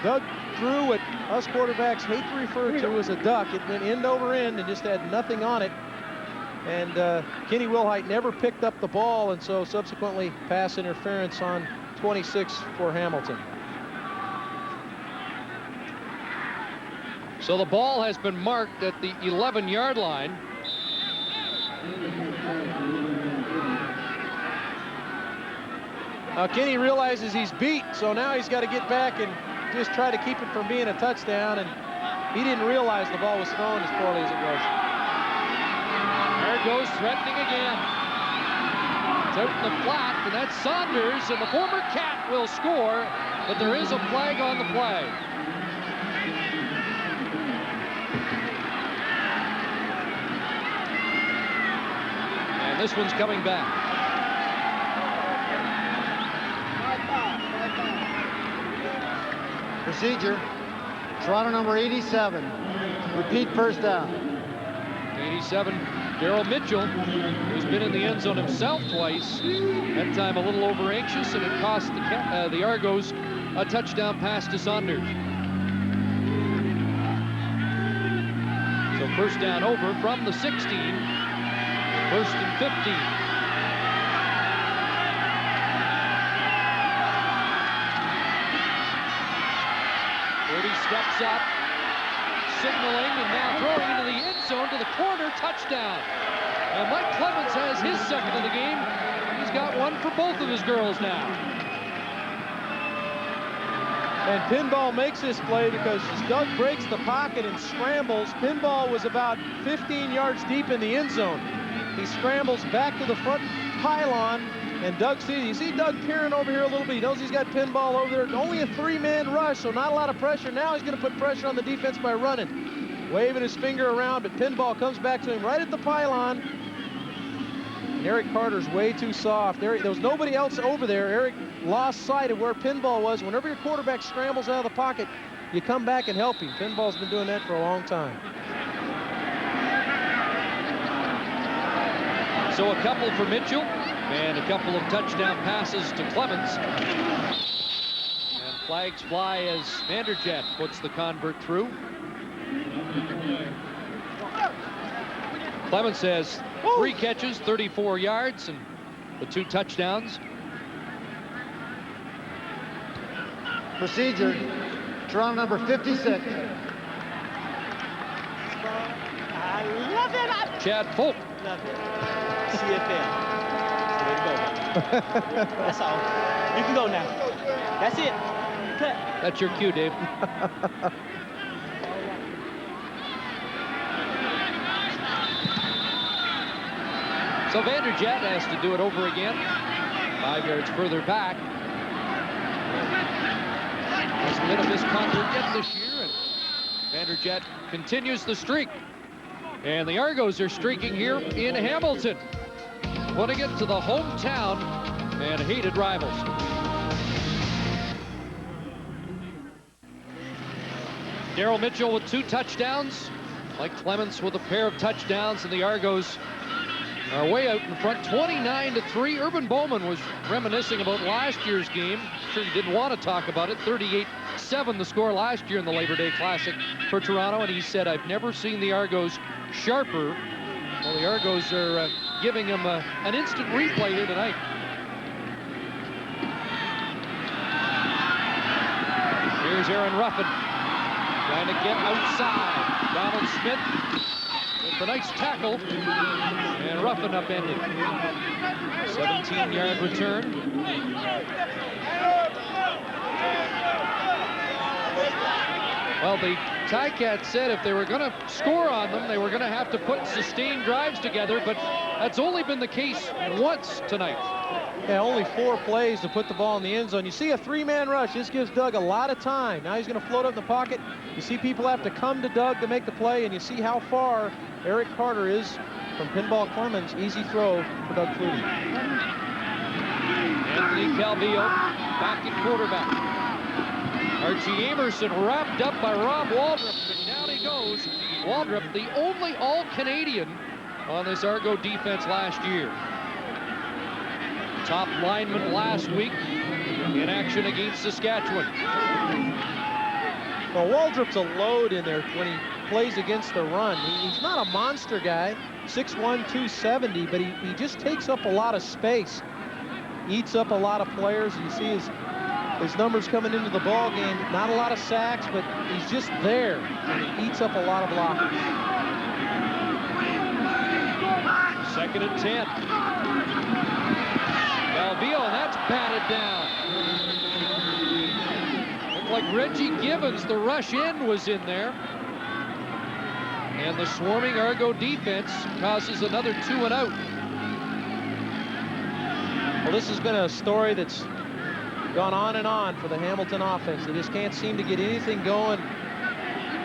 Doug threw what us quarterbacks hate to refer to as a duck. It went end over end and just had nothing on it. And Kenny Wilhite never picked up the ball, and so subsequently pass interference on 26 for Hamilton. So the ball has been marked at the 11-yard line. Now Kenny realizes he's beat, so now he's got to get back and just try to keep it from being a touchdown, and he didn't realize the ball was thrown as poorly as it was. There it goes, threatening again. It's out in the flat, and that's Saunders, and the former Cat will score, but there is a flag on the play. And this one's coming back. Procedure, Toronto number 87. Repeat first down. 87, Daryl Mitchell, who's been in the end zone himself twice. That time a little over anxious, and it cost the Argos a touchdown pass to Saunders. So first down over from the 16, first and 15. Steps up, signaling, and now throwing into the end zone to the corner, touchdown. And Mike Clemens has his second of the game. He's got one for both of his girls now. And Pinball makes this play because Doug breaks the pocket and scrambles. Pinball was about 15 yards deep in the end zone. He scrambles back to the front pylon, and Doug sees, you see Doug peering over here a little bit. He knows he's got Pinball over there. Only a 3-man rush, so not a lot of pressure. Now he's going to put pressure on the defense by running. Waving his finger around, but Pinball comes back to him right at the pylon. And Eric Carter's way too soft. There was nobody else over there. Eric lost sight of where Pinball was. Whenever your quarterback scrambles out of the pocket, you come back and help him. Pinball's been doing that for a long time. So a couple for Mitchell, and a couple of touchdown passes to Clemens. And flags fly as Vanderjagt puts the convert through. Clemens has 3 catches, 34 yards, and the 2 touchdowns. Procedure, Toronto number 56. I love it. Chad Folk. Love it. CFL. Way to go. That's all. You can go now. That's it. Cut. That's your cue, Dave. So Vanderjagt has to do it over again. 5 yards further back. Hasn't been a missed convert yet this year, and Vanderjagt continues the streak. And the Argos are streaking here in Hamilton. Want to get to the hometown and hated rivals. Daryl Mitchell with 2 touchdowns. Mike Clemens with a pair of touchdowns, and the Argos are way out in front, 29-3. Urban Bowman was reminiscing about last year's game. Sure he didn't want to talk about it. 38-7 the score last year in the Labor Day Classic for Toronto, and he said, I've never seen the Argos sharper. Well, the Argos are giving him an instant replay here tonight. Here's Aaron Ruffin trying to get outside. Donald Smith with a nice tackle, and Ruffin upended. 17-yard return. Well, the Ticats said if they were going to score on them, they were going to have to put sustained drives together, but that's only been the case once tonight. Yeah, only 4 plays to put the ball in the end zone. You see a 3-man rush. This gives Doug a lot of time. Now he's going to float up in the pocket. You see people have to come to Doug to make the play, and you see how far Eric Carter is from Pinball Clemens. Easy throw for Doug Flutie. Anthony Calvillo back at quarterback. Archie Amerson wrapped up by Rob Waldrop, and down he goes. Waldrop, the only All-Canadian on this Argo defense last year. Top lineman last week in action against Saskatchewan. Well, Waldrop's a load in there when he plays against the run. He's not a monster guy, 6'1", 270, but he just takes up a lot of space. Eats up a lot of players. You see his numbers coming into the ball game. Not a lot of sacks, but he's just there, and he eats up a lot of blockers. 2nd and 10. Calvillo, and that's batted down. Looked like Reggie Gibbons, the rush in, was in there. And the swarming Argo defense causes another 2 and out. Well, this has been a story that's gone on and on for the Hamilton offense. They just can't seem to get anything going.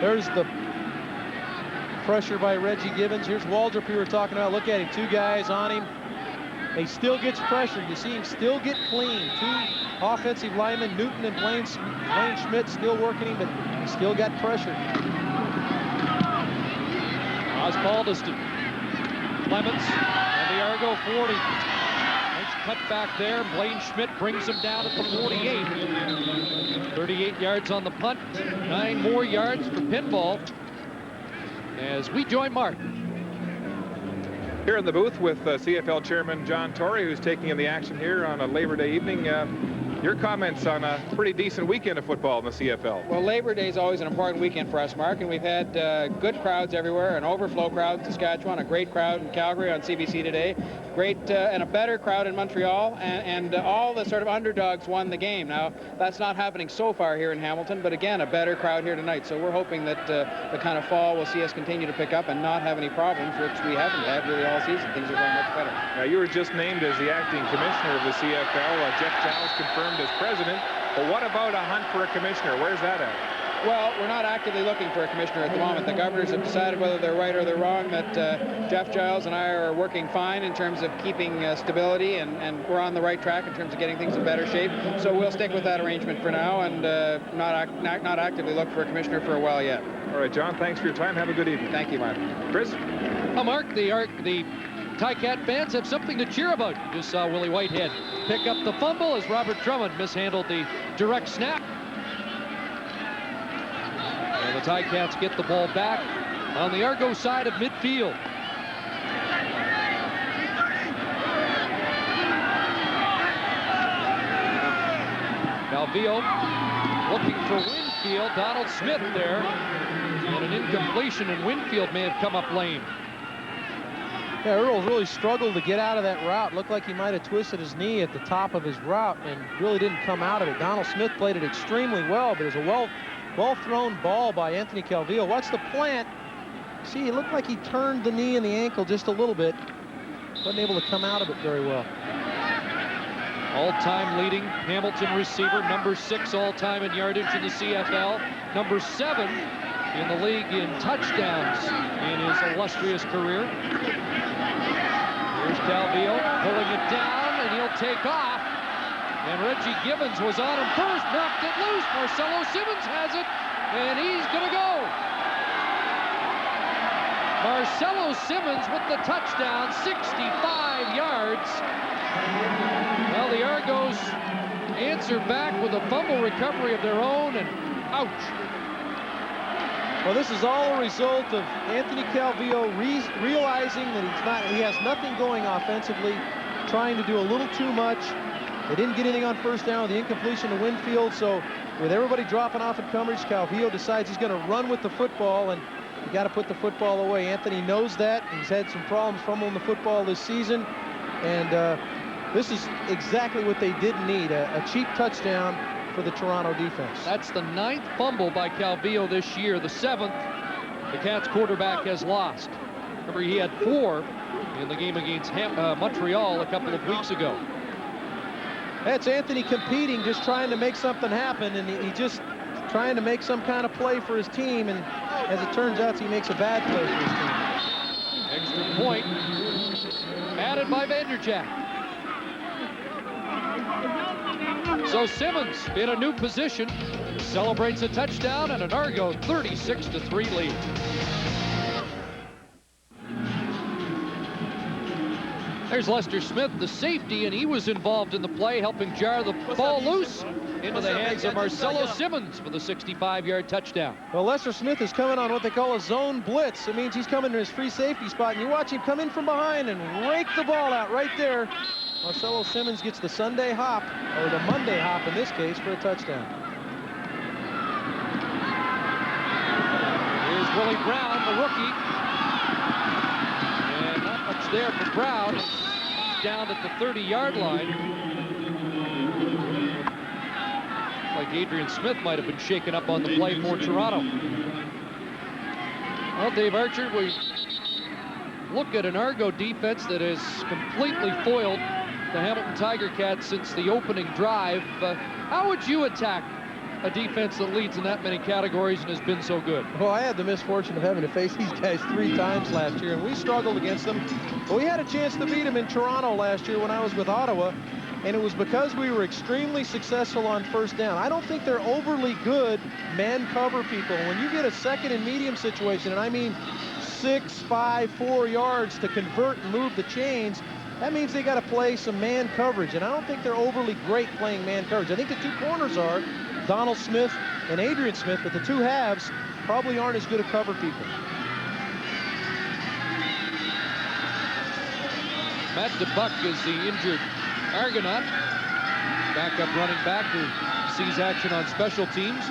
There's the pressure by Reggie Gibbons. Here's Waldrop we were talking about. Look at him, 2 guys on him. He still gets pressure. You see him still get clean. 2 offensive linemen, Newton and Blaine Schmidt, still working him, but he still got pressure. Osbaldiston, Clements, and the Argo 40. Nice cut back there. Blaine Schmidt brings him down at the 48. 38 yards on the punt, 9 more yards for pinball. As we join Mark. Here in the booth with CFL Chairman John Torrey, who's taking in the action here on a Labor Day evening. Your comments on a pretty decent weekend of football in the CFL. Well, Labor Day is always an important weekend for us, Mark, and we've had good crowds everywhere, an overflow crowd in Saskatchewan, a great crowd in Calgary on CBC today, great and a better crowd in Montreal, and all the sort of underdogs won the game. Now, that's not happening so far here in Hamilton, but again, a better crowd here tonight. So we're hoping that the kind of fall will see us continue to pick up and not have any problems, which we haven't had really all season. Things are going much better. Now, you were just named as the acting commissioner of the CFL. Jeff Giles confirmed as president. But what about a hunt for a commissioner? Where's that at? Well, we're not actively looking for a commissioner at the moment. The governors have decided, whether they're right or they're wrong, that Jeff Giles and I are working fine in terms of keeping stability, and we're on the right track in terms of getting things in better shape. So we'll stick with that arrangement for now and not actively look for a commissioner for a while yet. All right, John, thanks for your time. Have a good evening. Thank you, Mark. Chris? Well, Mark, the Ticat fans have something to cheer about. You just saw Willie Whitehead pick up the fumble as Robert Drummond mishandled the direct snap. And the Ticats get the ball back on the Argo side of midfield. Calvillo looking for Winfield. Donald Smith there. And an incompletion, and Winfield may have come up lame. Yeah, Earl really struggled to get out of that route. Looked like he might have twisted his knee at the top of his route and really didn't come out of it. Donald Smith played it extremely well, but it was a well-thrown ball by Anthony Calvillo. Watch the plant. See, it looked like he turned the knee and the ankle just a little bit. Wasn't able to come out of it very well. All-time leading Hamilton receiver, number 6 all-time in yardage in the CFL, number 7 in the league in touchdowns in his illustrious career. Here's Calvillo pulling it down, and he'll take off. And Reggie Gibbons was on him first, knocked it loose. Marcelo Simmons has it, and he's going to go. Marcelo Simmons with the touchdown, 65 yards. Well, the Argos answer back with a fumble recovery of their own, and ouch. Well, this is all a result of Anthony Calvillo realizing that he has nothing going offensively, trying to do a little too much. They didn't get anything on first down with the incompletion to Winfield, so with everybody dropping off in coverage, Calvillo decides he's going to run with the football, and you got to put the football away. Anthony knows that. He's had some problems fumbling the football this season, and this is exactly what they didn't need, a cheap touchdown for the Toronto defense. That's the 9th fumble by Calvillo this year, the 7th the Cats quarterback has lost. Remember, he had 4 in the game against Montreal a couple of weeks ago. That's Anthony competing, just trying to make something happen, and he just trying to make some kind of play for his team, and as it turns out, he makes a bad play for his team. Extra point added by Vanderjack. So Simmons in a new position celebrates a touchdown and an Argo 36-3 lead. There's Lester Smith, the safety, and he was involved in the play, helping jar the ball loose into the hands of Marcelo Simmons for the 65-yard touchdown. Well, Lester Smith is coming on what they call a zone blitz. It means he's coming to his free safety spot, and you watch him come in from behind and rake the ball out right there. Marcelo Simmons gets the Sunday hop, or the Monday hop in this case, for a touchdown. Here's Willie Brown, the rookie. And not much there for Brown. He's down at the 30-yard line. Like Adrian Smith might have been shaken up on the play for Toronto. Well, Dave Archer, we look at an Argo defense that has completely foiled the Hamilton Tiger Cats since the opening drive. How would you attack a defense that leads in that many categories and has been so good? Well, I had the misfortune of having to face these guys 3 times last year, and we struggled against them. But we had a chance to beat them in Toronto last year when I was with Ottawa, and it was because we were extremely successful on first down. I don't think they're overly good man cover people. When you get a second and medium situation, and I mean 6, 5, 4 yards to convert and move the chains, that means they got to play some man coverage, and I don't think they're overly great playing man coverage. I think the 2 corners are Donald Smith and Adrian Smith, but the 2 halves probably aren't as good at cover people. Matt DeBuck is the injured Argonaut, backup running back who sees action on special teams.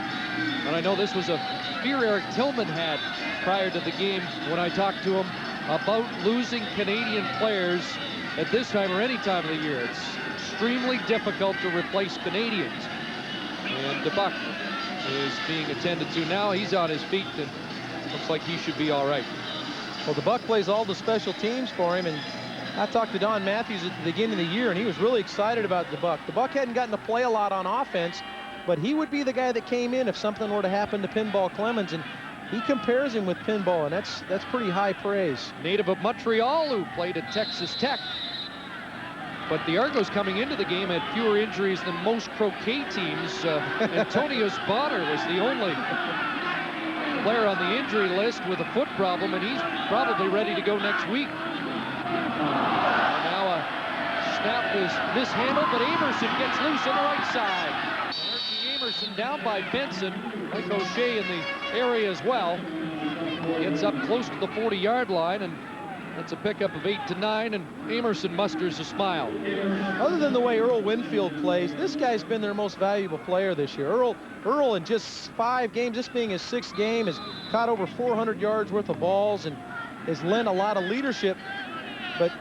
And I know this was a fear Eric Tillman had prior to the game when I talked to him about losing Canadian players at this time or any time of the year. It's extremely difficult to replace Canadians. And DeBuck is being attended to now. He's on his feet and looks like he should be all right. Well, DeBuck plays all the special teams for him, and I talked to Don Matthews at the beginning of the year, and he was really excited about DeBuck. DeBuck hadn't gotten to play a lot on offense, but he would be the guy that came in if something were to happen to Pinball Clemens, and he compares him with Pinball, and that's pretty high praise. Native of Montreal, who played at Texas Tech. But the Argos coming into the game had fewer injuries than most croquet teams. Antonius Bonner was the only player on the injury list with a foot problem, and he's probably ready to go next week. Now a snap is mishandled, but Amerson gets loose on the right side. Archie Amerson down by Benson. Mike O'Shea in the area as well. Gets up close to the 40-yard line, and that's a pickup of 8 to 9, and Amerson musters a smile. Other than the way Earl Winfield plays, this guy's been their most valuable player this year. Earl in just 5 games, this being his 6th game, has caught over 400 yards worth of balls and has lent a lot of leadership.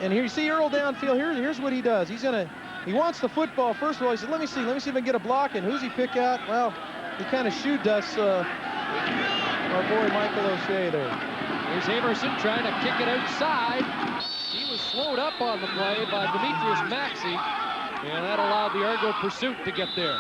And here you see Earl downfield. Here's what he does. He wants the football. First of all, he said, let me see if I can get a block. And who's he pick out? Well, he kind of shoe dusts our boy Michael O'Shea there. Here's Amerson trying to kick it outside. He was slowed up on the play by Demetrius Maxey, and that allowed the Argo pursuit to get there.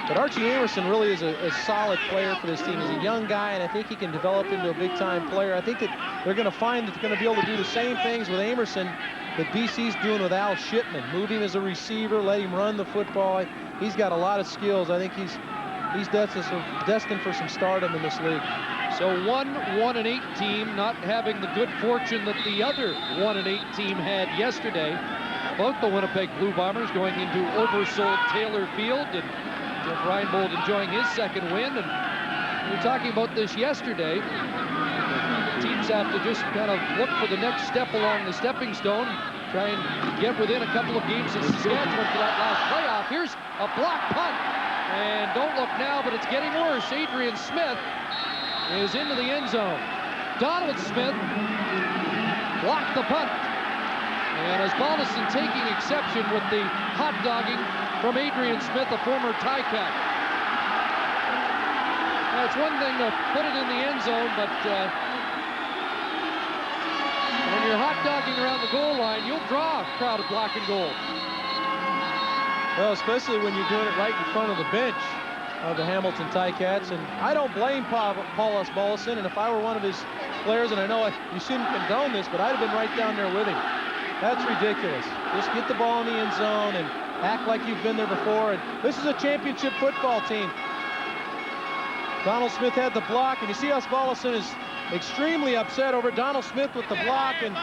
But Archie Amerson really is a solid player for this team. He's a young guy, and I think he can develop into a big-time player. I think that they're going to find that they're going to be able to do the same things with Amerson that BC's doing with Al Shipman. Move him as a receiver, let him run the football. He's got a lot of skills. I think he's destined for some stardom in this league. So 1-8 team not having the good fortune that the other 1-8 team had yesterday. Both the Winnipeg Blue Bombers going into oversold Taylor Field, and Jeff Reinbold enjoying his 2nd win. And we were talking about this yesterday. Teams have to just kind of look for the next step along the stepping stone, try and get within a couple of games of Saskatchewan for that last playoff. Here's a block punt. And don't look now, but it's getting worse. Adrian Smith is into the end zone. Donald Smith blocked the punt. And Osbaldiston taking exception with the hot dogging from Adrian Smith, a former Ticat. Now, it's one thing to put it in the end zone, but when you're hot dogging around the goal line, you'll draw a crowd of black and gold. Well, especially when you're doing it right in front of the bench of the Hamilton Ticats. And I don't blame Paul Osbaldiston. And if I were one of his players, and I know you shouldn't condone this, but I'd have been right down there with him. That's ridiculous. Just get the ball in the end zone and act like you've been there before. And this is a championship football team. Donald Smith had the block, and you see Osbaldiston is extremely upset over Donald Smith with the block, and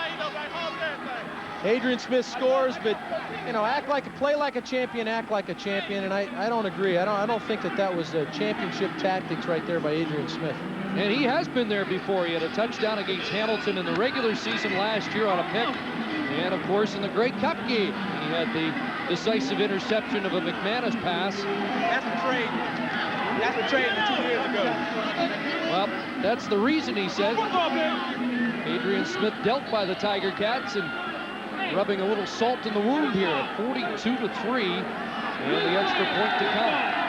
Adrian Smith scores. But you know, play like a champion, act like a champion, and I don't agree. I don't think that was championship tactics right there by Adrian Smith. And he has been there before. He had a touchdown against Hamilton in the regular season last year on a pick. And, of course, in the Grey Cup game, he had the decisive interception of a McManus pass. That's the trade. That's the trade 2 years ago. Well, that's the reason, he said. Adrian Smith dealt by the Tiger Cats and rubbing a little salt in the wound here at 42-3. And the extra point to come.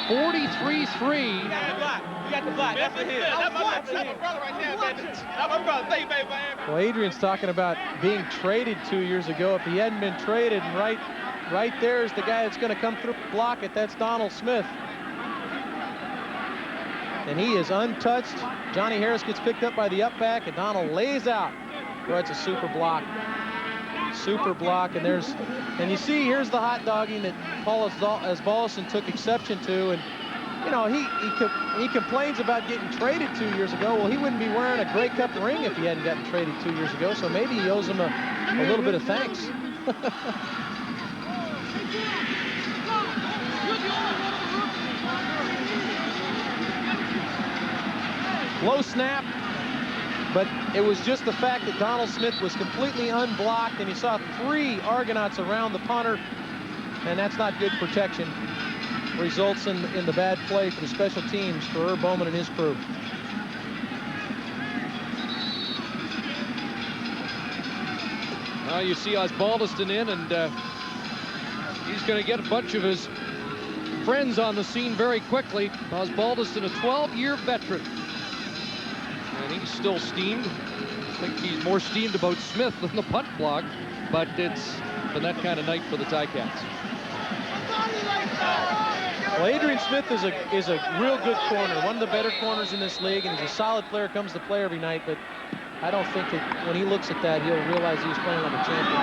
43-3. You got the block. That's for him. That's my brother right there, baby. That's my brother. Thank you, baby. Well, Adrian's talking about being traded 2 years ago. If he hadn't been traded, and right there is the guy that's going to come through and block it. That's Donald Smith. And he is untouched. Johnny Harris gets picked up by the up back, and Donald lays out. Boy, it's a super block. Super block, and you see here's the hot dogging that Paul Asbaldiston took exception to, and you know he complains about getting traded 2 years ago. Well, he wouldn't be wearing a Grey Cup ring if he hadn't gotten traded 2 years ago, so maybe he owes him a little bit of thanks. Low snap. But it was just the fact that Donald Smith was completely unblocked, and he saw 3 Argonauts around the punter, and that's not good protection. Results in the bad play for the special teams for Herb Bowman and his crew. Now you see Asbaldiston in, and he's going to get a bunch of his friends on the scene very quickly. Asbaldiston, a 12-year veteran. And he's still steamed. I think he's more steamed about Smith than the punt block, but it's been that kind of night for the Ticats. Well, Adrian Smith is a real good corner, one of the better corners in this league, and he's a solid player, comes to play every night, but I don't think that when he looks at that, he'll realize he's playing like a champion.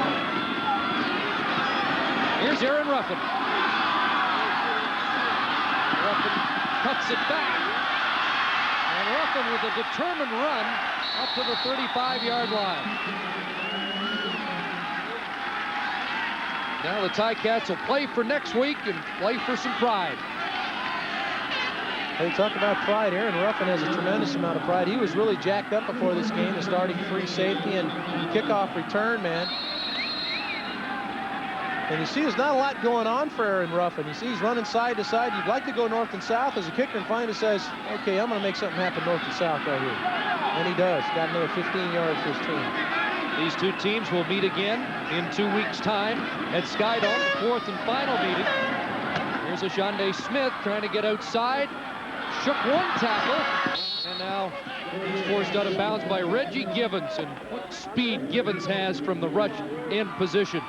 Here's Aaron Ruffin. Ruffin cuts it back. And Ruffin with a determined run up to the 35-yard line. Now the Ticats will play for next week and play for some pride. They talk about pride. Aaron Ruffin has a tremendous amount of pride. He was really jacked up before this game, the starting free safety and kickoff return man. And you see there's not a lot going on for Aaron Ruffin. You see he's running side to side. You'd like to go north and south as a kicker, and finally says, okay, I'm going to make something happen north and south right here. And he does. Got another 15 yards for his team. These two teams will meet again in 2 weeks' time at Skydome, the 4th and final meeting. Here's Ashande Smith trying to get outside. Shook one tackle, and now he's forced out of bounds by Reggie Givens. And what speed Givens has from the rush end position.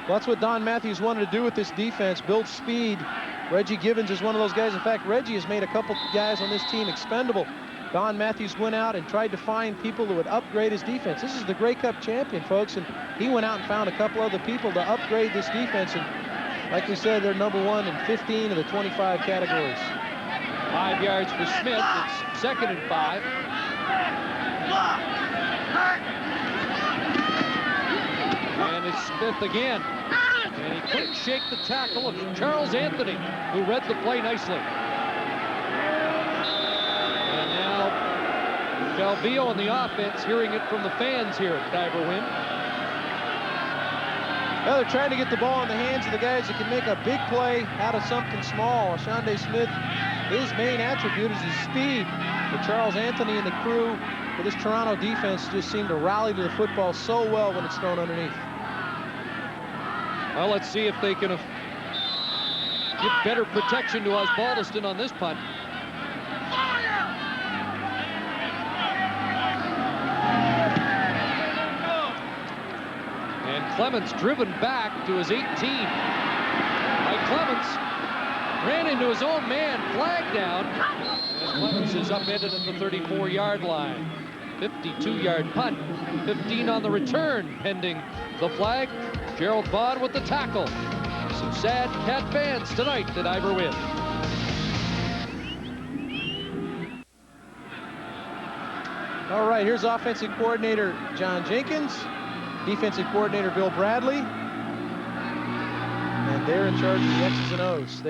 Well, that's what Don Matthews wanted to do with this defense, build speed. Reggie Givens is one of those guys. In fact, Reggie has made a couple guys on this team expendable. Don Matthews went out and tried to find people who would upgrade his defense. This is the Grey Cup champion, folks, and he went out and found a couple other people to upgrade this defense. And like we said, they're #1 in 15 of the 25 categories. 5 yards for Smith. It's 2nd and 5. And it's Smith again. And he couldn't shake the tackle of Charles Anthony, who read the play nicely. And now Calvillo on the offense, hearing it from the fans here at Diver Wind. Well, they're trying to get the ball in the hands of the guys that can make a big play out of something small. Ashande Smith, his main attribute is his speed. But Charles Anthony and the crew for this Toronto defense just seem to rally to the football so well when it's thrown underneath. Well, let's see if they can give better protection to Asbaldiston on this punt. And Clements driven back to his 18. Mike Clements ran into his own man, flag down. And Clements is upended at the 34-yard line. 52-yard punt, 15 on the return, pending the flag. Gerald Bond with the tackle. Some sad Cat fans tonight at Ivor Wynn. All right, here's offensive coordinator John Jenkins, defensive coordinator Bill Bradley, and they're in charge of the X's and O's.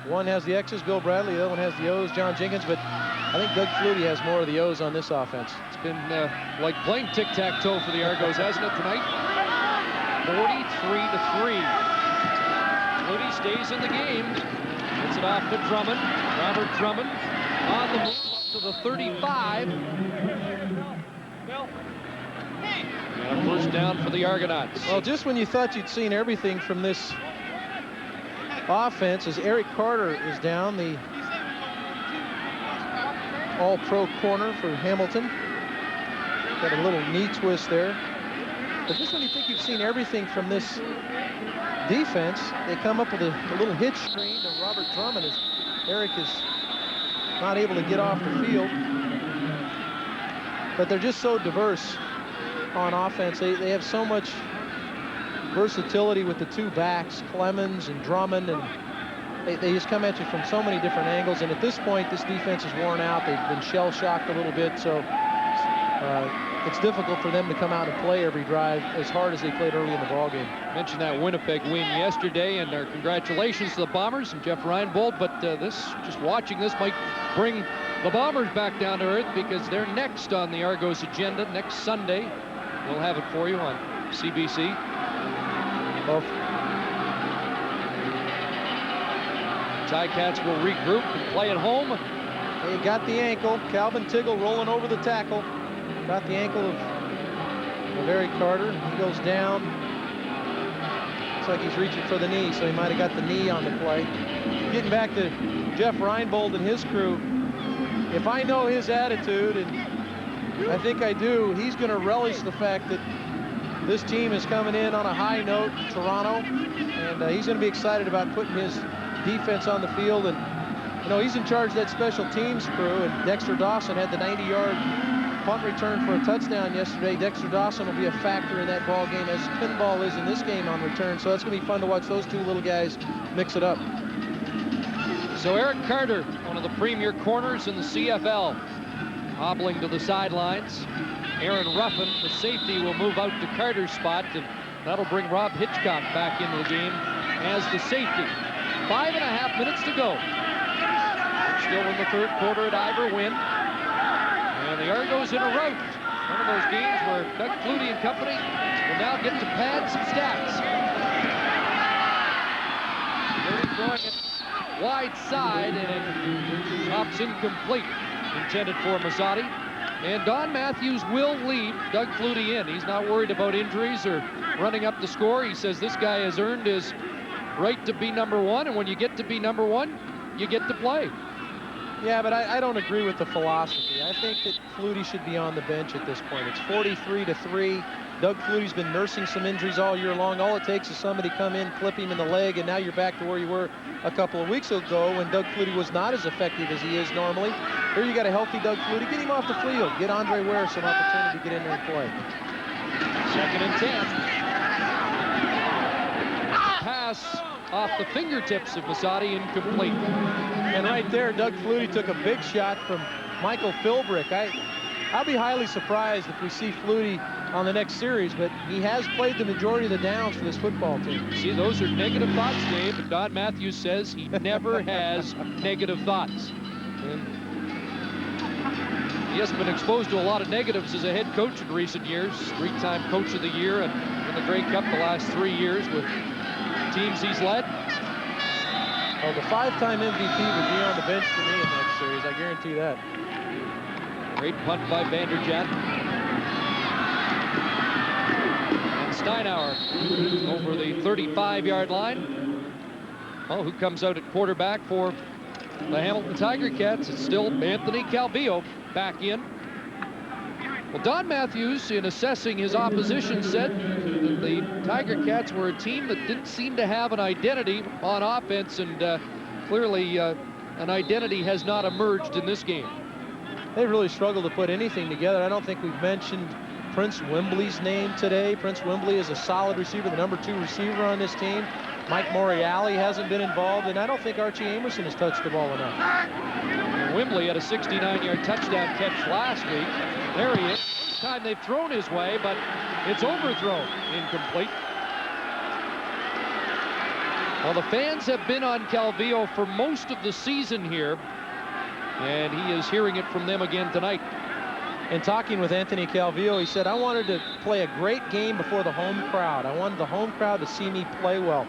One has the X's, Bill Bradley, the other one has the O's, John Jenkins, but I think Doug Flutie has more of the O's on this offense. It's been like playing tic-tac-toe for the Argos, hasn't it, tonight? 43-3. Flutie stays in the game. Gets it off to Drummond. Robert Drummond on the move up to the 35. And a first down for the Argonauts. Well, just when you thought you'd seen everything from this offense, as Eric Carter is down, the all-pro corner for Hamilton. Got a little knee twist there. But just when you think you've seen everything from this defense, they come up with a little hitch screen to Robert Drummond as Eric is not able to get off the field. But they're just so diverse on offense. They have so much versatility with the two backs, Clemens and Drummond, and they just come at you from so many different angles. And at this point, this defense is worn out. They've been shell-shocked a little bit, so it's difficult for them to come out and play every drive as hard as they played early in the ballgame. Mentioned that Winnipeg win yesterday, and our congratulations to the Bombers and Jeff Reinbold, but just watching this might bring the Bombers back down to earth, because they're next on the Argos agenda next Sunday. We'll have it for you on CBC. Well, Ticats will regroup and play at home. They got the ankle. Calvin Tiggle rolling over the tackle. Got the ankle of Eric Carter. He goes down. Looks like he's reaching for the knee, so he might have got the knee on the play. Getting back to Jeff Reinbold and his crew, if I know his attitude, and I think I do, he's going to relish the fact that this team is coming in on a high note in Toronto, and he's going to be excited about putting his defense on the field. And you know, he's in charge of that special teams crew, and Dexter Dawson had the 90-yard punt return for a touchdown yesterday. Dexter Dawson will be a factor in that ball game, as pinball is in this game on return. So it's going to be fun to watch those two little guys mix it up. So Eric Carter, one of the premier corners in the CFL, hobbling to the sidelines. Aaron Ruffin, the safety, will move out to Carter's spot, and that'll bring Rob Hitchcock back into the game as the safety. 5.5 minutes to go. We're still in the third quarter at Ivor Wynn. And the Argos in a rout. One of those games where Doug Flutie and company will now get to pad some stats. Flutie throwing it wide side, and it drops incomplete. Intended for Mazzotti. And Don Matthews will lead Doug Flutie in. He's not worried about injuries or running up the score. He says this guy has earned his right to be number one, and when you get to be number one, you get to play. Yeah, but I don't agree with the philosophy. I think that Flutie should be on the bench at this point. It's 43-3. Doug Flutie's been nursing some injuries all year long. All it takes is somebody come in, clip him in the leg, and now you're back to where you were a couple of weeks ago when Doug Flutie was not as effective as he is normally. Here you got a healthy Doug Flutie. Get him off the field. Get Andre Ware some opportunity to get in there and play. 2nd and 10. Pass off the fingertips of Mazzotti, incomplete. And right there, Doug Flutie took a big shot from Michael Philbrick. I'll be highly surprised if we see Flutie on the next series, but he has played the majority of the downs for this football team. See, those are negative thoughts, Dave, and Don Matthews says he never has negative thoughts. And he hasn't been exposed to a lot of negatives as a head coach in recent years. 3-time coach of the year and in the Grey Cup the last 3 years with teams he's led. Well, the 5-time MVP would be on the bench for me in that series, I guarantee that. Great punt by Vanderjagt. And Steinauer over the 35-yard line. Oh, who comes out at quarterback for the Hamilton Tiger Cats? It's still Anthony Calvillo back in. Well, Don Matthews, in assessing his opposition, said that the Tiger Cats were a team that didn't seem to have an identity on offense, and clearly an identity has not emerged in this game. They've really struggled to put anything together. I don't think we've mentioned Prince Wembley's name today. Prince Wembley is a solid receiver, the #2 receiver on this team. Mike Moriali hasn't been involved, and I don't think Archie Amerson has touched the ball enough. And Wembley had a 69-yard touchdown catch last week. There he is. First time they've thrown his way, but it's overthrown. Incomplete. Well, the fans have been on Calvillo for most of the season here, and he is hearing it from them again tonight. In talking with Anthony Calvillo, he said, I wanted to play a great game before the home crowd. I wanted the home crowd to see me play well.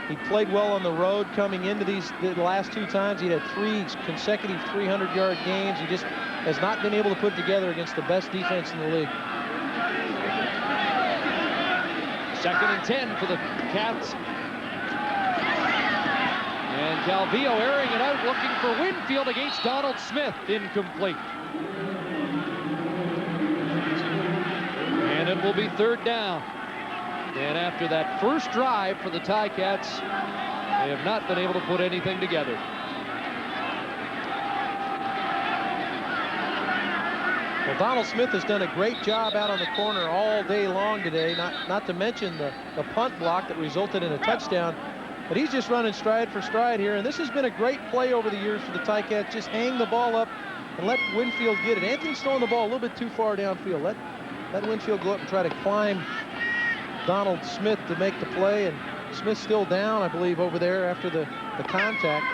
He played well on the road coming into the last 2 times. He had 3 consecutive 300-yard games. He just has not been able to put together against the best defense in the league. 2nd and 10 for the Cats. And Calvillo airing it out, looking for Winfield against Donald Smith. Incomplete. And it will be 3rd down. And after that first drive for the Ticats, they have not been able to put anything together. Well, Donald Smith has done a great job out on the corner all day long today, not to mention the punt block that resulted in a touchdown. But he's just running stride for stride here, and this has been a great play over the years for the Ticats. Just hang the ball up and let Winfield get it. Anthony's throwing the ball a little bit too far downfield. Let Winfield go up and try to climb Donald Smith to make the play, and Smith's still down, I believe, over there after the contact.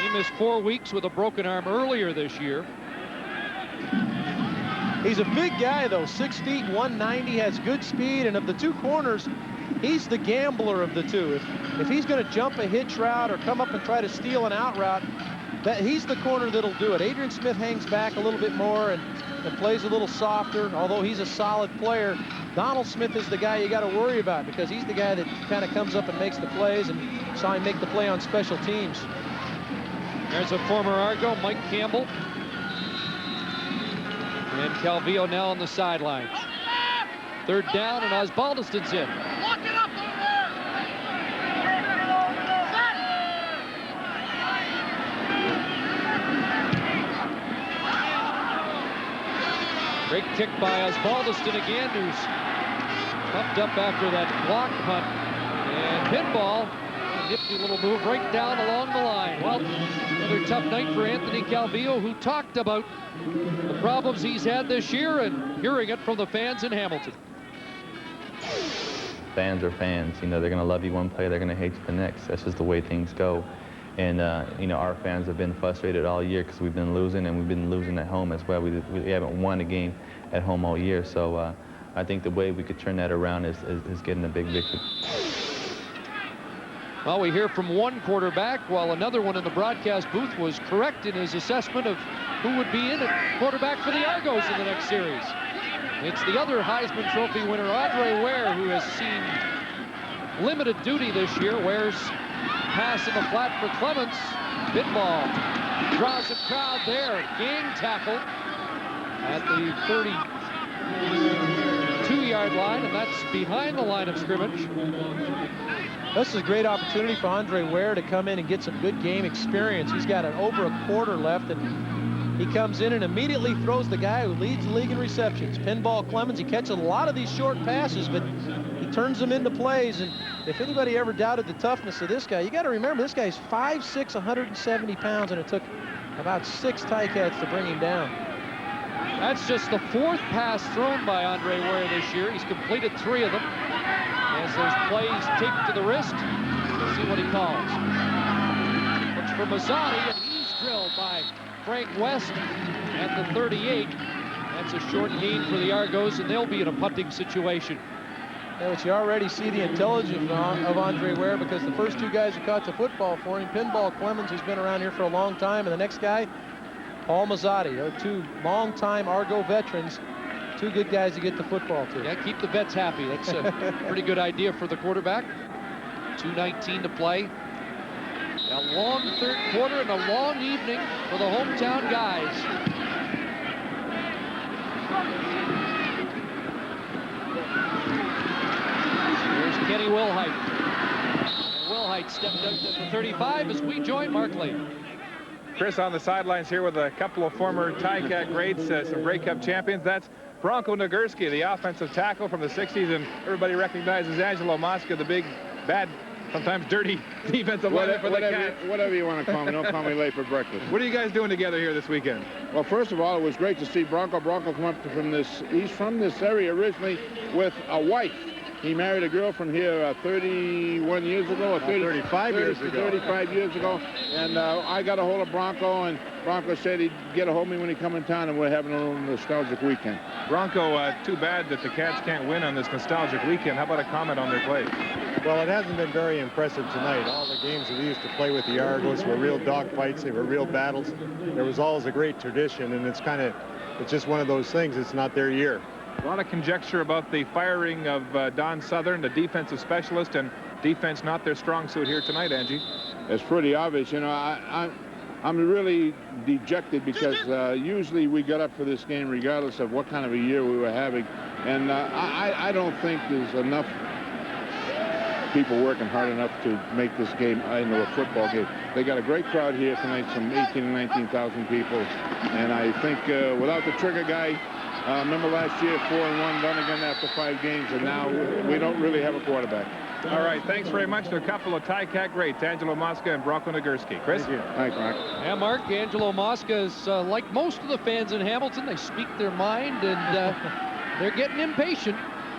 He missed 4 weeks with a broken arm earlier this year. He's a big guy, though, 6 feet, 190, has good speed, and of the 2 corners, he's the gambler of the 2. If he's going to jump a hitch route or come up and try to steal an out route, he's the corner that'll do it. Adrian Smith hangs back a little bit more and plays a little softer, although he's a solid player. Donald Smith is the guy you got to worry about because he's the guy that kind of comes up and makes the plays, and saw him make the play on special teams. There's a former Argo, Mike Campbell. And Calvillo now on the sideline. 3rd down, and Osbaldiston's in. Lock it up over there! Great kick by Osbaldiston again, who's pumped up after that block punt. And pinball, a nifty little move right down along the line. Well, another tough night for Anthony Calvillo, who talked about the problems he's had this year, and hearing it from the fans in Hamilton. Fans are fans. You know, they're going to love you one play, they're going to hate you the next. That's just the way things go. And, you know, our fans have been frustrated all year because we've been losing, and we've been losing at home as well. We haven't won a game at home all year. So I think the way we could turn that around is getting a big victory. Well, we hear from one quarterback, while another one in the broadcast booth was correct in his assessment of who would be in at quarterback for the Argos in the next series. It's the other Heisman Trophy winner, Andre Ware, who has seen limited duty this year. Ware's pass in the flat for Clements. Pinball draws a crowd there. Gang tackle at the 32-yard line, and that's behind the line of scrimmage. This is a great opportunity for Andre Ware to come in and get some good game experience. He's got over a quarter left, and he comes in and immediately throws the guy who leads the league in receptions, Pinball Clemens. He catches a lot of these short passes, but he turns them into plays. And if anybody ever doubted the toughness of this guy, you got to remember this guy's 5'6", 170 pounds, and it took about 6 Ticats to bring him down. That's just the 4th pass thrown by Andre Ware this year. He's completed 3 of them. As those plays take to the wrist, we'll see what he calls. Looks for Mazzotti, and he's drilled by Frank West at the 38. That's a short gain for the Argos, and they'll be in a punting situation. Yeah, but you already see the intelligence of Andre Ware, because the first 2 guys who caught the football for him, Pinball Clemens, who's been around here for a long time, and the next guy, Paul Mazzotti. They're 2 longtime Argo veterans. 2 good guys to get the football to. Yeah, keep the vets happy. That's a pretty good idea for the quarterback. 2:19 to play. A long 3rd quarter and a long evening for the hometown guys. Here's Kenny Wilhite. And Wilhite stepped up to the 35 as we join Mark Lee. Chris on the sidelines here with a couple of former Ticat greats, some Grey Cup champions. That's Bronco Nagurski, the offensive tackle from the 60s, and everybody recognizes Angelo Mosca, the big, bad, sometimes dirty defensive lineman for the Cats. Whatever you want to call me. Don't call me late for breakfast. What are you guys doing together here this weekend? Well, first of all, it was great to see Bronco. Bronco come up from this. He's from this area originally with a wife. He married a girl from here 31 years ago, or 35 years ago. 35 years ago. And I got a hold of Bronco, and Bronco said he'd get a hold of me when he come in town, and we're having a little nostalgic weekend. Bronco, too bad that the Cats can't win on this nostalgic weekend. How about a comment on their play? Well, it hasn't been very impressive tonight. All the games that we used to play with the Argos were real dogfights. They were real battles. There was always a great tradition, and it's just one of those things. It's not their year. A lot of conjecture about the firing of Don Southern, the defensive specialist, and defense not their strong suit here tonight, Angie. It's pretty obvious. You know, I'm really dejected because usually we got up for this game regardless of what kind of a year we were having. And I don't think there's enough people working hard enough to make this game into a football game. They got a great crowd here tonight, some 18,000 and 19,000 people. And I think without the trigger guy, remember last year, 4-1, done again after 5 games, and now we don't really have a quarterback. All right, thanks very much to a couple of Ticat greats, Angelo Mosca and Bronco Nagurski. Chris? Thank you. Thanks, Mark. Yeah, Mark, Angelo Mosca is like most of the fans in Hamilton. They speak their mind, and they're getting impatient.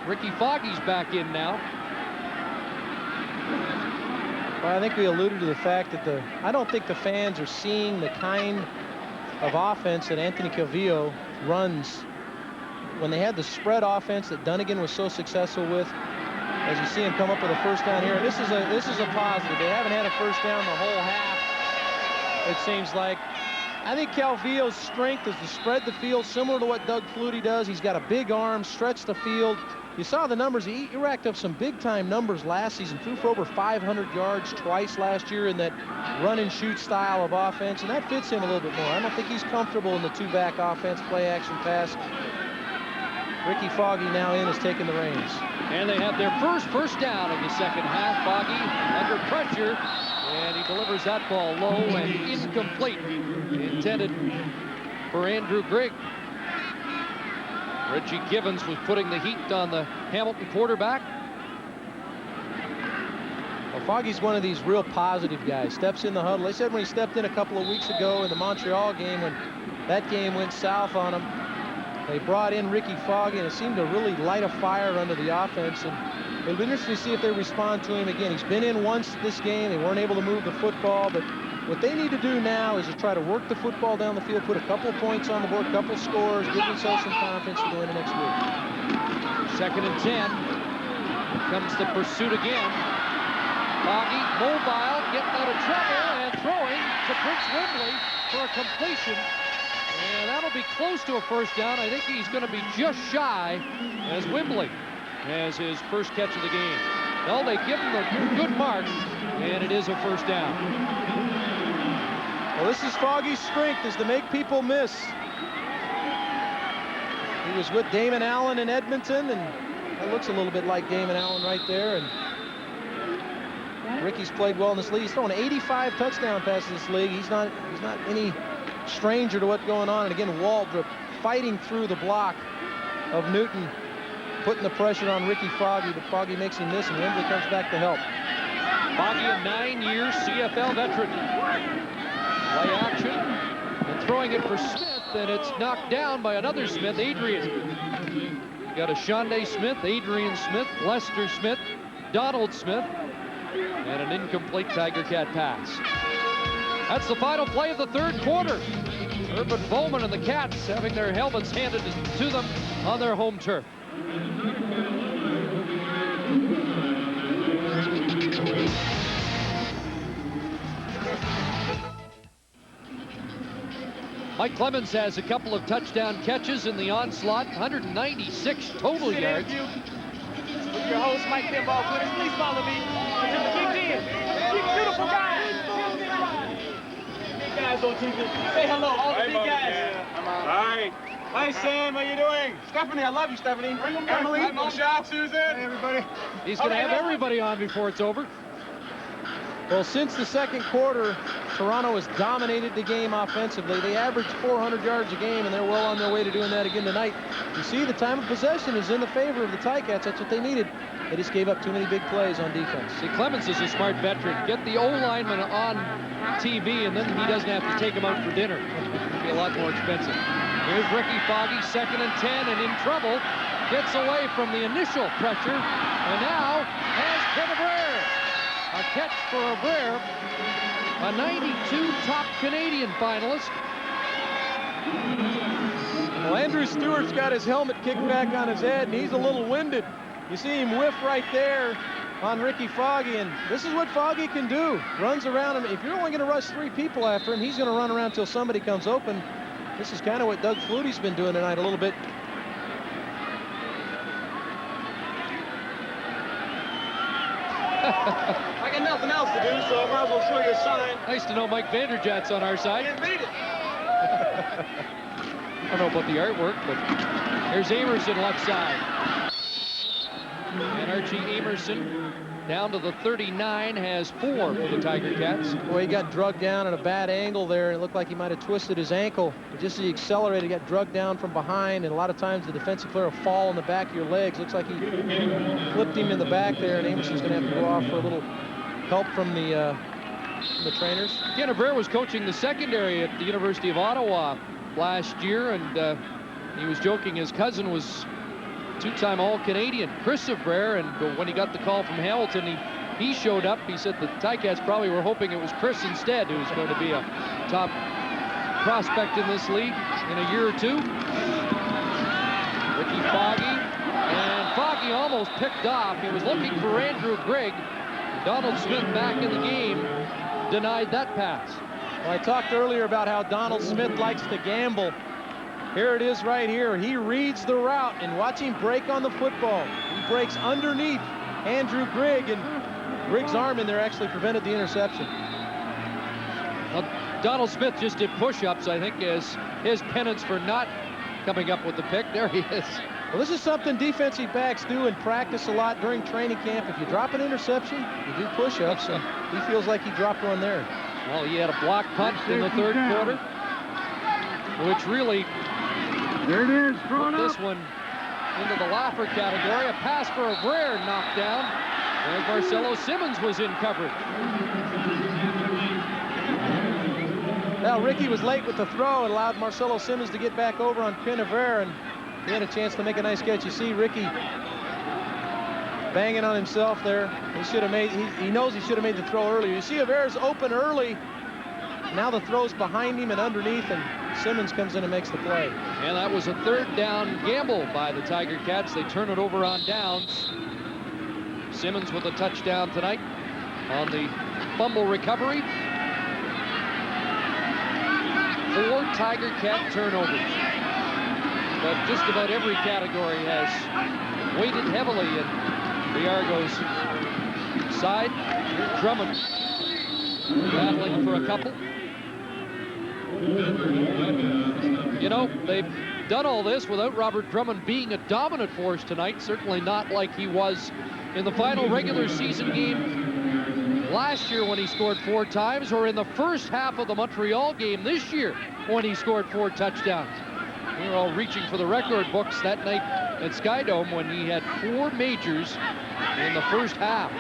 Ricky Foggy's back in now. Well, I think we alluded to the fact that I don't think the fans are seeing the kind of offense that Anthony Calvillo runs. When they had the spread offense that Dunnigan was so successful with, as you see him come up with a first down here, and this is a positive. They haven't had a first down the whole half, it seems like. I think Calvillo's strength is to spread the field, similar to what Doug Flutie does. He's got a big arm, stretch the field. You saw the numbers. He racked up some big-time numbers last season. Threw for over 500 yards twice last year in that run-and-shoot style of offense, and that fits him a little bit more. I don't think he's comfortable in the two-back offense, play-action pass. Ricky Foggy now is taking the reins. And they have their first down of the second half. Foggy under pressure, and he delivers that ball low and incomplete. Intended for Andrew Grigg. Reggie Givens was putting the heat on the Hamilton quarterback. Well, Foggy's one of these real positive guys. Steps in the huddle. They said when he stepped in a couple of weeks ago in the Montreal game, when that game went south on him, they brought in Ricky Foggy, and it seemed to really light a fire under the offense. And it'll be interesting to see if they respond to him again. He's been in once this game. They weren't able to move the football, but what they need to do now is to try to work the football down the field, put a couple of points on the board, a couple of scores, give themselves some confidence to go into next week. 2nd and 10. Here comes the pursuit again. Foggy, mobile, getting out of trouble, and throwing to Prince Wimbley for a completion. And that'll be close to a first down. I think he's going to be just shy as Wimbley has his first catch of the game. Well, they give him a good mark, and it is a first down. Well, this is Foggy's strength, is to make people miss. He was with Damon Allen in Edmonton, and that looks a little bit like Damon Allen right there. And Ricky's played well in this league. He's thrown 85 touchdown passes in this league. He's not any stranger to what's going on. And again, Waldrop fighting through the block of Newton, putting the pressure on Ricky Foggy, but Foggy makes him miss, and Wimbley comes back to help. Foggy, a 9-year CFL veteran. Play action, and throwing it for Smith, and it's knocked down by another Smith, Adrian. You got a Shonda Smith, Adrian Smith, Lester Smith, Donald Smith, and an incomplete Tiger Cat pass. That's the final play of the third quarter. Urban Bowman and the Cats having their helmets handed to them on their home turf. Mike Clemens has a couple of touchdown catches in the onslaught, 196 total yards. With your host, Mike Kimball. Please follow me. Beautiful guys. Big guys on TV. Say hello, all the big guys. Hi. Hi, Sam. How you doing? Stephanie, I love you, Stephanie. Emily, Shot, Susan. Hey, everybody. He's going to have everybody on before it's over. Well, since the second quarter, Toronto has dominated the game offensively. They average 400 yards a game, and they're well on their way to doing that again tonight. You see, the time of possession is in the favor of the Ticats. That's what they needed. They just gave up too many big plays on defense. See, Clemens is a smart veteran. Get the O-lineman on TV, and then he doesn't have to take him out for dinner. It'd be a lot more expensive. Here's Ricky Foggy, 2nd and 10, and in trouble. Gets away from the initial pressure, and now has Ken Abraire. A catch for Abraire, a 92 top Canadian finalist. Well, Andrew Stewart's got his helmet kicked back on his head, and he's a little winded. You see him whiff right there on Ricky Foggy, and this is what Foggy can do. Runs around him. If you're only going to rush 3 people after him, he's going to run around until somebody comes open. This is kind of what Doug Flutie's been doing tonight a little bit. I got nothing else to do, so I might as well show you a sign. Nice to know Mike Vanderjagt's on our side. Can't beat it. I don't know about the artwork, but here's Amerson left side. And Archie Amerson down to the 39, has 4 for the Tiger Cats. Well, he got drugged down at a bad angle there, and it looked like he might have twisted his ankle. But just as he accelerated, he got drugged down from behind, and a lot of times the defensive player will fall in the back of your legs. Looks like he flipped him in the back there, and Amerson's going to have to go off for a little help from the trainers. Ken Abraire was coaching the secondary at the University of Ottawa last year, and he was joking his cousin was 2-time All-Canadian, Chris Abraire, and when he got the call from Hamilton, he showed up. He said the Ticats probably were hoping it was Chris instead, who's going to be a top prospect in this league in a year or 2. Ricky Foggy, and Foggy almost picked off. He was looking for Andrew Grigg. Donald Smith back in the game denied that pass. Well, I talked earlier about how Donald Smith likes to gamble. Here it is right here. He reads the route, and watch him break on the football. He breaks underneath Andrew Grigg, and Grigg's arm in there actually prevented the interception. Well, Donald Smith just did push-ups, I think, as his penance for not coming up with the pick. There he is. Well, this is something defensive backs do and practice a lot during training camp. If you drop an interception, you do push-ups, and he feels like he dropped one there. Well, he had a block punt in the 3rd quarter, which really there it is, put this one into the laugher category. A pass for Abraire knocked down, and Marcelo Simmons was in coverage. Now, Ricky was late with the throw. It allowed Marcelo Simmons to get back over on Ken Abraire, and he had a chance to make a nice catch. You see Ricky banging on himself there. He should have made, he knows he should have made the throw earlier. You see Abraire's open early. Now the throw's behind him and underneath, and Simmons comes in and makes the play. And that was a 3rd down gamble by the Tiger Cats. They turn it over on downs. Simmons with a touchdown tonight on the fumble recovery. 4 Tiger Cat turnovers. But just about every category has weighted heavily in the Argos side. Drummond battling for a couple. You know, they've done all this without Robert Drummond being a dominant force tonight. Certainly not like he was in the final regular season game last year when he scored 4 times, or in the first half of the Montreal game this year when he scored 4 touchdowns. We were all reaching for the record books that night at Skydome when he had 4 majors in the first half.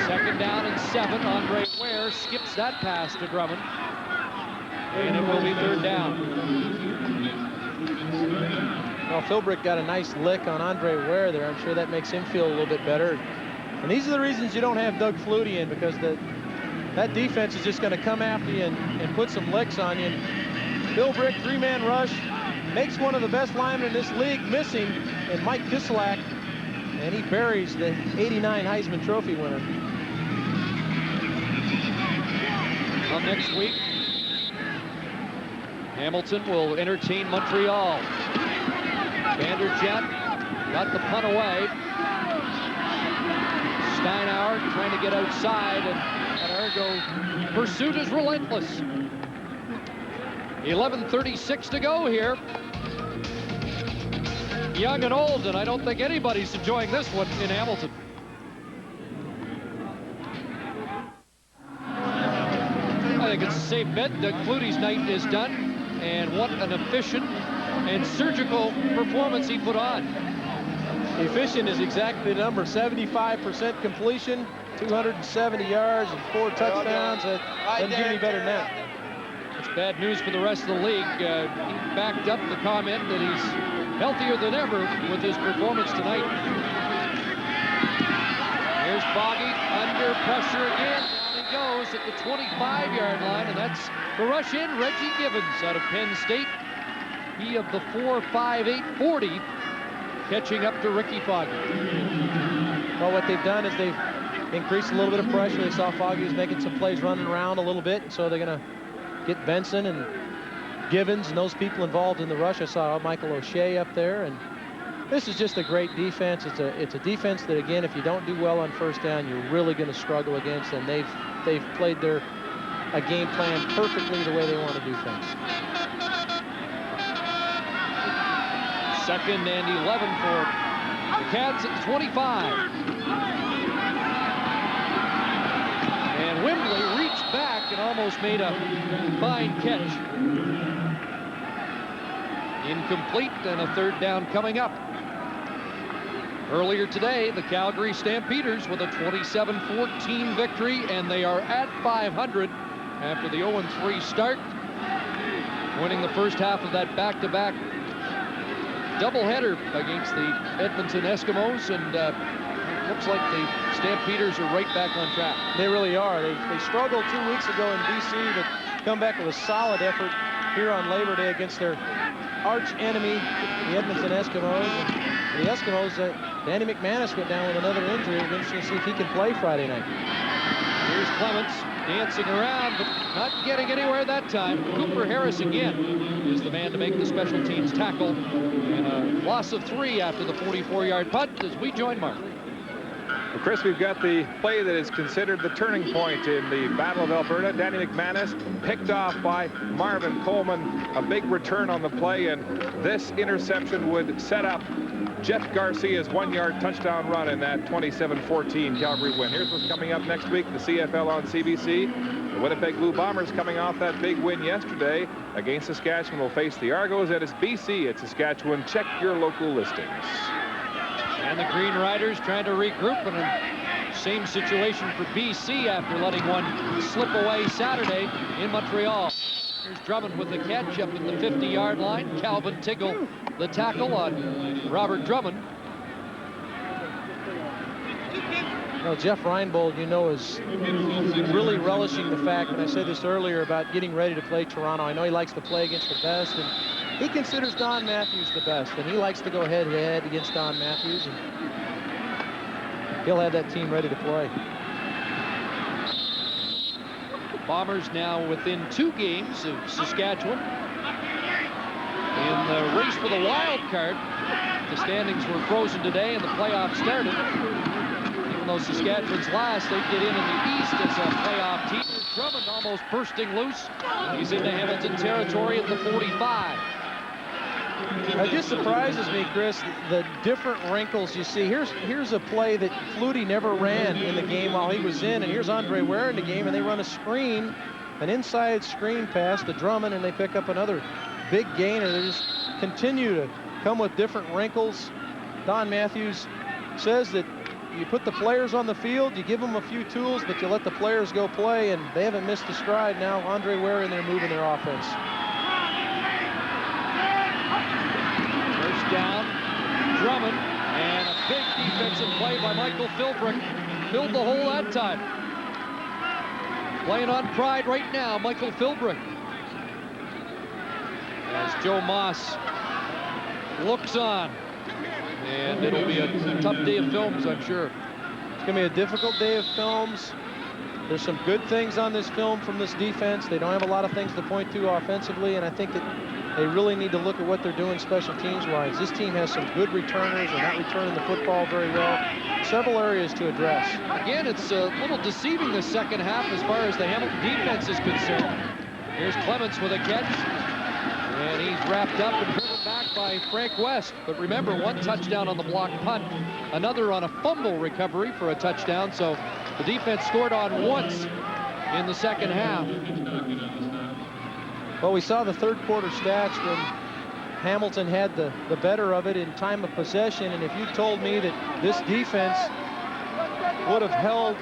2nd down and 7. Andre Ware skips that pass to Drummond, and it will be 3rd down. Well, Philbrick got a nice lick on Andre Ware there. I'm sure that makes him feel a little bit better. And these are the reasons you don't have Doug Flutie in, because that defense is just going to come after you and put some licks on you. Philbrick, 3-man rush, makes one of the best linemen in this league missing, and Mike Kislak, and he buries the '89 Heisman Trophy winner. Well, next week, Hamilton will entertain Montreal. Vanderjagt got the punt away. Steinauer trying to get outside, and Argo pursuit is relentless. 11:36 to go here. Young and old, and I don't think anybody's enjoying this one in Hamilton. I think it's a safe bet that Clutie's night is done. And what an efficient and surgical performance he put on. Efficient is exactly the number. 75% completion, 270 yards, and 4 touchdowns. That doesn't get any better than that. It's bad news for the rest of the league. He backed up the comment that he's healthier than ever with his performance tonight. Here's Foggy under pressure again. Down he goes at the 25-yard line, and that's the rush in. Reggie Givens out of Penn State. He of the 4.58 40, catching up to Ricky Foggy. Well, what they've done is they've increased a little bit of pressure. They saw Foggy was making some plays running around a little bit, and so they're going to get Benson and Givens and those people involved in the rush. I saw Michael O'Shea up there, and this is just a great defense. It's a defense that, again, if you don't do well on first down, you're really going to struggle against, and they've played a game plan perfectly the way they want to do things. 2nd and 11 for the Cats at the 25. And Wembley reached back and almost made a fine catch. Incomplete, and a 3rd down coming up. Earlier today, the Calgary Stampeders with a 27-14 victory, and they are at 500 after the 0-3 start, winning the first half of that back-to-back doubleheader against the Edmonton Eskimos, and looks like the Stampeders are right back on track. They really are. They struggled 2 weeks ago in BC, but come back with a solid effort here on Labor Day against their arch enemy, the Edmonton Eskimos. And the Eskimos, Danny McManus went down with another injury. We're going to see if he can play Friday night. Here's Clements dancing around, but not getting anywhere that time. Cooper Harris again is the man to make the special teams tackle. And a loss of 3 after the 44-yard punt as we join Mark. Well, Chris, we've got the play that is considered the turning point in the Battle of Alberta. Danny McManus picked off by Marvin Coleman. A big return on the play, and this interception would set up Jeff Garcia's 1-yard touchdown run in that 27-14 Calgary win. Here's what's coming up next week, the CFL on CBC. The Winnipeg Blue Bombers, coming off that big win yesterday against Saskatchewan, will face the Argos. That is BC at Saskatchewan. Check your local listings. And the Green Riders trying to regroup, and same situation for BC after letting one slip away Saturday in Montreal. Here's Drummond with the catch up at the 50-yard line. Calvin Tiggle, the tackle on Robert Drummond. Well, Jeff Reinbold, you know, is really relishing the fact, and I said this earlier about getting ready to play Toronto. I know he likes to play against the best, and he considers Don Matthews the best, and he likes to go head-to-head against Don Matthews, and he'll have that team ready to play. Bombers now within 2 games of Saskatchewan. In the race for the wild card, the standings were frozen today and the playoffs started. Even though Saskatchewan's last, they get in the East as a playoff team. Drummond almost bursting loose. He's into Hamilton territory at the 45. It just surprises me, Chris, the different wrinkles you see. Here's a play that Flutie never ran in the game while he was in, and here's Andre Ware in the game, and they run a screen, an inside screen pass to Drummond, and they pick up another big gain, and they just continue to come with different wrinkles. Don Matthews says that you put the players on the field, you give them a few tools, but you let the players go play, and they haven't missed a stride now. Andre Ware in there moving their offense. Down, Drummond, and a big defensive play by Michael Philbrick. Filled the hole that time. Playing on pride right now, Michael Philbrick. As Joe Moss looks on. And it'll be a tough day of films, I'm sure. It's going to be a difficult day of films. There's some good things on this film from this defense. They don't have a lot of things to point to offensively, and I think that they really need to look at what they're doing special teams-wise. This team has some good returners. They're not returning the football very well. Several areas to address. Again, it's a little deceiving the second half as far as the Hamilton defense is concerned. Here's Clements with a catch. And he's wrapped up and driven back by Frank West. But remember, 1 touchdown on the block punt, another on a fumble recovery for a touchdown. So the defense scored on once in the second half. Well, we saw the third quarter stats when Hamilton had the better of it in time of possession, and if you told me that this defense would have held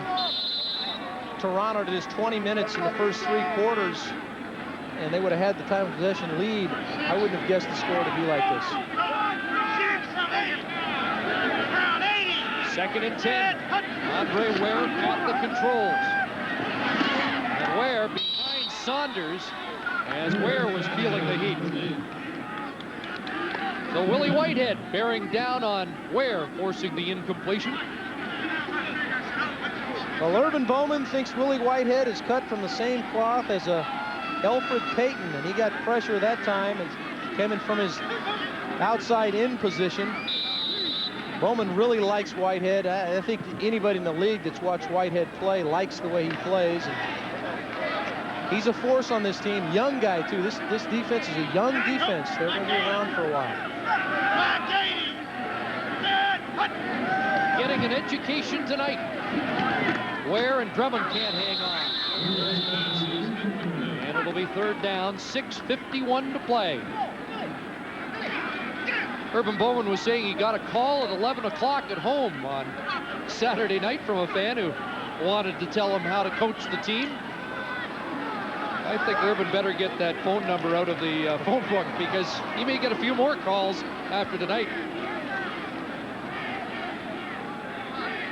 Toronto to just 20 minutes in the first 3 quarters and they would have had the time of possession lead, I wouldn't have guessed the score to be like this. 2nd and 10. Andre Ware got the controls. And Ware behind Saunders as Ware was feeling the heat. So Willie Whitehead bearing down on Ware, forcing the incompletion. Well, Urban Bowman thinks Willie Whitehead is cut from the same cloth as Elfrid Payton, and he got pressure that time as coming from his outside in position. Bowman really likes Whitehead. I think anybody in the league that's watched Whitehead play likes the way he plays. And he's a force on this team. Young guy, too. This defense is a young defense. They're going to be around for a while. Getting an education tonight. Ware and Drummond can't hang on. And it'll be 3rd down, 6:51 to play. Urban Bowman was saying he got a call at 11 o'clock at home on Saturday night from a fan who wanted to tell him how to coach the team. I think Urban better get that phone number out of the phone book, because he may get a few more calls after tonight.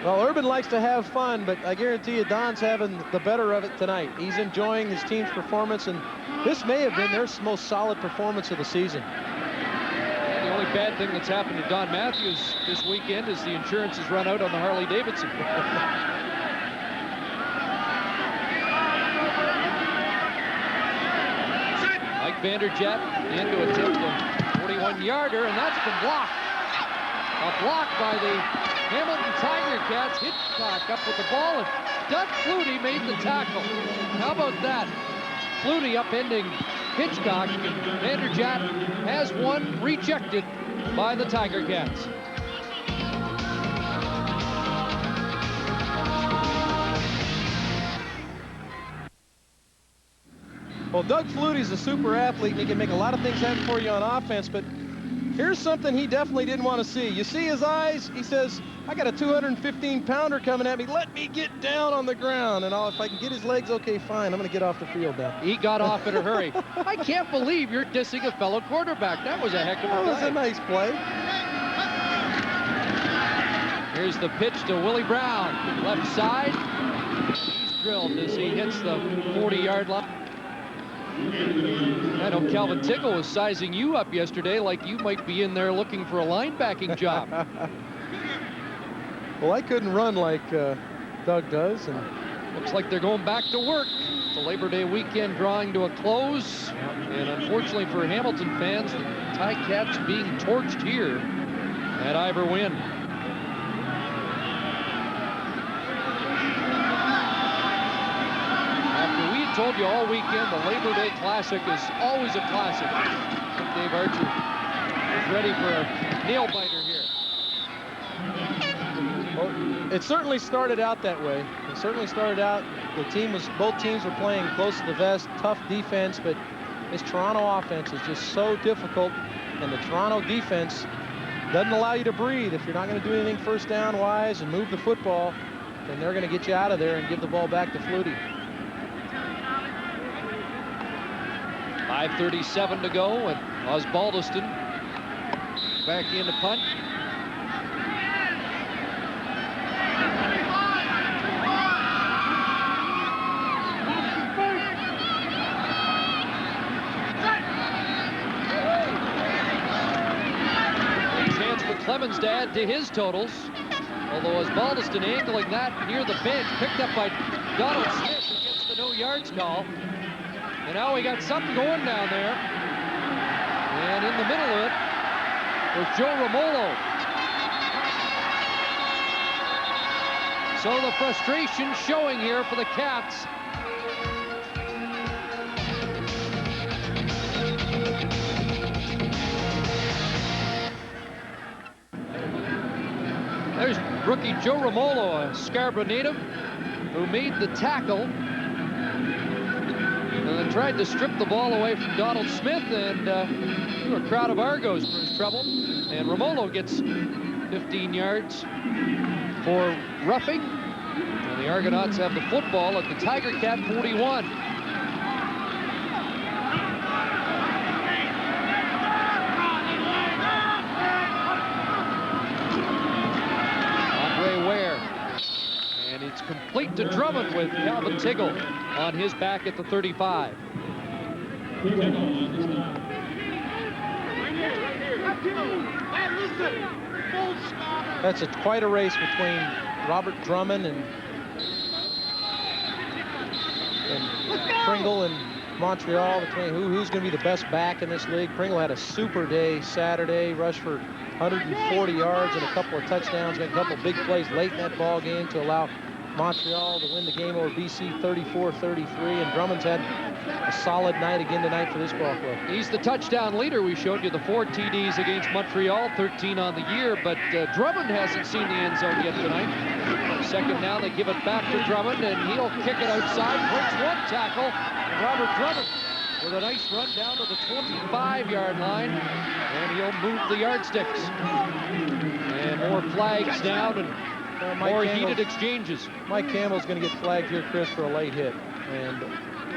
Well, Urban likes to have fun, but I guarantee you Don's having the better of it tonight. He's enjoying his team's performance, and this may have been their most solid performance of the season. The only bad thing that's happened to Don Matthews this weekend is the insurance has run out on the Harley Davidson. Mike Vanderjagt into a tip, the 41-yarder, and that's been blocked. A block by the Hamilton Tiger Cats. Hitchcock up with the ball, and Doug Flutie made the tackle. How about that? Flutie upending Hitchcock. Vanderjagt has one rejected by the Tiger Cats. Well, Doug Flutie's a super athlete, and he can make a lot of things happen for you on offense, but here's something he definitely didn't want to see. You see his eyes? He says, I got a 215-pounder coming at me. Let me get down on the ground. And if I can get his legs, okay, fine. I'm going to get off the field now. He got off in a hurry. I can't believe you're dissing a fellow quarterback. That was a heck of a play. That was a nice play. Here's the pitch to Willie Brown. Left side. He's drilled as he hits the 40-yard line. I know Calvin Tickle was sizing you up yesterday like you might be in there looking for a linebacking job. Well, I couldn't run like Doug does. And looks like they're going back to work. The Labor Day weekend drawing to a close. And unfortunately for Hamilton fans, the Ticats being torched here at Ivor Wynn. Told you all weekend the Labor Day Classic is always a classic. I think Dave Archer is ready for a nail-biter here. Well, it certainly started out that way. It certainly started out, both teams were playing close to the vest, tough defense, but this Toronto offense is just so difficult, and the Toronto defense doesn't allow you to breathe. If you're not going to do anything first down wise and move the football, then they're going to get you out of there and give the ball back to Flutie. 5:37 to go, and Osbaldiston back in to punt. Chance for Clemens to add to his totals, although Osbaldiston angling that near the bench, picked up by Donald Smith, who gets the no yards call. And now we got something going down there. And in the middle of it was Joe Romolo. So the frustration showing here for the Cats. There's rookie Joe Romolo, a Scarborough native, who made the tackle tried to strip the ball away from Donald Smith, and a crowd of Argos for his trouble. And Romolo gets 15 yards for roughing. And the Argonauts have the football at the Tiger Cat 41. And it's complete to Drummond with Calvin Tiggle on his back at the 35. That's quite a race between Robert Drummond and Pringle and Montreal, between who's going to be the best back in this league. Pringle had a super day Saturday, rushed for 140 yards and a couple of touchdowns, made a couple of big plays late in that ball game to allow Montreal to win the game over BC 34-33, and Drummond's had a solid night again tonight for this ball club. He's the touchdown leader. We showed you the 4 TDs against Montreal, 13 on the year, but Drummond hasn't seen the end zone yet tonight. Second down, they give it back to Drummond, and he'll kick it outside, breaks one tackle, and Robert Drummond with a nice run down to the 25-yard line, and he'll move the yardsticks. And more flags down, and more heated exchanges. Mike Campbell's going to get flagged here, Chris, for a late hit. And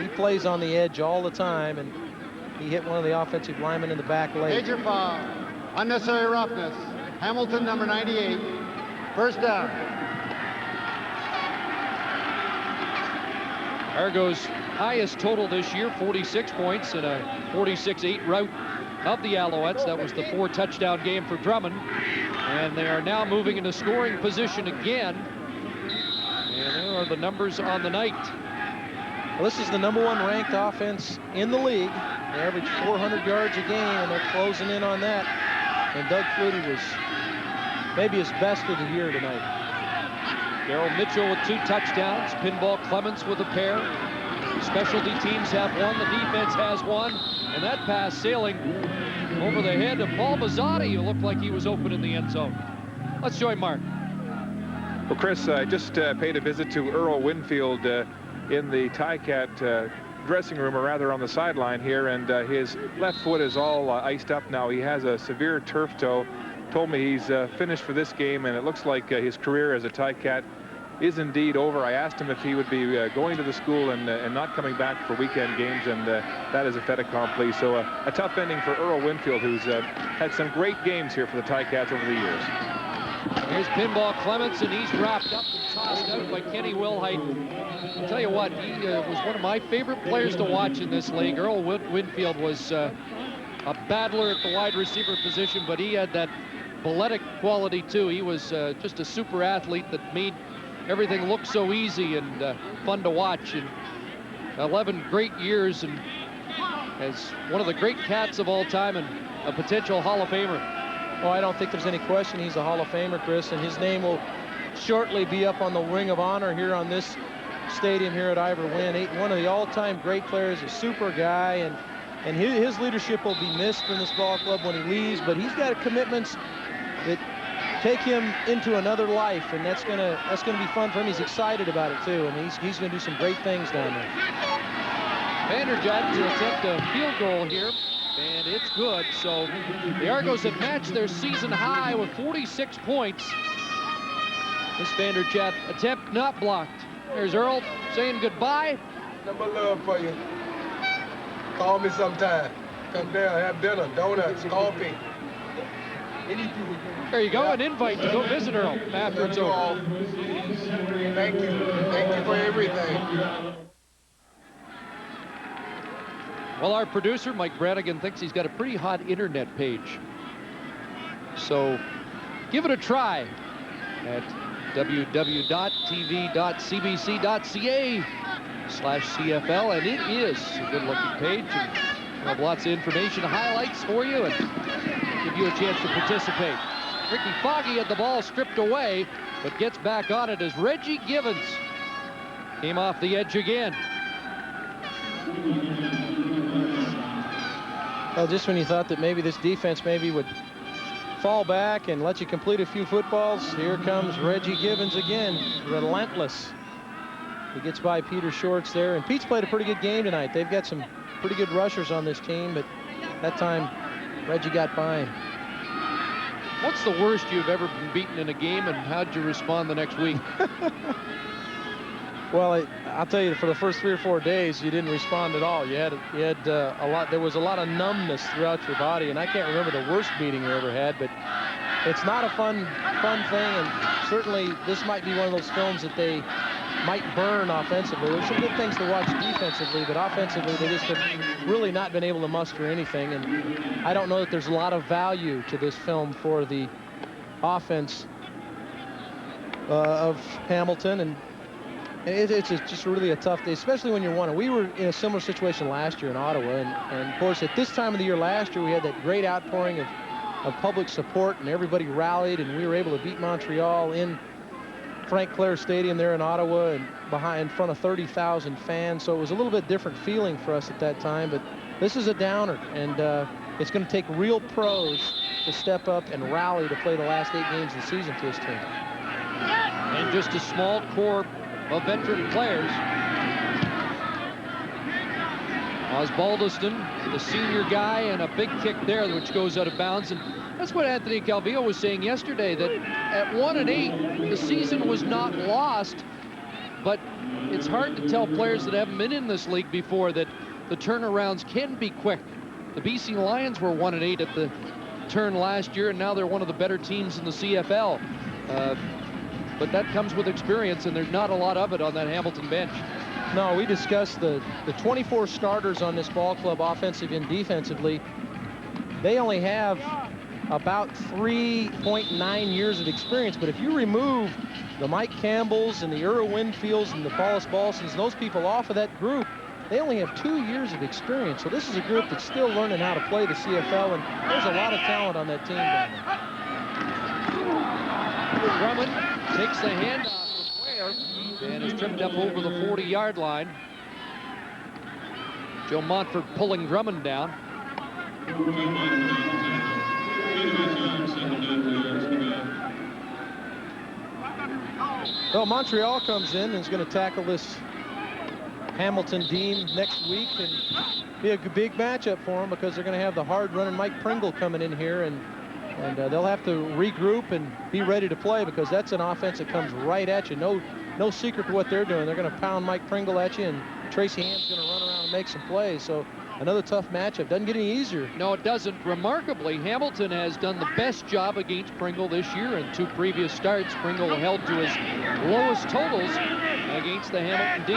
he plays on the edge all the time, and he hit one of the offensive linemen in the back late. Major foul. Unnecessary roughness. Hamilton, number 98. First down. Argos' highest total this year, 46 points in a 46-8 rout of the Alouettes. That was the 4-touchdown game for Drummond. And they are now moving into scoring position again. And there are the numbers on the night. Well, this is the #1 ranked offense in the league. They average 400 yards a game, and they're closing in on that. And Doug Flutie was maybe his best of the year tonight. Darryl Mitchell with 2 touchdowns. Pinball Clements with a pair. Specialty teams have 1. The defense has 1. And that pass sailing over the head of Paul Mazzotti, who looked like he was open in the end zone. Let's join Mark. Well, Chris, I just paid a visit to Earl Winfield in the Ticat dressing room, or rather on the sideline here, and his left foot is all iced up now. He has a severe turf toe. Told me he's finished for this game, and it looks like his career as a Ticat is indeed over. I asked him if he would be going to the school and not coming back for weekend games, and that is a fait accompli. So a tough ending for Earl Winfield, who's had some great games here for the Ticats over the years. Here's Pinball Clements, and he's wrapped up and tossed out by Kenny Wilhite. I'll tell you what, he was one of my favorite players to watch in this league. Earl Winfield was a battler at the wide receiver position, but he had that balletic quality too. He was just a super athlete that made everything look so easy and fun to watch. And 11 great years, and as one of the great cats of all time and a potential Hall of Famer. Oh, I don't think there's any question he's a Hall of Famer, Chris, and his name will shortly be up on the Ring of Honor here on this stadium here at Ivor Wynn. One of the all-time great players, a super guy, and his leadership will be missed in this ball club when he leaves, but he's got commitments that take him into another life, and that's gonna be fun for him. He's excited about it too, and he's gonna do some great things down there. Vanderjagt to attempt a field goal here, and it's good. So the Argos have matched their season high with 46 points. This Vanderjagt attempt not blocked. There's Earl saying goodbye. Number love for you. Call me sometime. Come down, have dinner, donuts, coffee. Anything. There you go, an invite to go visit Earl after it's over. Thank you. Thank you for everything. Well, our producer, Mike Brannigan, thinks he's got a pretty hot internet page. So give it a try at www.tv.cbc.ca/CFL, and it is a good-looking page. And we'll have lots of information, highlights for you, and give you a chance to participate. Ricky Foggy had the ball stripped away, but gets back on it as Reggie Givens came off the edge again. Well, just when you thought that maybe this defense would fall back and let you complete a few footballs, here comes Reggie Givens again, relentless. He gets by Peter Shorts there, and Pete's played a pretty good game tonight. They've got some pretty good rushers on this team, but that time Reggie got by him. What's the worst you've ever been beaten in a game, and how'd you respond the next week? Well, I'll tell you, for the first 3 or 4 days, you didn't respond at all. You had a lot. There was a lot of numbness throughout your body, and I can't remember the worst beating you ever had. But it's not a fun thing, and certainly this might be one of those films that they might burn offensively. There's some good things to watch defensively, but offensively they just have really not been able to muster anything. And I don't know that there's a lot of value to this film for the offense of Hamilton, and it's just really a tough day, especially when you're one. We were in a similar situation last year in Ottawa, and of course at this time of the year last year we had that great outpouring of public support, and everybody rallied, and we were able to beat Montreal in Frank Clair Stadium there in Ottawa, and in front of 30,000 fans. So it was a little bit different feeling for us at that time, but this is a downer, and it's going to take real pros to step up and rally to play the last 8 games of the season for this team. And just a small core of veteran players. Osbaldiston, the senior guy, and a big kick there which goes out of bounds. And that's what Anthony Calvillo was saying yesterday, that at 1-8 the season was not lost, but it's hard to tell players that haven't been in this league before that the turnarounds can be quick. The BC Lions were 1-8 at the turn last year, and now they're one of the better teams in the CFL. But that comes with experience, and there's not a lot of it on that Hamilton bench. No, we discussed the 24 starters on this ball club, offensive and defensively. They only have about 3.9 years of experience, but if you remove the Mike Campbells and the Earl Winfields and the Paulus Balsons, those people off of that group, they only have 2 years of experience. So this is a group that's still learning how to play the CFL, and there's a lot of talent on that team down there. Drummond takes the handoff from Ware and is tripped up over the 40-yard line. Joe Montfort pulling Drummond down. Well, Montreal comes in and is going to tackle this Hamilton team next week, and be a big matchup for them because they're going to have the hard-running Mike Pringle coming in here, and they'll have to regroup and be ready to play because that's an offense that comes right at you. No secret to what they're doing. They're going to pound Mike Pringle at you, and Tracy Ham's going to run around and make some plays. So another tough matchup. Doesn't get any easier. No, it doesn't. Remarkably, Hamilton has done the best job against Pringle this year. In 2 previous starts, Pringle held to his lowest totals against the Hamilton D.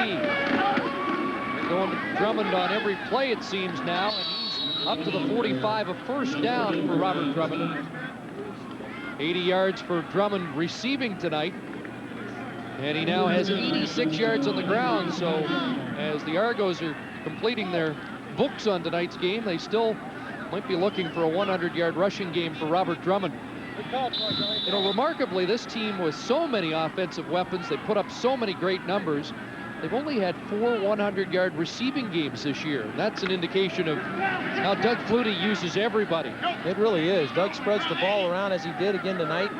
They're going to Drummond on every play, it seems now, and he's up to the 45, a first down for Robert Drummond. 80 yards for Drummond receiving tonight. And he now has 86 yards on the ground. So as the Argos are completing their books on tonight's game, they still might be looking for a 100-yard rushing game for Robert Drummond. You know, remarkably, this team with so many offensive weapons, they put up so many great numbers. They've only had 4 100-yard receiving games this year. That's an indication of how Doug Flutie uses everybody. It really is. Doug spreads the ball around as he did again tonight.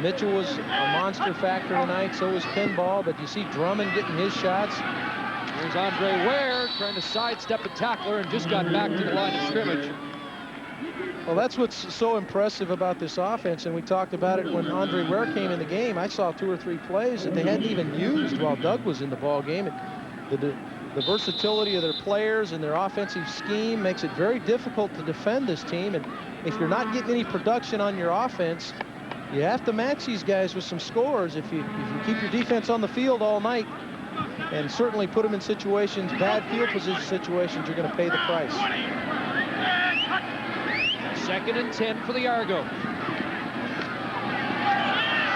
Mitchell was a monster factor tonight, so was Pinball, but you see Drummond getting his shots. Here's Andre Ware trying to sidestep a tackler and just got back to the line of scrimmage. Well, that's what's so impressive about this offense, and we talked about it when Andre Ware came in the game. I saw 2 or 3 plays that they hadn't even used while Doug was in the ball game. The versatility of their players and their offensive scheme makes it very difficult to defend this team, and if you're not getting any production on your offense, you have to match these guys with some scores. If you keep your defense on the field all night and certainly put them in situations, bad field position situations, you're going to pay the price. 2nd and 10 for the Argos.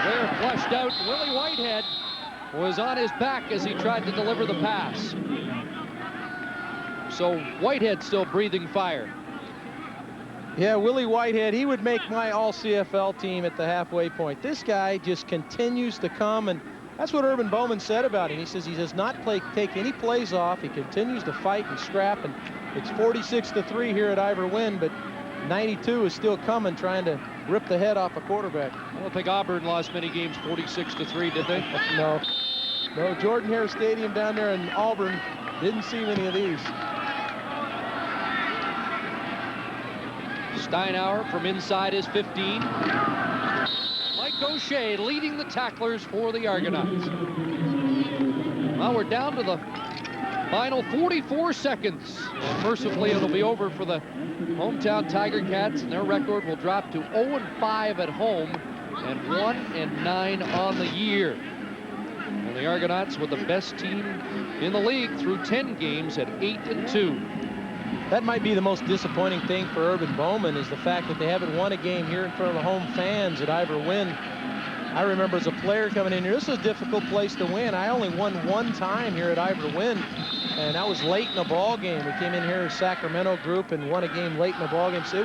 Ware flushed out. Willie Whitehead was on his back as he tried to deliver the pass. So Whitehead still breathing fire. Yeah, Willie Whitehead, he would make my all-CFL team at the halfway point. This guy just continues to come, and that's what Urban Bowman said about him. He says he does not take any plays off. He continues to fight and scrap, and it's 46-3 here at Ivor Wynn, but 92 is still coming, trying to rip the head off a quarterback. I don't think Auburn lost many games 46-3, did they? No. No, Jordan-Hare Stadium down there in Auburn didn't see many of these. Steinauer from inside his 15. Mike O'Shea leading the tacklers for the Argonauts. Well, we're down to the final 44 seconds. And mercifully, it'll be over for the hometown Tiger Cats, and their record will drop to 0-5 at home and 1-9 on the year. And the Argonauts were the best team in the league through 10 games at 8-2. That might be the most disappointing thing for Urban Bowman, is the fact that they haven't won a game here in front of the home fans at Ivor Wynn. I remember as a player coming in here, this is a difficult place to win. I only won one time here at Ivor Wynn, and that was late in the ball game. We came in here as Sacramento group and won a game late in the ball game. So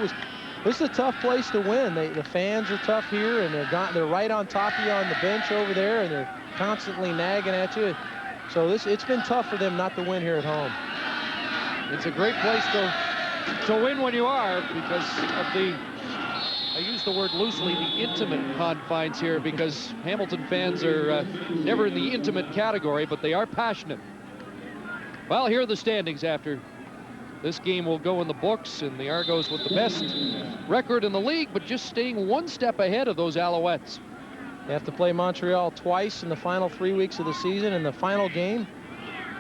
this is a tough place to win. The fans are tough here, and they're right on top of you on the bench over there, and they're constantly nagging at you. So it's been tough for them not to win here at home. It's a great place to win when you are, because of the, I use the word loosely, the intimate confines here, because Hamilton fans are never in the intimate category, but they are passionate. Well, here are the standings after this game will go in the books, and the Argos with the best record in the league, but just staying one step ahead of those Alouettes. They have to play Montreal twice in the final 3 weeks of the season, and the final game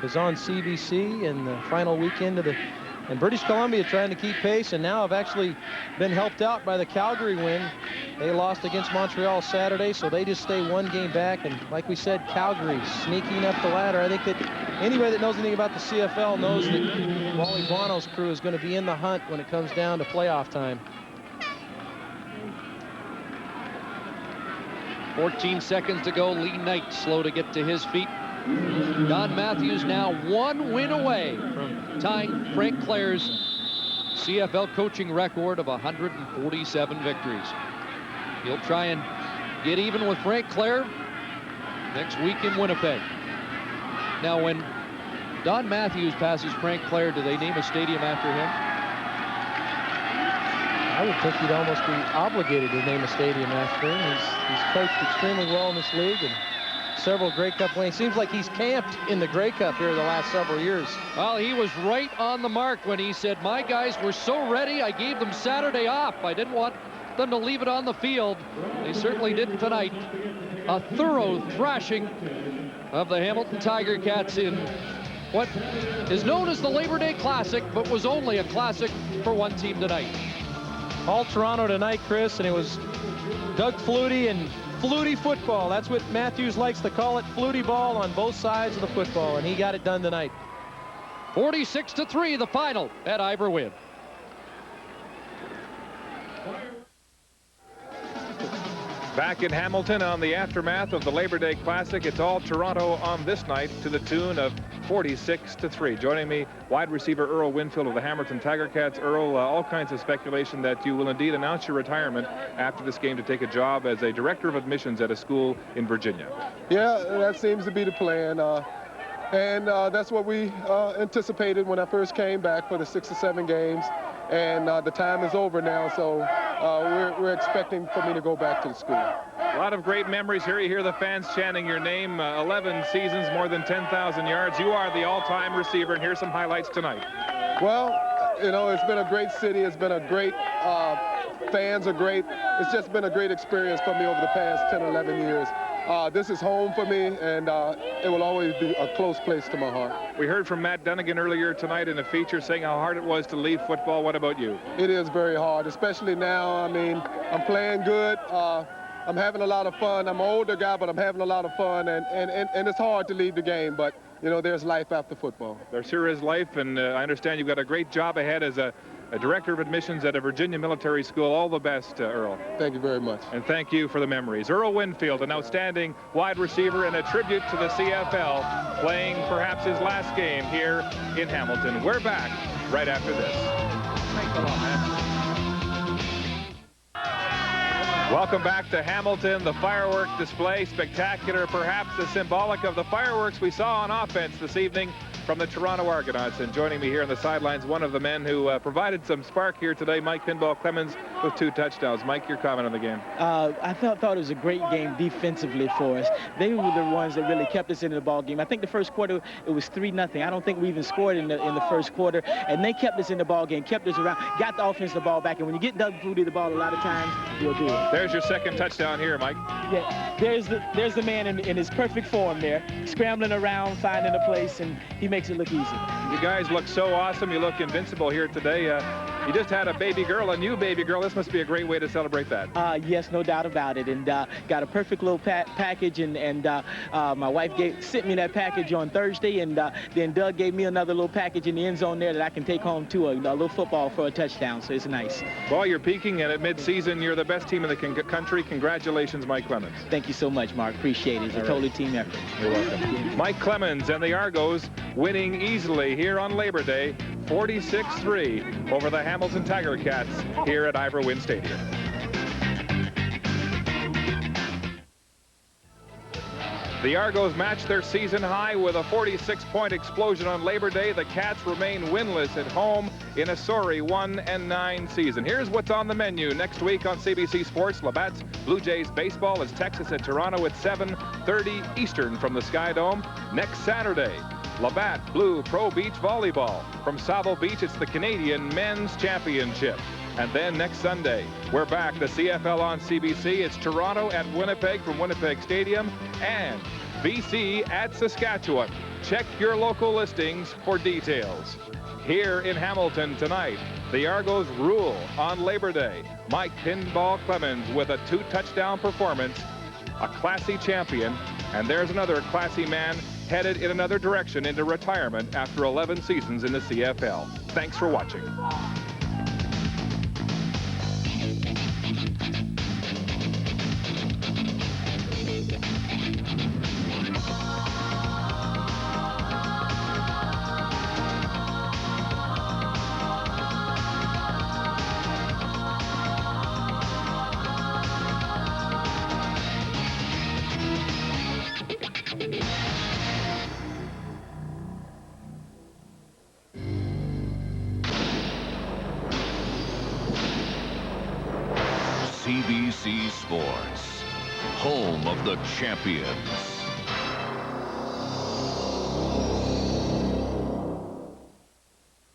is on CBC in the final weekend of and British Columbia trying to keep pace, and now have actually been helped out by the Calgary win. They lost against Montreal Saturday, so they just stay one game back. And like we said, Calgary sneaking up the ladder. I think that anybody that knows anything about the CFL knows that Wally Bono's crew is going to be in the hunt when it comes down to playoff time. 14 seconds to go. Lee Knight slow to get to his feet. Don Matthews now one win away from tying Frank Clair's CFL coaching record of 147 victories. He'll try and get even with Frank Clair next week in Winnipeg. Now, when Don Matthews passes Frank Clair, do they name a stadium after him? I would think he'd almost be obligated to name a stadium after him. He's coached extremely well in this league, and several Grey Cup wins. Seems like he's camped in the Grey Cup here the last several years. Well, he was right on the mark when he said, my guys were so ready, I gave them Saturday off. I didn't want them to leave it on the field. They certainly didn't tonight. A thorough thrashing of the Hamilton Tiger Cats in what is known as the Labor Day Classic, but was only a classic for one team tonight. All Toronto tonight, Chris, and it was Doug Flutie and Flutie football. That's what Matthews likes to call it, Flutie ball on both sides of the football, and he got it done tonight. 46-3, the final at Ivor Wynn. Back in Hamilton on the aftermath of the Labor Day Classic, it's all Toronto on this night to the tune of 46-3. Joining me, wide receiver Earl Winfield of the Hamilton Tiger Cats. Earl, all kinds of speculation that you will indeed announce your retirement after this game to take a job as a director of admissions at a school in Virginia. Yeah, that seems to be the plan. And that's what we anticipated when I first came back for the 6 or 7 games. And the time is over now, so we're expecting for me to go back to the school. A lot of great memories here. You hear the fans chanting your name. 11 seasons, more than 10,000 yards. You are the all-time receiver, and here's some highlights tonight. Well, you know, it's been a great city. It's been a great, fans are great. It's just been a great experience for me over the past 10, 11 years. This is home for me, and it will always be a close place to my heart. We heard from Matt Dunnigan earlier tonight in a feature saying how hard it was to leave football. What about you? It is very hard, especially now. I mean, I'm playing good. I'm having a lot of fun. I'm an older guy, but I'm having a lot of fun, and it's hard to leave the game, but, you know, there's life after football. There sure is life, and I understand you've got a great job ahead as a director of admissions at a Virginia military school. All the best, Earl. Thank you very much. And thank you for the memories. Earl Winfield, an outstanding wide receiver and a tribute to the CFL, playing perhaps his last game here in Hamilton. We're back right after this. Thanks a lot, man. Welcome back to Hamilton. The firework display, spectacular, perhaps the symbolic of the fireworks we saw on offense this evening from the Toronto Argonauts. And joining me here on the sidelines, one of the men who provided some spark here today, Mike Pinball Clemens, with 2 touchdowns. Mike, your comment on the game? I thought it was a great game defensively for us. They were the ones that really kept us in the ball game. I think the first quarter it was 3-0. I don't think we even scored in the first quarter, and they kept us in the ball game, kept us around, got the offense the ball back. And when you get Doug Flutie the ball, a lot of times you'll do it. There's your second touchdown here, Mike. Yeah, there's the man in his perfect form there, scrambling around, finding a place, and he makes it look easy. You guys look so awesome. You look invincible here today. You just had a baby girl, a new baby girl. This must be a great way to celebrate that. Yes, no doubt about it. And got a perfect little package, and my wife sent me that package on Thursday, and then Doug gave me another little package in the end zone there that I can take home to a little football for a touchdown. So it's nice. Well, you're peaking, and at mid-season, you're the best team in the country. Congratulations, Mike Clemens. Thank you so much, Mark. Appreciate it. It's a totally team effort. You're welcome. Mike Clemens and the Argos winning easily here on Labor Day, 46-3 over the Hamilton Tiger Cats here at Ivor Wynne Stadium. The Argos matched their season high with a 46-point explosion on Labor Day. The Cats remain winless at home in a sorry 1-9 season. Here's what's on the menu next week on CBC Sports. Labatt's Blue Jays baseball is Texas at Toronto at 7:30 Eastern from the Sky Dome. Next Saturday, Labatt Blue Pro Beach Volleyball. From Saville Beach, it's the Canadian Men's Championship. And then next Sunday, we're back. The CFL on CBC. It's Toronto at Winnipeg from Winnipeg Stadium and BC at Saskatchewan. Check your local listings for details. Here in Hamilton tonight, the Argos rule on Labor Day. Mike Pinball Clemens with a 2-touchdown performance, a classy champion, and there's another classy man headed in another direction into retirement after 11 seasons in the CFL. Thanks for watching. CBC Sports, home of the champions.